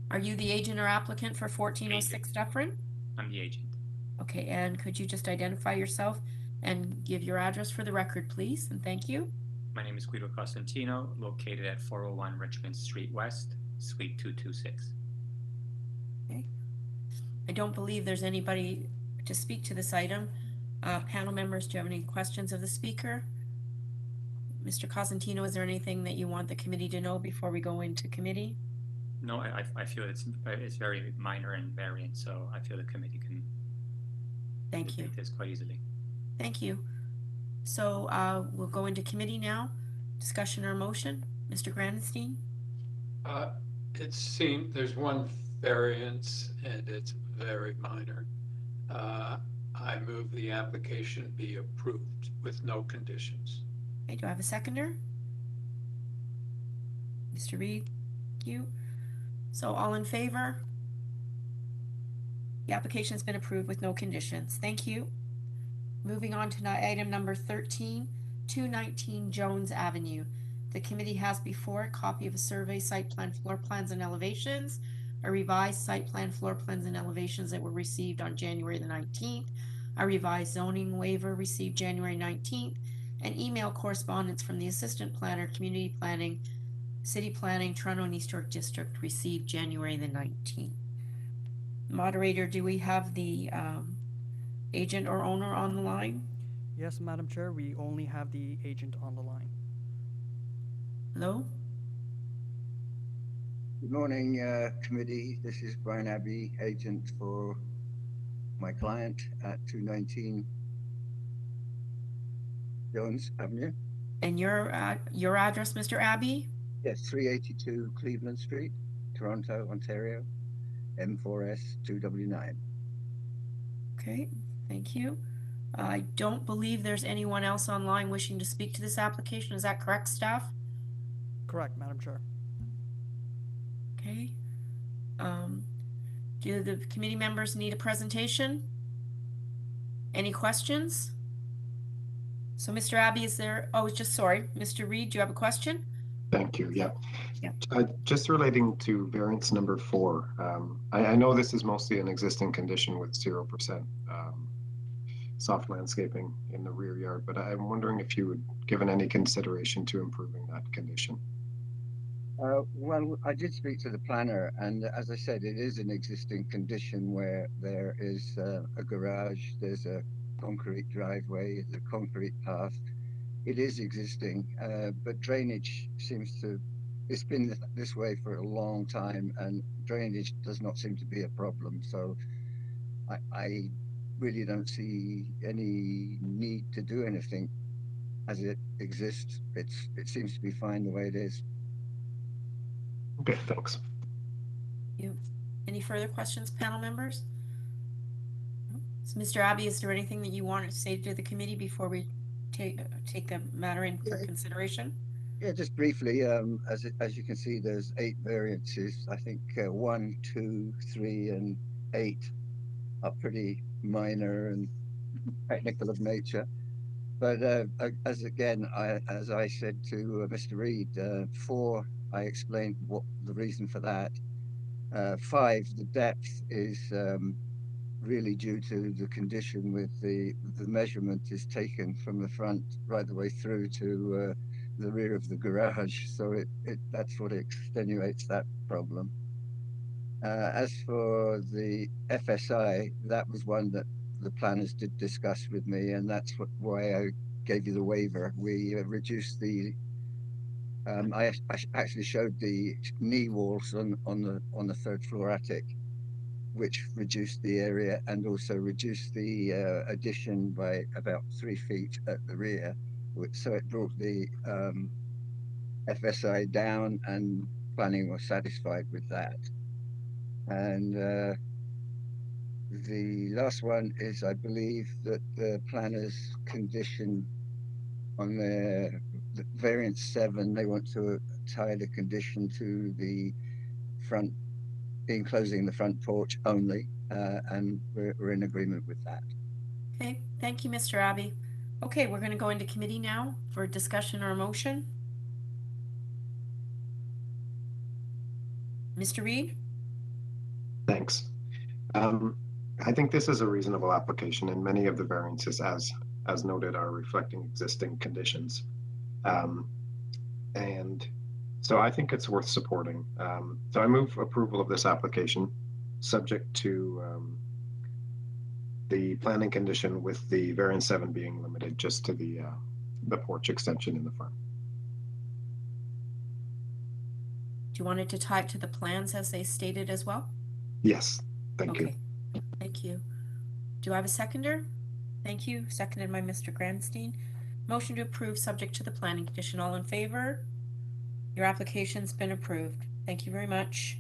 Are you the agent or applicant for 1406 Dufferin? I'm the agent. Okay, and could you just identify yourself and give your address for the record, please, and thank you. My name is Guido Costantino, located at 401 Richmond Street West, Suite 226. Okay. I don't believe there's anybody to speak to this item. Panel members, do you have any questions of the speaker? Mr. Cosentino, is there anything that you want the committee to know before we go into committee? No, I feel it's very minor and variant, so I feel the committee can Thank you. debate this quite easily. Thank you. So we'll go into committee now. Discussion or motion? Mr. Grandenstein? It seems there's one variance and it's very minor. I move the application be approved with no conditions. Okay, do I have a seconder? Mr. Reed, thank you. So all in favor? The application's been approved with no conditions. Thank you. Moving on to item number 13, 219 Jones Avenue. The committee has before a copy of a survey, site plan, floor plans, and elevations, a revised site plan, floor plans, and elevations that were received on January the 19th, a revised zoning waiver received January 19th, and email correspondence from the assistant planner, community planning, city planning, Toronto and East York District received January the 19th. Moderator, do we have the agent or owner on the line? Yes, Madam Chair, we only have the agent on the line. Hello? Good morning, committee. This is Brian Abbey, agent for my client at 219 Jones Avenue. And your address, Mr. Abbey? Yes, 382 Cleveland Street, Toronto, Ontario, M4S 2W9. Okay, thank you. I don't believe there's anyone else online wishing to speak to this application. Is that correct, staff? Correct, Madam Chair. Okay. Do the committee members need a presentation? Any questions? So Mr. Abbey, is there, sorry, Mr. Reed, do you have a question? Thank you. Yeah. Yeah. Just relating to variance number 4, I know this is mostly an existing condition with 0% soft landscaping in the rear yard, but I'm wondering if you would given any consideration to improving that condition. Well, I did speak to the planner, and as I said, it is an existing condition where there is a garage, there's a concrete driveway, there's a concrete path. It is existing, but drainage seems to, it's been this way for a long time, and drainage does not seem to be a problem. So I really don't see any need to do anything as it exists. It seems to be fine the way it is. Okay, thanks. Any further questions, panel members? So Mr. Abbey, is there anything that you wanted to say to the committee before we take the matter in for consideration? Yeah, just briefly, as you can see, there's 8 variances. I think 1, 2, 3, and 8 are pretty minor and technical of nature. But as I said to Mr. Reed, 4, I explained what the reason for that. 5, the depth is really due to the condition with the measurement is taken from the front right the way through to the rear of the garage, so that's what extenuates that problem. As for the FSI, that was one that the planners did discuss with me, and that's why I gave you the waiver. We reduced the I actually showed the knee walls on the 3rd floor attic, which reduced the area and also reduced the addition by about 3 feet at the rear. So it brought the FSI down, and planning was satisfied with that. And the last one is, I believe, that the planners condition on the variance 7, they want to tie the condition to the front, enclosing the front porch only, and we're in agreement with that. Okay, thank you, Mr. Abbey. Okay, we're going to go into committee now for discussion or motion. Mr. Reed? Thanks. I think this is a reasonable application, and many of the variances, as as noted, are reflecting existing conditions. And so I think it's worth supporting. So I move approval of this application, subject to the planning condition with the variance 7 being limited just to the porch extension in the front. Do you want it to tie to the plans as they stated as well? Yes, thank you. Thank you. Do I have a seconder? Thank you. Seconded by Mr. Grandstein. Motion to approve subject to the planning condition. All in favor? Your application's been approved. Thank you very much.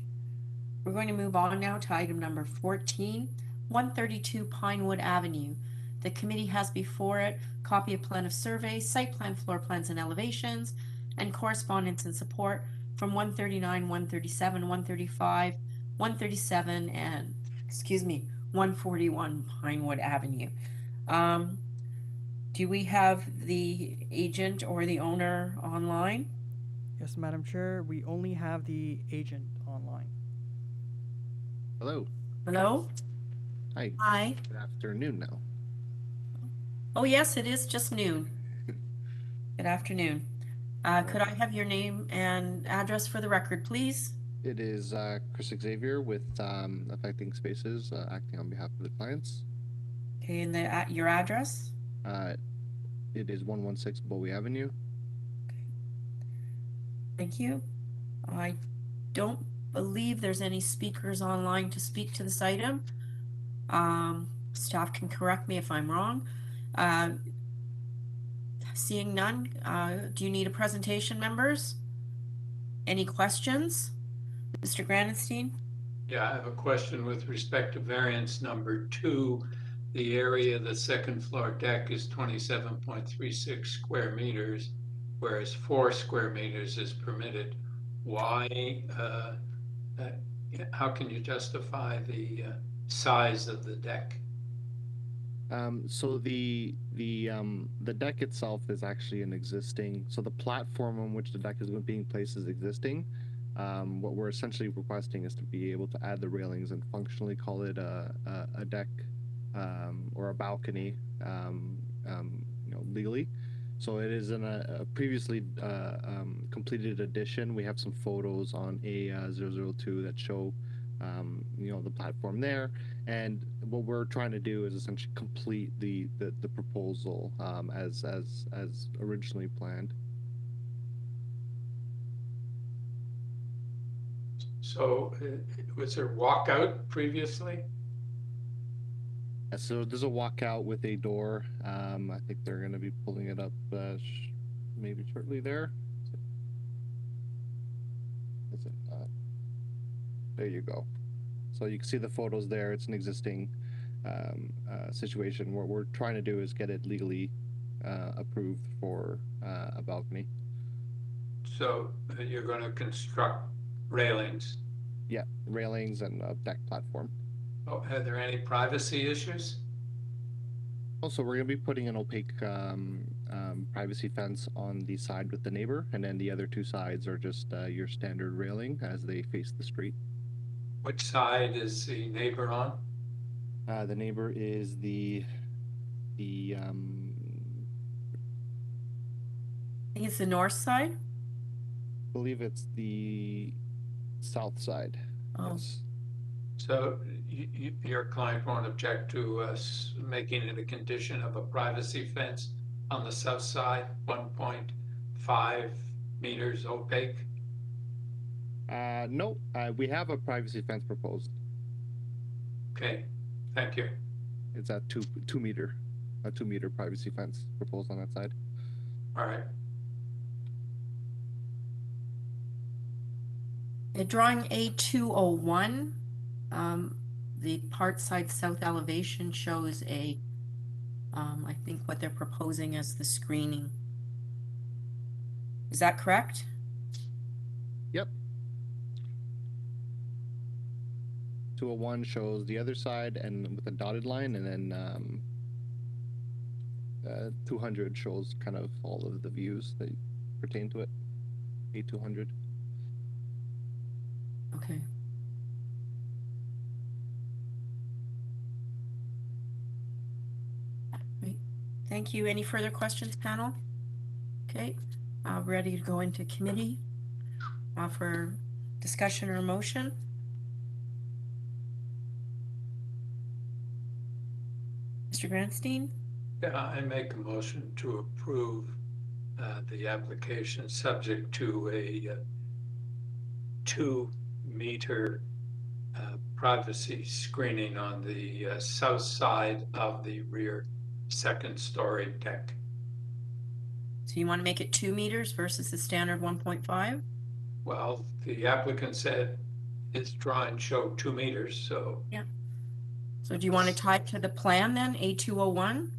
We're going to move on now to item number 14, 132 Pinewood Avenue. The committee has before it copy of plan of survey, site plan, floor plans and elevations, and correspondence and support from 139, 137, 135, 137, and 141 Pinewood Avenue. Do we have the agent or the owner online? Yes, Madam Chair, we only have the agent online. Hello. Hello? Hi. Hi. Good afternoon now. Oh, yes, it is just noon. Good afternoon. Could I have your name and address for the record, please? It is Chris Xavier with Affecting Spaces, acting on behalf of the clients. Okay, and your address? It is 116 Bowie Avenue. Thank you. I don't believe there's any speakers online to speak to this item. Staff can correct me if I'm wrong. Seeing none, do you need a presentation, members? Any questions? Mr. Granenstein? Yeah, I have a question with respect to variance number 2. The area of the second floor deck is 27.36 square meters, whereas 4 square meters is permitted. Why? How can you justify the size of the deck? So the deck itself is actually an existing. So the platform on which the deck is being placed is existing. What we're essentially requesting is to be able to add the railings and functionally call it a deck or a balcony, legally. So it is in a previously completed addition. We have some photos on A002 that show the platform there, and what we're trying to do is essentially complete the proposal as originally planned. So was there walkout previously? So there's a walkout with a door. I think they're going to be pulling it up maybe shortly there. Is it? There you go. So you can see the photos there. It's an existing situation. What we're trying to do is get it legally approved for a balcony. So you're going to construct railings? Yeah, railings and a deck platform. Oh, are there any privacy issues? Also, we're going to be putting an opaque privacy fence on the side with the neighbor, and then the other 2 sides are just your standard railing as they face the street. Which side is the neighbor on? The neighbor is the I think it's the north side. I believe it's the south side. Oh. Yes. So your client won't object to us making it a condition of a privacy fence on the south side, 1.5 meters opaque? No, we have a privacy fence proposed. Okay, thank you. It's a 2 meter privacy fence proposed on that side. All right. The drawing A201, the part side south elevation shows I think what they're proposing as the screening. Is that correct? Yep. 201 shows the other side and with a dotted line, and then 200 shows kind of all of the views that pertain to it. A200. Okay. Great. thank you. Any further questions, panel? Okay, ready to go into committee for discussion or motion? Mr. Grandstein? Yeah, I make a motion to approve the application subject to a 2-meter privacy screening on the south side of the rear second-story deck. So you want to make it 2 meters versus the standard 1.5? Well, the applicant said his drawing showed 2 meters, so. Yeah. So do you want to tie it to the plan then, A201?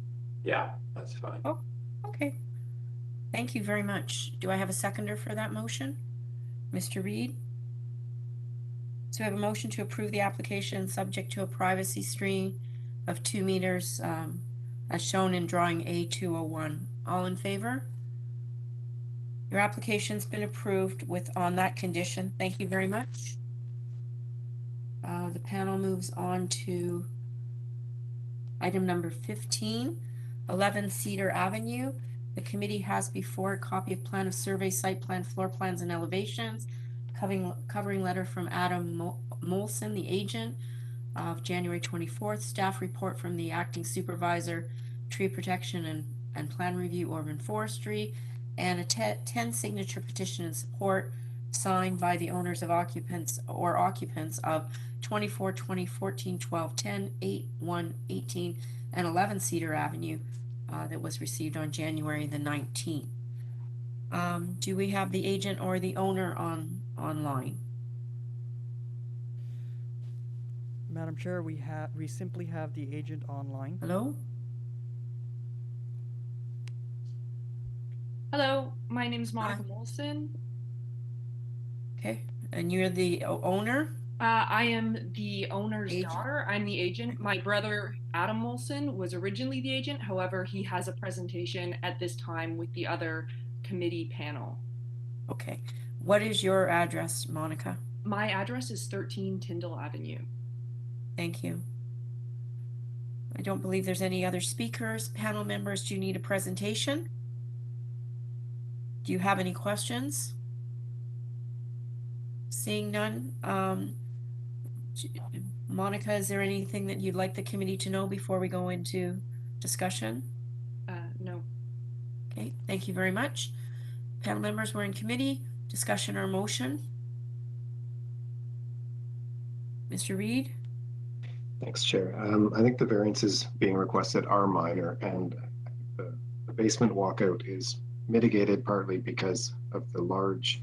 Yeah, that's fine. Oh, okay. Thank you very much. Do I have a seconder for that motion? Mr. Reed? So we have a motion to approve the application subject to a privacy screen of 2 meters as shown in drawing A201. All in favor? Your application's been approved on that condition. Thank you very much. The panel moves on to item number 15, 11 Cedar Avenue. The committee has before a copy of plan of survey, site plan, floor plans, and elevations, covering letter from Adam Molson, the agent, of January 24th, staff report from the acting supervisor, tree protection and plan review, Urban Forestry, and a 10 signature petition in support signed by the owners of occupants of 24, 20, 14, 12, 10, 8, 1, 18, and 11 Cedar Avenue that was received on January the 19th. Do we have the agent or the owner online? Madam Chair, we simply have the agent online. Hello? Hello, my name is Monica Molson. Okay, and you're the owner? I am the owner's Agent. daughter. I'm the agent. My brother, Adam Molson, was originally the agent. However, he has a presentation at this time with the other committee panel. Okay. What is your address, Monica? My address is 13 Tyndall Avenue. Thank you. I don't believe there's any other speakers. Panel members, do you need a presentation? Do you have any questions? Seeing none. Monica, is there anything that you'd like the committee to know before we go into discussion? No. Okay, thank you very much. Panel members, we're in committee. Discussion or motion? Mr. Reed? Thanks, Chair. I think the variances being requested are minor, and the basement walkout is mitigated partly because of the large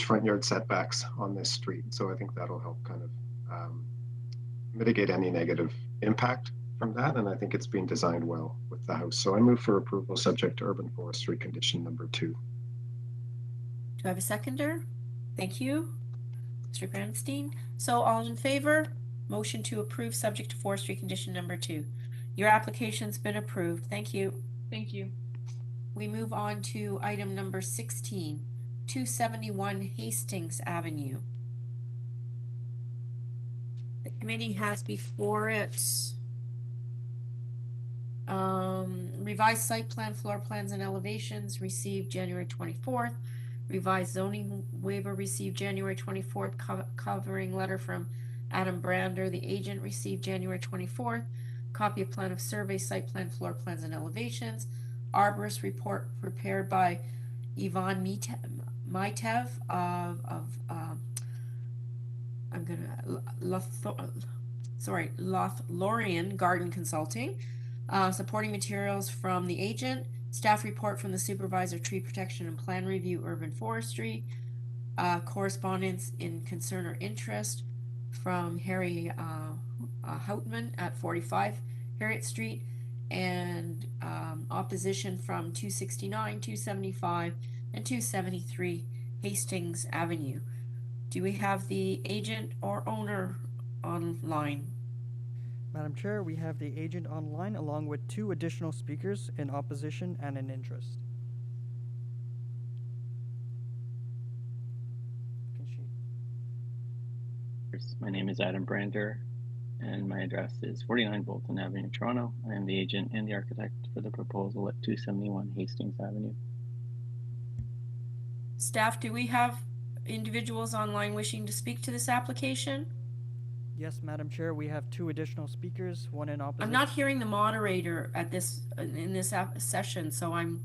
front yard setbacks on this street. So I think that'll help kind of mitigate any negative impact from that. And I think it's being designed well with the house. So I move for approval subject to urban forestry condition number 2. Do I have a seconder? Thank you. Mr. Grandstein. So all in favor? Motion to approve subject to forestry condition number 2. Your application's been approved. Thank you. Thank you. We move on to item number 16, 271 Hastings Avenue. The committee has before it revised site plan, floor plans, and elevations received January 24th. Revised zoning waiver received January 24th, covering letter from Adam Brander, the agent, received January 24th. Copy of plan of survey, site plan, floor plans, and elevations. Arborist report prepared by Yvonne Mitev Lothlorien Garden Consulting. Supporting materials from the agent. Staff report from the supervisor, tree protection and plan review, urban forestry. Correspondence in concern or interest from Harry Houtman at 45 Harriet Street, and opposition from 269, 275, and 273 Hastings Avenue. Do we have the agent or owner online? Madam Chair, we have the agent online along with 2 additional speakers in opposition and in interest. My name is Adam Brander. and my address is 49 Bolton Avenue, Toronto. I am the agent and the architect for the proposal at 271 Hastings Avenue. Staff, do we have individuals online wishing to speak to this application? Yes, Madam Chair, we have 2 additional speakers, one in opposition. I'm not hearing the moderator at this in this session, so I'm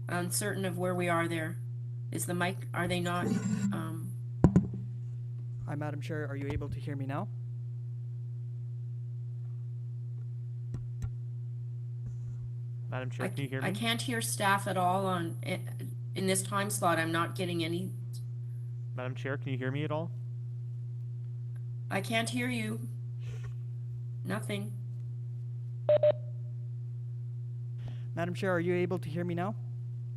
uncertain of where we are there. Is the mic, are they not? Hi, Madam Chair, are you able to hear me now? Madam Chair, can you hear me? I can't hear staff at all on in this time slot. I'm not getting any. Madam Chair, can you hear me at all? I can't hear you. Nothing. Madam Chair, are you able to hear me now?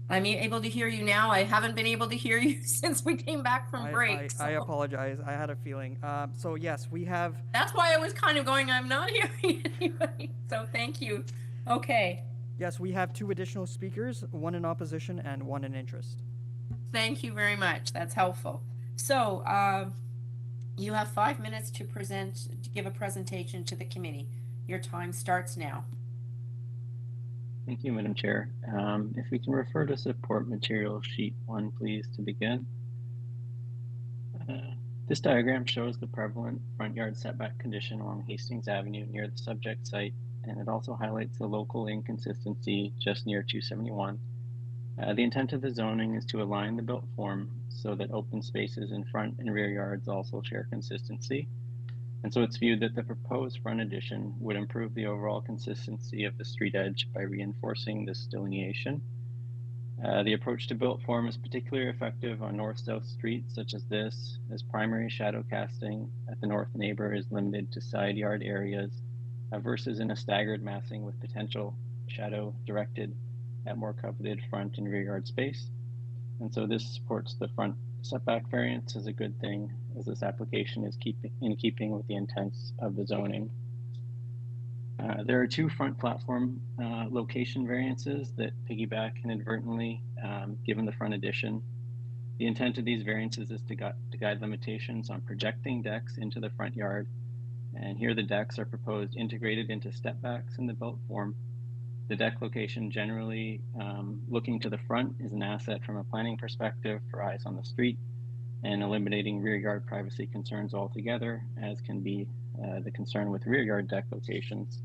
I'm able to hear you now. I haven't been able to hear you since we came back from break. I apologize. I had a feeling. So yes, we have. That's why I was kind of going, I'm not hearing anybody. So thank you. Okay. Yes, we have 2 additional speakers, one in opposition and one in interest. Thank you very much. That's helpful. So you have 5 minutes to give a presentation to the committee. Your time starts now. Thank you, Madam Chair. If we can refer to support material sheet 1, please, to begin. This diagram shows the prevalent front yard setback condition along Hastings Avenue near the subject site, and it also highlights the local inconsistency just near 271. The intent of the zoning is to align the built form so that open spaces in front and rear yards also share consistency. And so it's viewed that the proposed front addition would improve the overall consistency of the street edge by reinforcing this delineation. The approach to built form is particularly effective on north-south streets such as this, as primary shadow casting at the north neighbor is limited to side yard areas versus in a staggered massing with potential shadow directed at more coveted front and rear yard space. And so this supports the front setback variance is a good thing, as this application is in keeping with the intents of the zoning. There are 2 front platform location variances that piggyback inadvertently given the front addition. The intent of these variances is to guide limitations on projecting decks into the front yard. And here the decks are proposed integrated into step backs in the built form. The deck location generally looking to the front is an asset from a planning perspective for eyes on the street and eliminating rear yard privacy concerns altogether, as can be the concern with rear yard deck locations.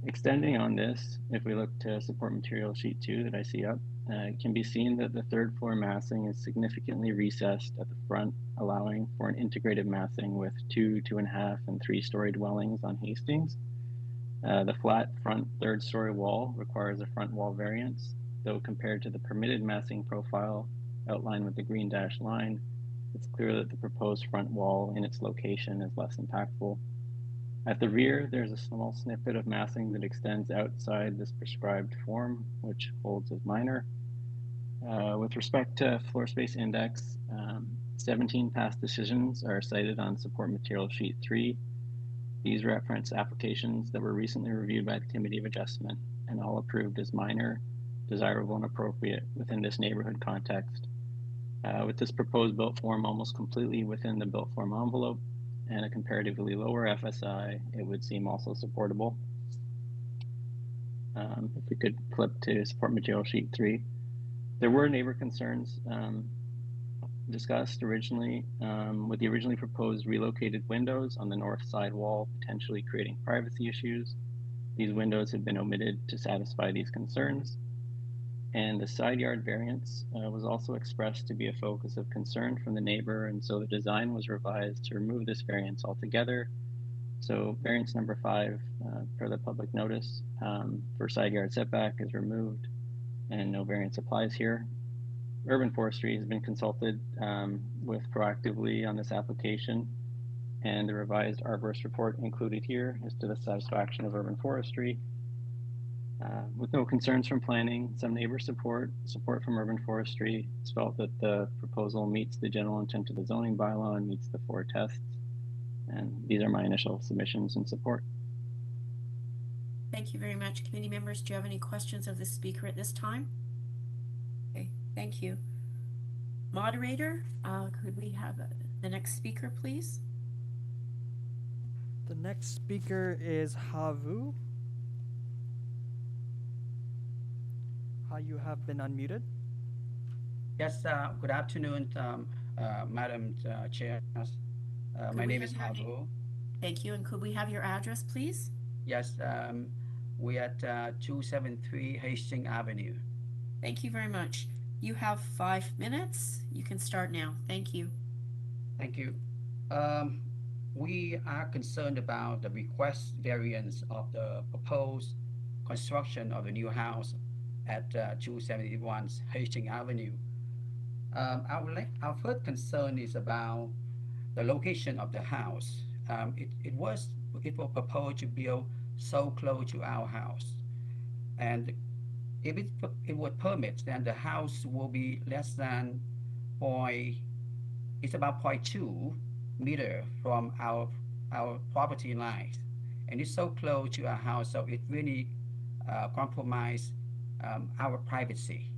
Extending on this, if we look to support material sheet 2 that I see up, it can be seen that the 3rd floor massing is significantly recessed at the front, allowing for an integrated massing with 2, 2.5, and 3-story dwellings on Hastings. The flat front 3rd story wall requires a front wall variance, though compared to the permitted massing profile outlined with the green dashed line, it's clear that the proposed front wall in its location is less impactful. At the rear, there's a small snippet of massing that extends outside this prescribed form, which holds as minor. With respect to floor space index, 17 past decisions are cited on support material sheet 3. These reference applications that were recently reviewed by the Committee of Adjustment and all approved as minor, desirable, and appropriate within this neighborhood context. With this proposed built form almost completely within the built form envelope and a comparatively lower FSI, it would seem also supportable. If we could flip to support material sheet 3. There were neighbor concerns discussed originally with the originally proposed relocated windows on the north side wall, potentially creating privacy issues. These windows have been omitted to satisfy these concerns. And the side yard variance was also expressed to be a focus of concern from the neighbor, and so the design was revised to remove this variance altogether. So variance number 5 per the public notice for side yard setback is removed and no variance applies here. Urban Forestry has been consulted with proactively on this application, and the revised arborist report included here is to the satisfaction of Urban Forestry. With no concerns from planning, some neighbor support from Urban Forestry, it's felt that the proposal meets the general intent of the zoning bylaw and meets the 4 tests. And these are my initial submissions and support. Thank you very much. Committee members, do you have any questions of the speaker at this time? Okay, thank you. Moderator, could we have the next speaker, please? The next speaker is Havu. You have been unmuted. Yes, good afternoon, Madam Chair. My name is Havu. Thank you, and could we have your address, please? Yes, we at 273 Hastings Avenue. Thank you very much. You have 5 minutes. You can start now. Thank you. Thank you. We are concerned about the request variance of the proposed construction of the new house at 271 Hastings Avenue. Our first concern is about the location of the house. It was proposed to build so close to our house, and if it would permit, then the house will be less than it's about 0.2 meter from our property line, and it's so close to our house, so it really compromise our privacy.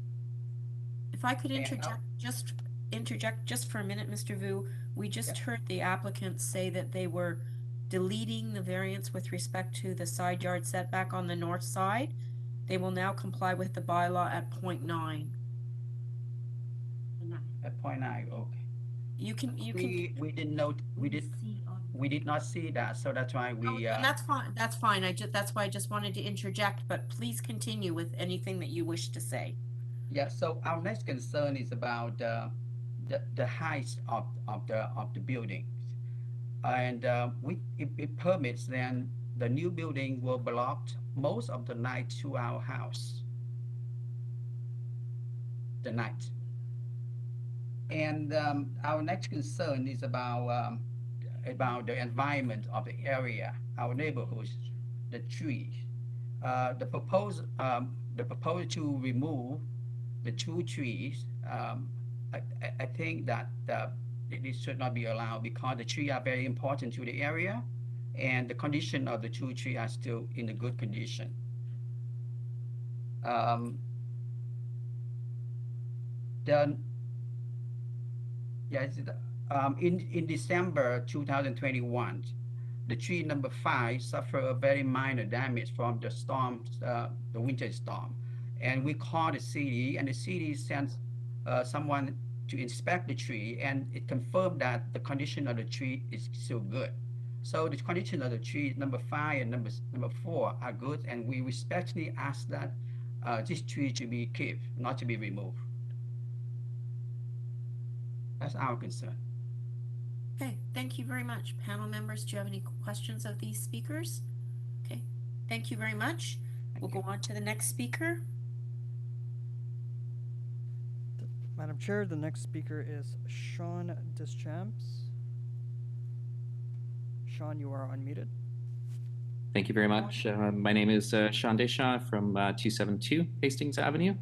If I could interject just for a minute, Mr. Vu. We just heard the applicant say that they were deleting the variance with respect to the side yard setback on the north side. They will now comply with the bylaw at 0.9. At 0.9, okay. You can. We didn't know. We did not see that, so that's why we. And that's fine. That's fine. That's why I just wanted to interject. But please continue with anything that you wish to say. Yeah. So our next concern is about the height of the buildings, and if it permits, then the new building will block most of the night to our house. The night. And our next concern is about the environment of the area, our neighborhoods, the trees. The proposal to remove the 2 trees. I think that it should not be allowed because the trees are very important to the area, and the condition of the 2 trees are still in a good condition. In December 2021, the tree number 5 suffered a very minor damage from the storm, the winter storm, and we called the city, and the city sent someone to inspect the tree, and it confirmed that the condition of the tree is still good. So the condition of the tree number 5 and number 4 are good, and we respectfully ask that this tree to be kept, not to be removed. That's our concern. Okay, thank you very much. Panel members, do you have any questions of these speakers? Okay, thank you very much. We'll go on to the next speaker. Madam Chair, the next speaker is Sean Deschamps. Sean, you are unmuted. Thank you very much. My name is Sean Deschamps from 272 Hastings Avenue.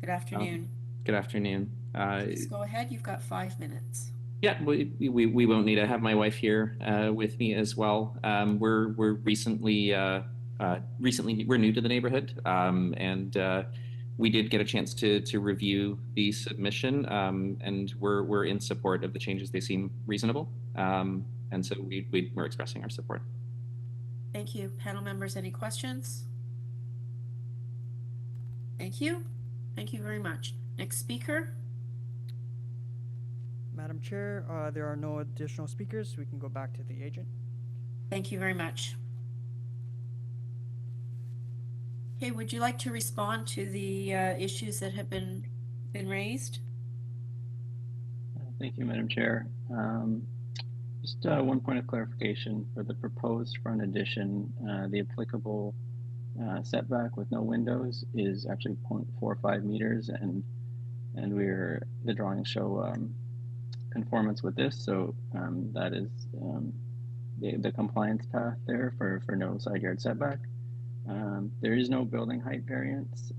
Good afternoon. Good afternoon. Please go ahead. You've got 5 minutes. Yeah, we won't need to have my wife here with me as well. We're recently we're new to the neighborhood, and we did get a chance to review the submission, and we're in support of the changes. They seem reasonable, and so we're expressing our support. Thank you. Panel members, any questions? Thank you. Thank you very much. Next speaker. Madam Chair, there are no additional speakers. We can go back to the agent. Thank you very much. Okay, would you like to respond to the issues that have been raised? Thank you, Madam Chair. Just one point of clarification for the proposed front addition. The applicable setback with no windows is actually 0.45 meters, and the drawings show conformance with this, so that is the compliance path there for no side yard setback. There is no building height variance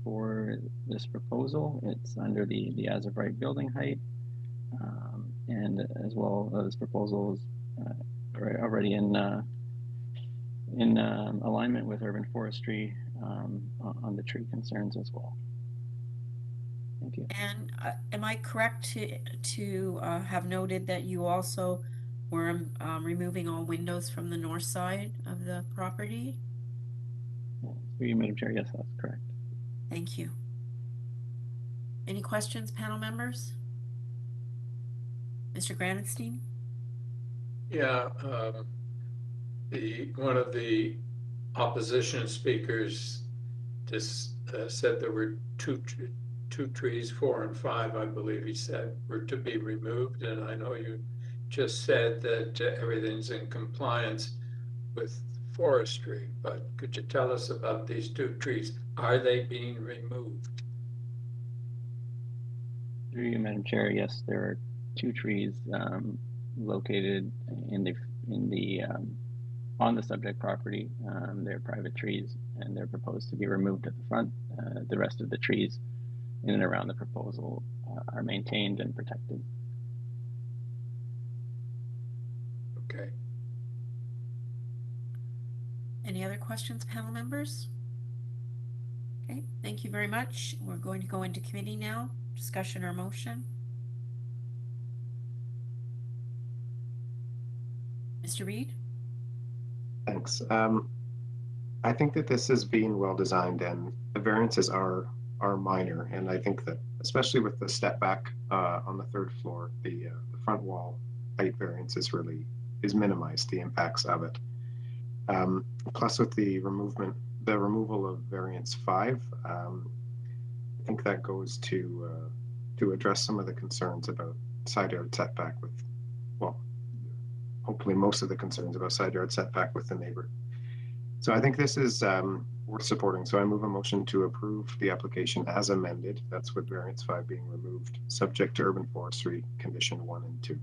for this proposal. It's under the as of right building height, and as well as proposals already in alignment with urban forestry on the tree concerns as well. Thank you. And am I correct to have noted that you also We're removing all windows from the north side of the property. Through you, Madam Chair, yes, that's correct. Thank you. Any questions, panel members? Mr. Granenstein? Yeah, one of the opposition speakers just said there were two trees, 4 and 5, I believe he said, were to be removed. And I know you just said that everything's in compliance with forestry, but could you tell us about these 2 trees? Are they being removed? Through you, Madam Chair, yes, there are 2 trees located in the on the subject property. They're private trees, and they're proposed to be removed at the front. The rest of the trees in and around the proposal are maintained and protected. Okay. Any other questions, panel members? Okay, thank you very much. We're going to go into committee now. Discussion or motion? Mr. Reed? Thanks. I think that this is being well designed, and the variances are minor. And I think that, especially with the step back on the 3rd floor, the front wall height variance is minimized, the impacts of it. Plus, with the removal of variance 5, I think that goes to address some of the concerns about side yard setback with, well, hopefully most of the concerns about side yard setback with the neighbor. So I think this is worth supporting. So I move a motion to approve the application as amended. That's with variance 5 being removed, subject to urban forestry condition 1 and 2.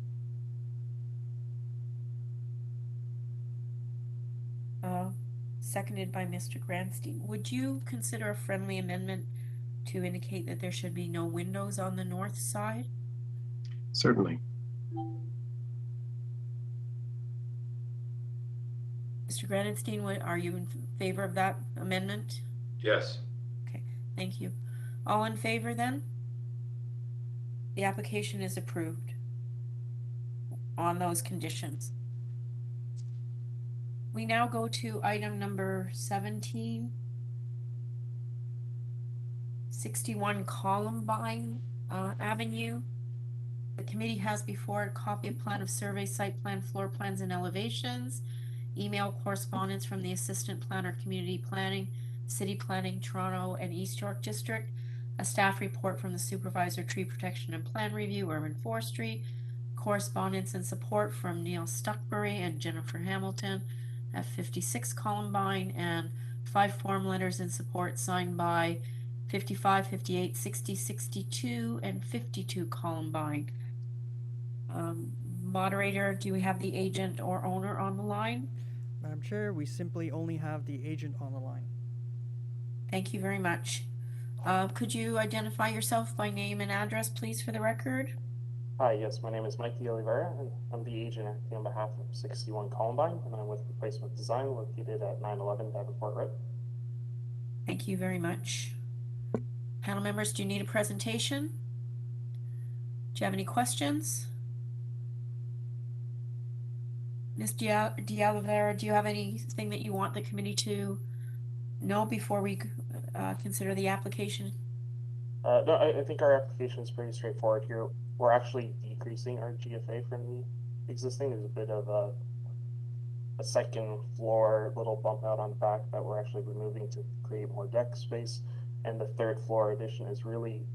Seconded by Mr. Granstein. Would you consider a friendly amendment to indicate that there should be no windows on the north side? Certainly. Mr. Granenstein, are you in favor of that amendment? Yes. Okay, thank you. All in favor then? The application is approved on those conditions. We now go to item number 17. 61 Columbine Avenue. The committee has before it a copy of plan of survey, site plan, floor plans, and elevations. Email correspondence from the Assistant Planner, Community Planning, City Planning, Toronto and East York District. A staff report from the Supervisor, Tree Protection and Plan Review, Urban Forestry. Correspondence and support from Neil Stuckbury and Jennifer Hamilton at 56 Columbine, and 5 form letters in support signed by 55, 58, 60, 62, and 52 Columbine. Moderator, do we have the agent or owner on the line? Madam Chair, we simply only have the agent on the line. Thank you very much. Could you identify yourself by name and address, please, for the record? Hi, yes, my name is Mike De Oliveira, and I'm the agent acting on behalf of 61 Columbine, and I'm with Replacement Design located at 911 Davenport Road. Thank you very much. Panel members, do you need a presentation? Do you have any questions? Ms. De Oliveira, do you have anything that you want the committee to know before we consider the application? No, I think our application is pretty straightforward here. We're actually decreasing our GFA from the existing. There's a bit of a second floor little bump out on the back that we're actually removing to create more deck space. And the 3rd floor addition is really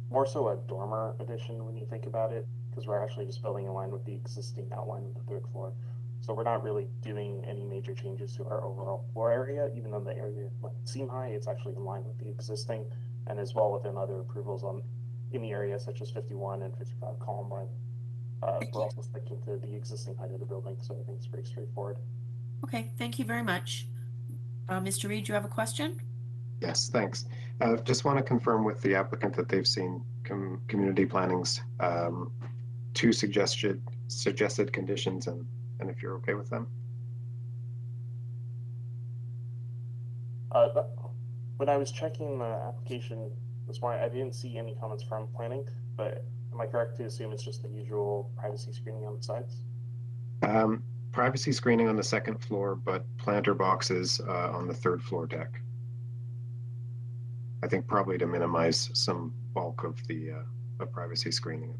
more so a dormer addition when you think about it, because we're actually just building in line with the existing outline of the 3rd floor. So we're not really doing any major changes to our overall floor area, even though the area might seem high, it's actually in line with the existing, and as well within other approvals in the area such as 51 and 55 Columbine. We're also sticking to the existing height of the building, so I think it's pretty straightforward. Okay, thank you very much. Mr. Reed, do you have a question? Yes, thanks. Just want to confirm with the applicant that they've seen community planning's 2 suggested conditions, and if you're okay with them. When I was checking the application this morning, I didn't see any comments from planning, but am I correct to assume it's just the usual privacy screening on the sides? Privacy screening on the second floor, but planter boxes on the third floor deck. I think probably to minimize some bulk of the privacy screening up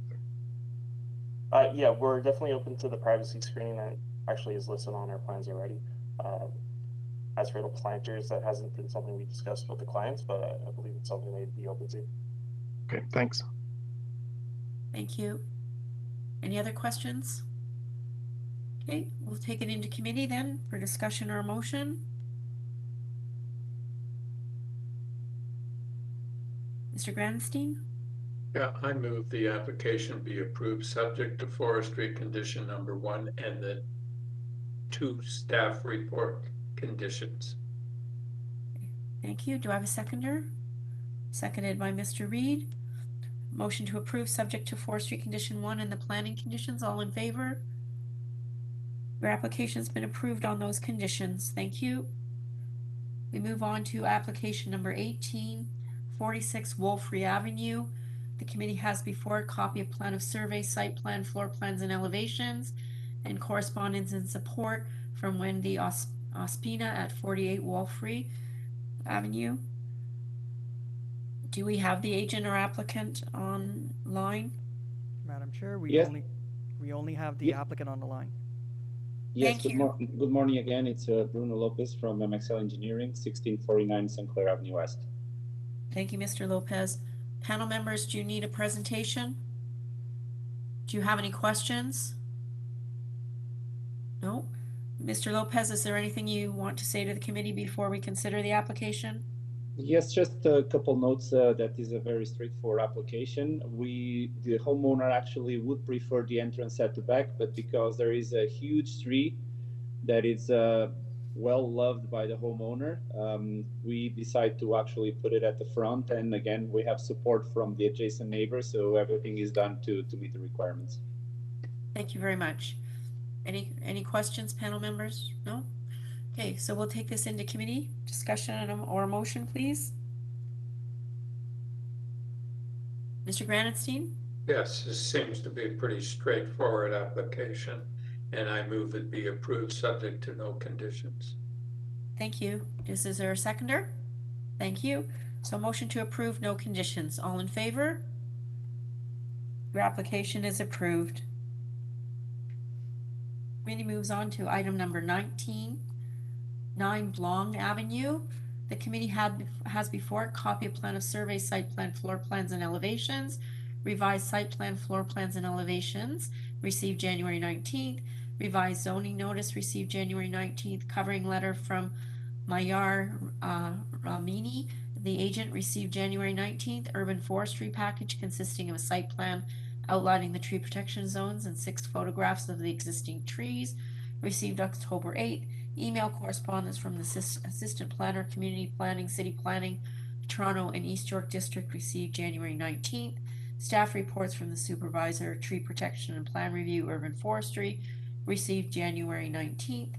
there. Yeah, we're definitely open to the privacy screening that actually is listed on our plans already. As for the planters, that hasn't been something we discussed with the clients, but I believe it's something they'd be open to. Okay, thanks. Thank you. Any other questions? Okay, we'll take it into committee then for discussion or motion. Mr. Granstein? Yeah, I move the application be approved subject to forestry condition number 1 and the 2 staff report conditions. Thank you. Do I have a seconder? Seconded by Mr. Reed. Motion to approve subject to forestry condition 1 and the planning conditions. All in favor? Your application's been approved on those conditions. Thank you. We move on to application number 18, 46 Wolfrey Avenue. The committee has before it a copy of plan of survey, site plan, floor plans, and elevations, and correspondence in support from Wendy Ospina at 48 Wolfrey Avenue. Do we have the agent or applicant online? Madam Chair, we Yes. only have the applicant on the line. Yes, Thank good morning again. It's Bruno Lopez from MXL Engineering, 1649 St. Clair Avenue West. Thank you, Mr. Lopez. Panel members, do you need a presentation? Do you have any questions? No? Mr. Lopez, is there anything you want to say to the committee before we consider the application? Yes, just a couple notes. That is a very straightforward application. The homeowner actually would prefer the entrance at the back, but because there is a huge tree that is well loved by the homeowner, we decide to actually put it at the front. And again, we have support from the adjacent neighbors, so everything is done to meet the requirements. Thank you very much. Any questions, panel members? No? Okay, so we'll take this into committee. Discussion or a motion, please. Mr. Granstein? Yes, this seems to be a pretty straightforward application, and I move it be approved subject to no conditions. Thank you. Is there a seconder? Thank you. So motion to approve, no conditions. All in favor? Your application is approved. Committee moves on to item number 19, 9 BLONG Avenue. The committee has before it a copy of plan of survey, site plan, floor plans, and elevations. Revised site plan, floor plans, and elevations received January 19th. Revised zoning notice received January 19th. Covering letter from Mayar Ramini, the agent, received January 19th. Urban forestry package consisting of a site plan outlining the tree protection zones and 6 photographs of the existing trees received October 8th. Email correspondence from the assistant planner, community planning, city planning, Toronto and East York District received January 19th. Staff reports from the supervisor, tree protection and plan review, urban forestry received January 19th.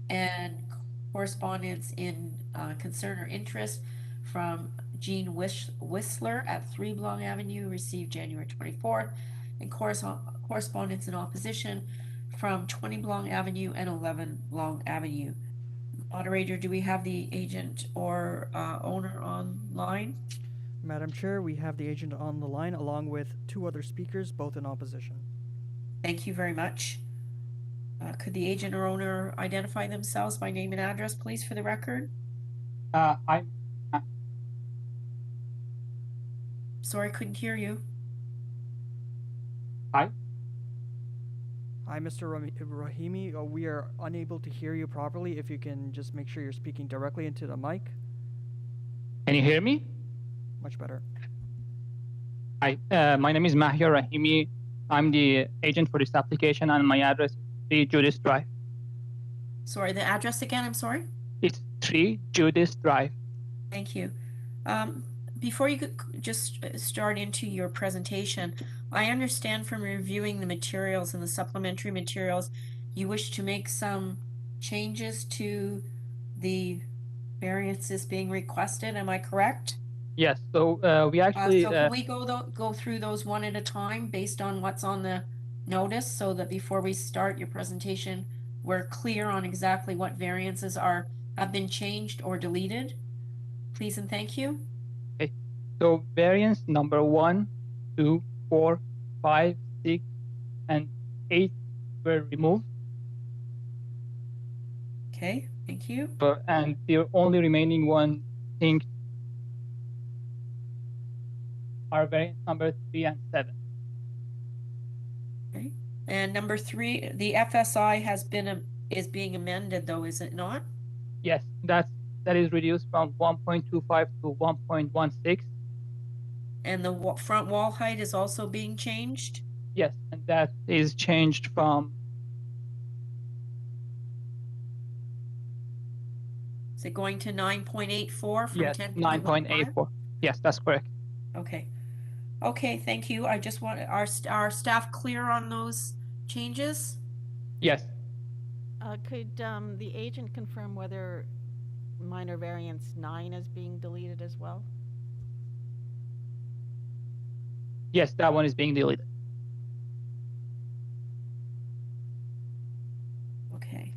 And correspondence in concern or interest from Jean Whistler at 3 BLONG Avenue received January 24th. And correspondence in opposition from 20 BLONG Avenue and 11 BLONG Avenue. Moderator, do we have the agent or owner online? Madam Chair, we have the agent on the line along with 2 other speakers, both in opposition. Thank you very much. Could the agent or owner identify themselves by name and address, please, for the record? Sorry, couldn't hear you. Hi, Mr. Rahimi. We are unable to hear you properly. If you can just make sure you're speaking directly into the mic. Can you hear me? Much better. Hi, my name is Mahia Rahimi. I'm the agent for this application, and my address is 3 Judith Drive. Sorry, the address again, I'm sorry? It's 3 Judith Drive. Thank you. Before you just start into your presentation, I understand from reviewing the materials and the supplementary materials, you wish to make some changes to the variances being requested. Am I correct? Yes. So we actually. So can we go through those one at a time based on what's on the notice so that before we start your presentation, we're clear on exactly what variances have been changed or deleted? Please and thank you. Okay. So variance number 1, 2, 4, 5, 6, and 8 were removed. Okay, thank you. And the only remaining one thing are variance number 3 and 7. Okay. And number 3, the FSI is being amended though, is it not? Yes, that is reduced from 1.25 to 1.16. And the front wall height is also being changed? Yes, and that is changed from. Is it going to 9.84 from Yes, 10.15? 9.84. Yes, that's correct. Okay. Okay, thank you. I just want our staff clear on those changes? Yes. Could the agent confirm whether minor variance 9 is being deleted as well? Yes, that one is being deleted. Okay.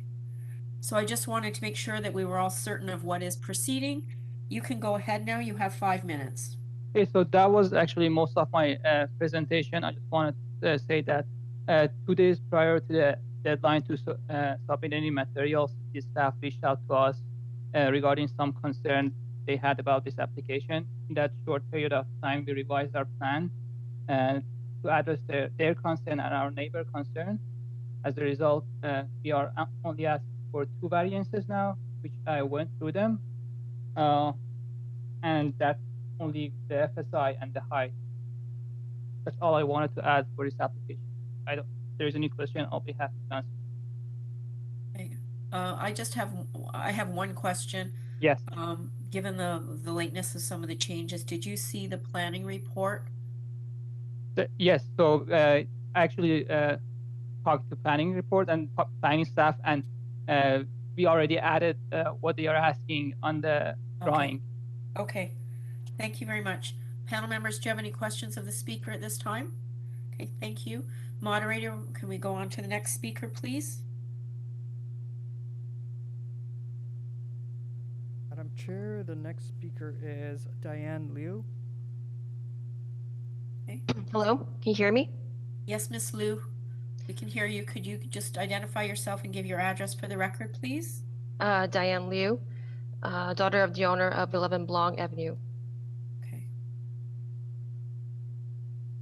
So I just wanted to make sure that we were all certain of what is proceeding. You can go ahead now. You have 5 minutes. Okay, so that was actually most of my presentation. I just wanted to say that 2 days prior to the deadline to submit any materials, the staff reached out to us regarding some concern they had about this application. In that short period of time, we revised our plan to address their concern and our neighbor concern. As a result, we are only asking for 2 variances now, which I went through them. And that's only the FSI and the height. That's all I wanted to add for this application. If there's any question, I'll be happy to answer. Okay. I have one question. Yes. Given the lateness of some of the changes, did you see the planning report? Yes. So I actually talked to planning report and planning staff, and we already added what they are asking on the drawing. Okay. Thank you very much. Panel members, do you have any questions of the speaker at this time? Okay, thank you. Moderator, can we go on to the next speaker, please? Madam Chair, the next speaker is Diane Liu. Okay. Hello, can you hear me? Yes, Miss Liu, we can hear you. Could you just identify yourself and give your address for the record, please? Diane Liu, daughter of the owner of 11 BLONG Avenue. Okay.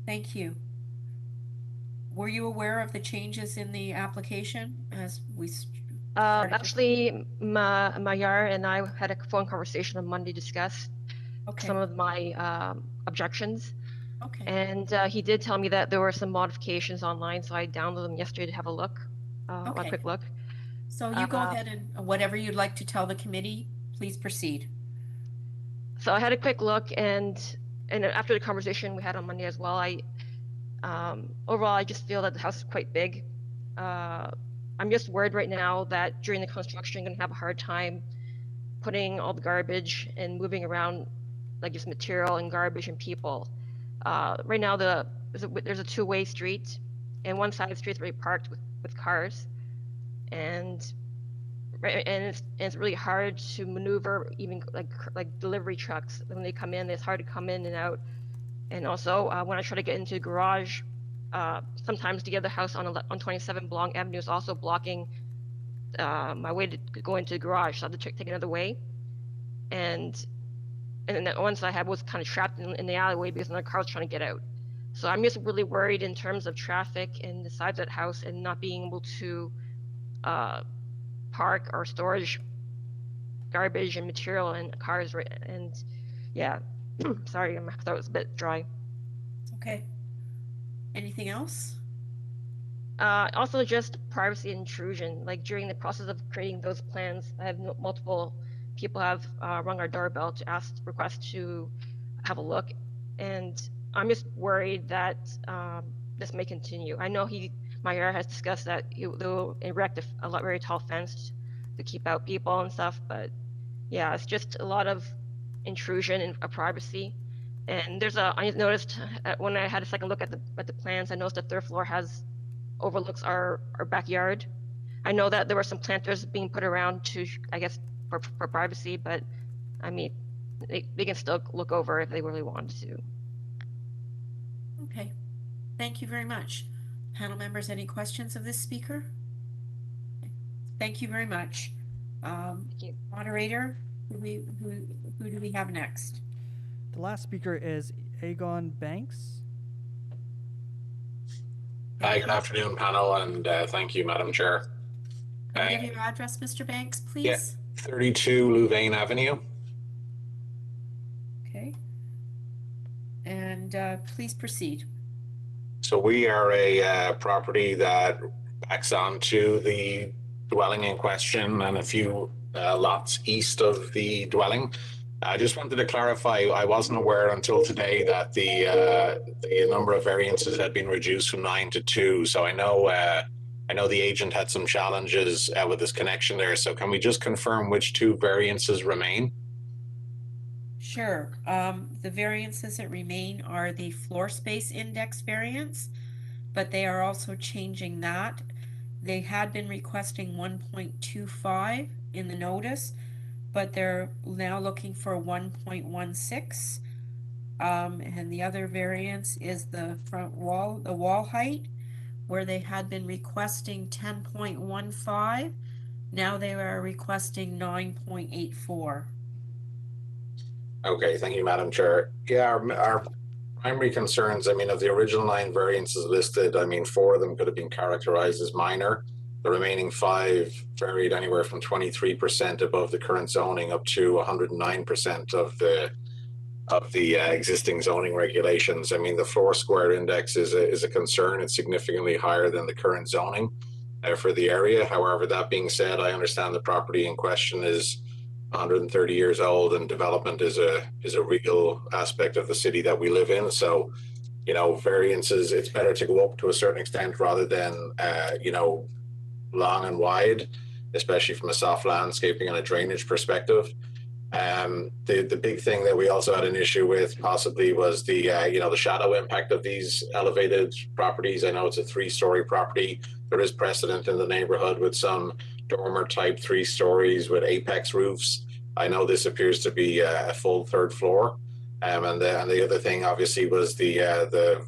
Thank you. Were you aware of the changes in the application as we Actually, Mayar and I had a phone conversation on Monday to discuss some of my objections. Okay. And he did tell me that there were some modifications online, so I downloaded them yesterday to have a look, a quick look. So you go ahead and whatever you'd like to tell the committee, please proceed. So I had a quick look, and after the conversation we had on Monday as well, overall I just feel that the house is quite big. I'm just worried right now that during the construction, I'm gonna have a hard time putting all the garbage and moving around, like just material and garbage and people. Right now there's a 2-way street, and one side of the street is already parked with cars, and it's really hard to maneuver, even like delivery trucks when they come in. It's hard to come in and out. And also when I try to get into the garage, sometimes the other house on 27 BLONG Avenue is also blocking my way to go into the garage, so I have to take another way. And then the ones I had was kind of trapped in the alleyway because another car was trying to get out. So I'm just really worried in terms of traffic and the size of that house and not being able to park or storage garbage and material and cars. And yeah, sorry, I thought it was a bit dry. Okay. Anything else? Also just privacy intrusion. Like during the process of creating those plans, I have multiple people have rung our doorbell to request to have a look, and I'm just worried that this may continue. I know Mayar has discussed that they'll erect a very tall fence to keep out people and stuff, but yeah, it's just a lot of intrusion and privacy. And I noticed when I had a second look at the plans, I noticed the third floor has overlooks our backyard. I know that there were some planters being put around to, I guess, for privacy, but I mean, they can still look over if they really wanted to. Okay, thank you very much. Panel members, any questions of this speaker? Thank you very much. Thank you. Moderator, who do we have next? The last speaker is Aegon Banks. Hi, good afternoon, panel, and thank you, Madam Chair. Can you give your address, Mr. Banks, please? Yeah, 32 Louvain Avenue. Okay. And please proceed. So we are a property that backs onto the dwelling in question and a few lots east of the dwelling. I just wanted to clarify, I wasn't aware until today that the number of variances had been reduced from 9 to 2. So I know the agent had some challenges with this connection there. So can we just confirm which 2 variances remain? Sure. The variances that remain are the floor space index variance, but they are also changing that. They had been requesting 1.25 in the notice, but they're now looking for 1.16. And the other variance is the front wall, the wall height, where they had been requesting 10.15. Now they are requesting 9.84. Okay, thank you, Madam Chair. Yeah, our primary concerns, I mean, of the original 9 variances listed, I mean, 4 of them could have been characterized as minor. The remaining 5 varied anywhere from 23% above the current zoning up to 109% of the existing zoning regulations. I mean, the floor square index is a concern. It's significantly higher than the current zoning for the area. However, that being said, I understand the property in question is 130 years old, and development is a real aspect of the city that we live in. So, you know, variances, it's better to go up to a certain extent rather than, you know, long and wide, especially from a soft landscaping and a drainage perspective. The big thing that we also had an issue with possibly was the, you know, the shadow impact of these elevated properties. I know it's a 3-story property. There is precedent in the neighborhood with some dormer type 3 stories with apex roofs. I know this appears to be a full 3rd floor. And the other thing obviously was the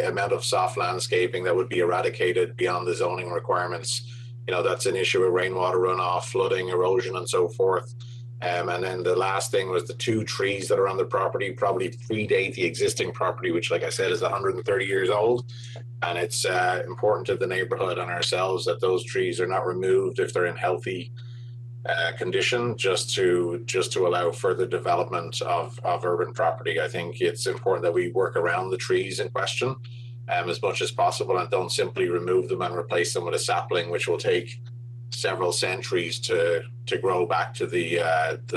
amount of soft landscaping that would be eradicated beyond the zoning requirements. You know, that's an issue with rainwater runoff, flooding, erosion, and so forth. And then the last thing was the 2 trees that are on the property probably predate the existing property, which, like I said, is 130 years old. And it's important to the neighborhood and ourselves that those trees are not removed if they're in healthy condition, just to allow further development of urban property. I think it's important that we work around the trees in question as much as possible and don't simply remove them and replace them with a sapling, which will take several centuries to grow back to the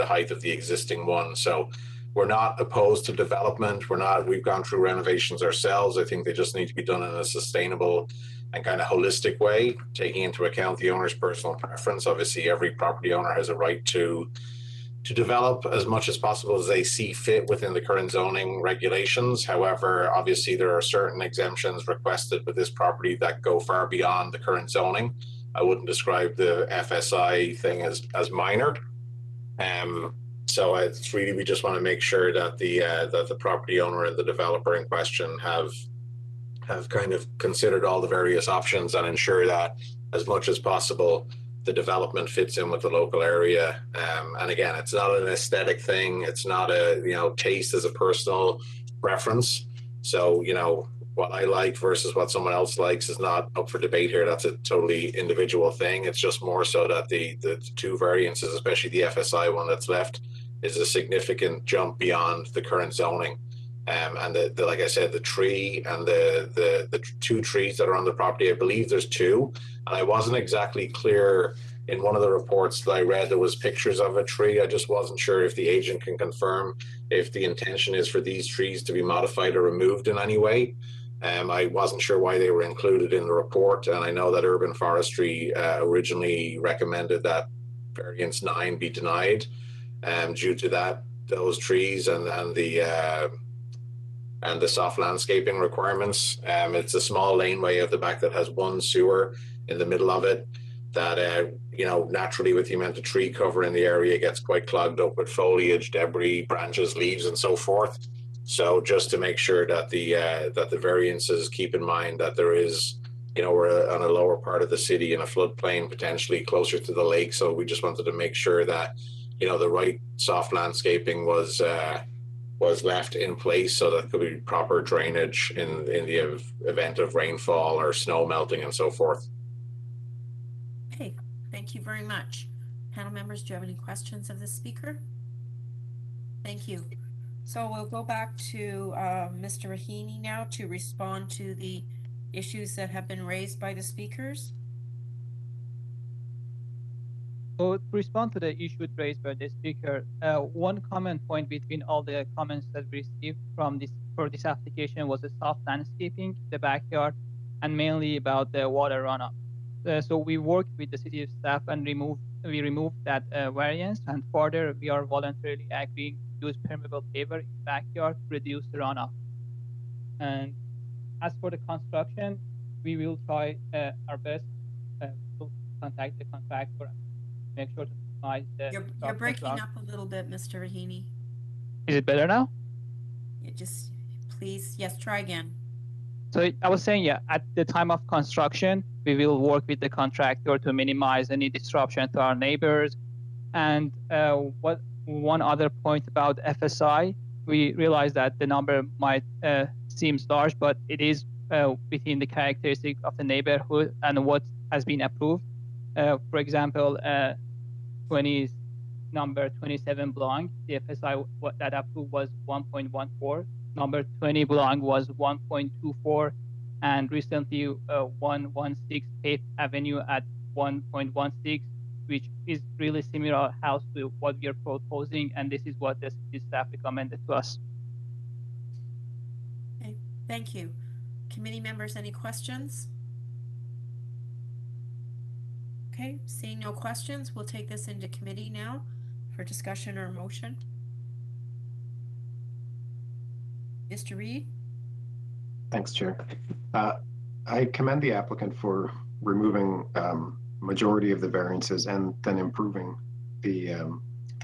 height of the existing one. So we're not opposed to development. We've gone through renovations ourselves. I think they just need to be done in a sustainable and kind of holistic way, taking into account the owner's personal preference. Obviously, every property owner has a right to develop as much as possible as they see fit within the current zoning regulations. However, obviously there are certain exemptions requested with this property that go far beyond the current zoning. I wouldn't describe the FSI thing as minor. So it's really, we just want to make sure that the property owner and the developer in question have kind of considered all the various options and ensure that as much as possible the development fits in with the local area. And again, it's not an aesthetic thing. It's not a, you know, taste as a personal preference. So, you know, what I like versus what someone else likes is not up for debate here. That's a totally individual thing. It's just more so that the 2 variances, especially the FSI one that's left, is a significant jump beyond the current zoning. And like I said, the tree and the 2 trees that are on the property, I believe there's 2. And I wasn't exactly clear in one of the reports that I read, there was pictures of a tree. I just wasn't sure if the agent can confirm if the intention is for these trees to be modified or removed in any way. I wasn't sure why they were included in the report. And I know that Urban Forestry originally recommended that variance 9 be denied due to those trees and the and the soft landscaping requirements. It's a small laneway at the back that has one sewer in the middle of it that, you know, naturally with the amount of tree cover in the area gets quite clogged up with foliage, debris, branches, leaves, and so forth. So just to make sure that the variances keep in mind that there is, you know, we're on a lower part of the city in a floodplain, potentially closer to the lake. So we just wanted to make sure that, you know, the right soft landscaping was left in place so that there could be proper drainage in the event of rainfall or snow melting and so forth. Okay, thank you very much. Panel members, do you have any questions of the speaker? Thank you. So we'll go back to Mr. Raheny now to respond to the issues that have been raised by the speakers. So to respond to the issue raised by the speaker, one common point between all the comments that we received from this application was the soft landscaping, the backyard, and mainly about the water runoff. So we worked with the city staff and we removed that variance, and further we are voluntarily agreeing to use permeable paver in the backyard to reduce the runoff. And as for the construction, we will try our best to contact the contractor and make sure to minimize the. You're breaking up a little bit, Mr. Raheny. Is it better now? You just, please, yes, try again. So I was saying, yeah, at the time of construction, we will work with the contractor to minimize any disruption to our neighbors. And one other point about FSI, we realize that the number might seems large, but it is within the characteristic of the neighborhood and what has been approved. For example, number 27 BLONG, the FSI that approved was 1.14. Number 20 BLONG was 1.24, and recently 116 8th Avenue at 1.16, which is really similar house to what we are proposing, and this is what the city staff recommended to us. Okay, thank you. Committee members, any questions? Okay, seeing no questions, we'll take this into committee now for discussion or motion. Mr. Reed? Thanks, Chair. I commend the applicant for removing majority of the variances and then improving the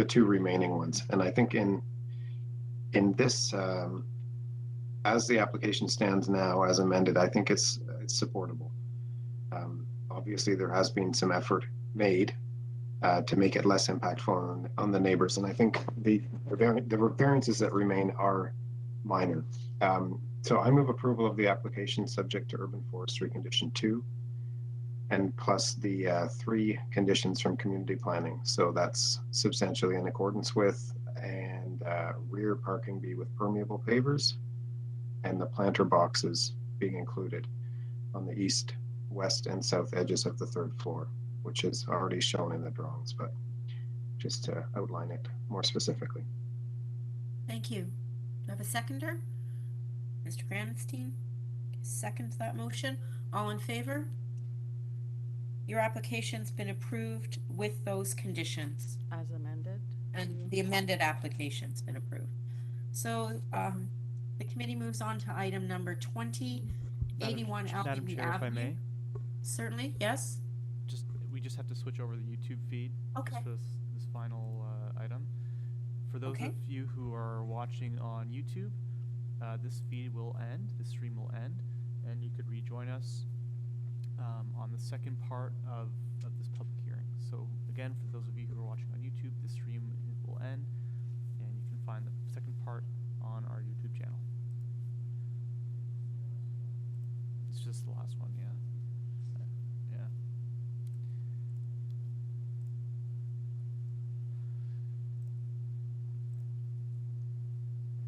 two remaining ones. And I think in this, as the application stands now, as amended, I think it's supportable. Obviously, there has been some effort made to make it less impactful on the neighbors, and I think the variances that remain are minor. So I move approval of the application subject to urban forestry condition 2, and plus the 3 conditions from community planning. So that's substantially in accordance with, and rear parking be with permeable pavers, and the planter boxes being included on the east, west, and south edges of the 3rd floor, which is already shown in the drawings, but just to outline it more specifically. Thank you. Do I have a seconder? Mr. Granstein, second that motion. All in favor? Your application's been approved with those conditions. As amended. And the amended application's been approved. So the committee moves on to item number 20, 81 Madam LBB Chair, if I may. Certainly, yes. We just have to switch over the YouTube feed. Okay. For this final item. For those of you who are watching on YouTube, this feed will end, this stream will end, and you could rejoin us on the second part of this public hearing. So again, for those of you who are watching on YouTube, this stream will end, and you can find the second part on our YouTube channel. It's just the last one, yeah.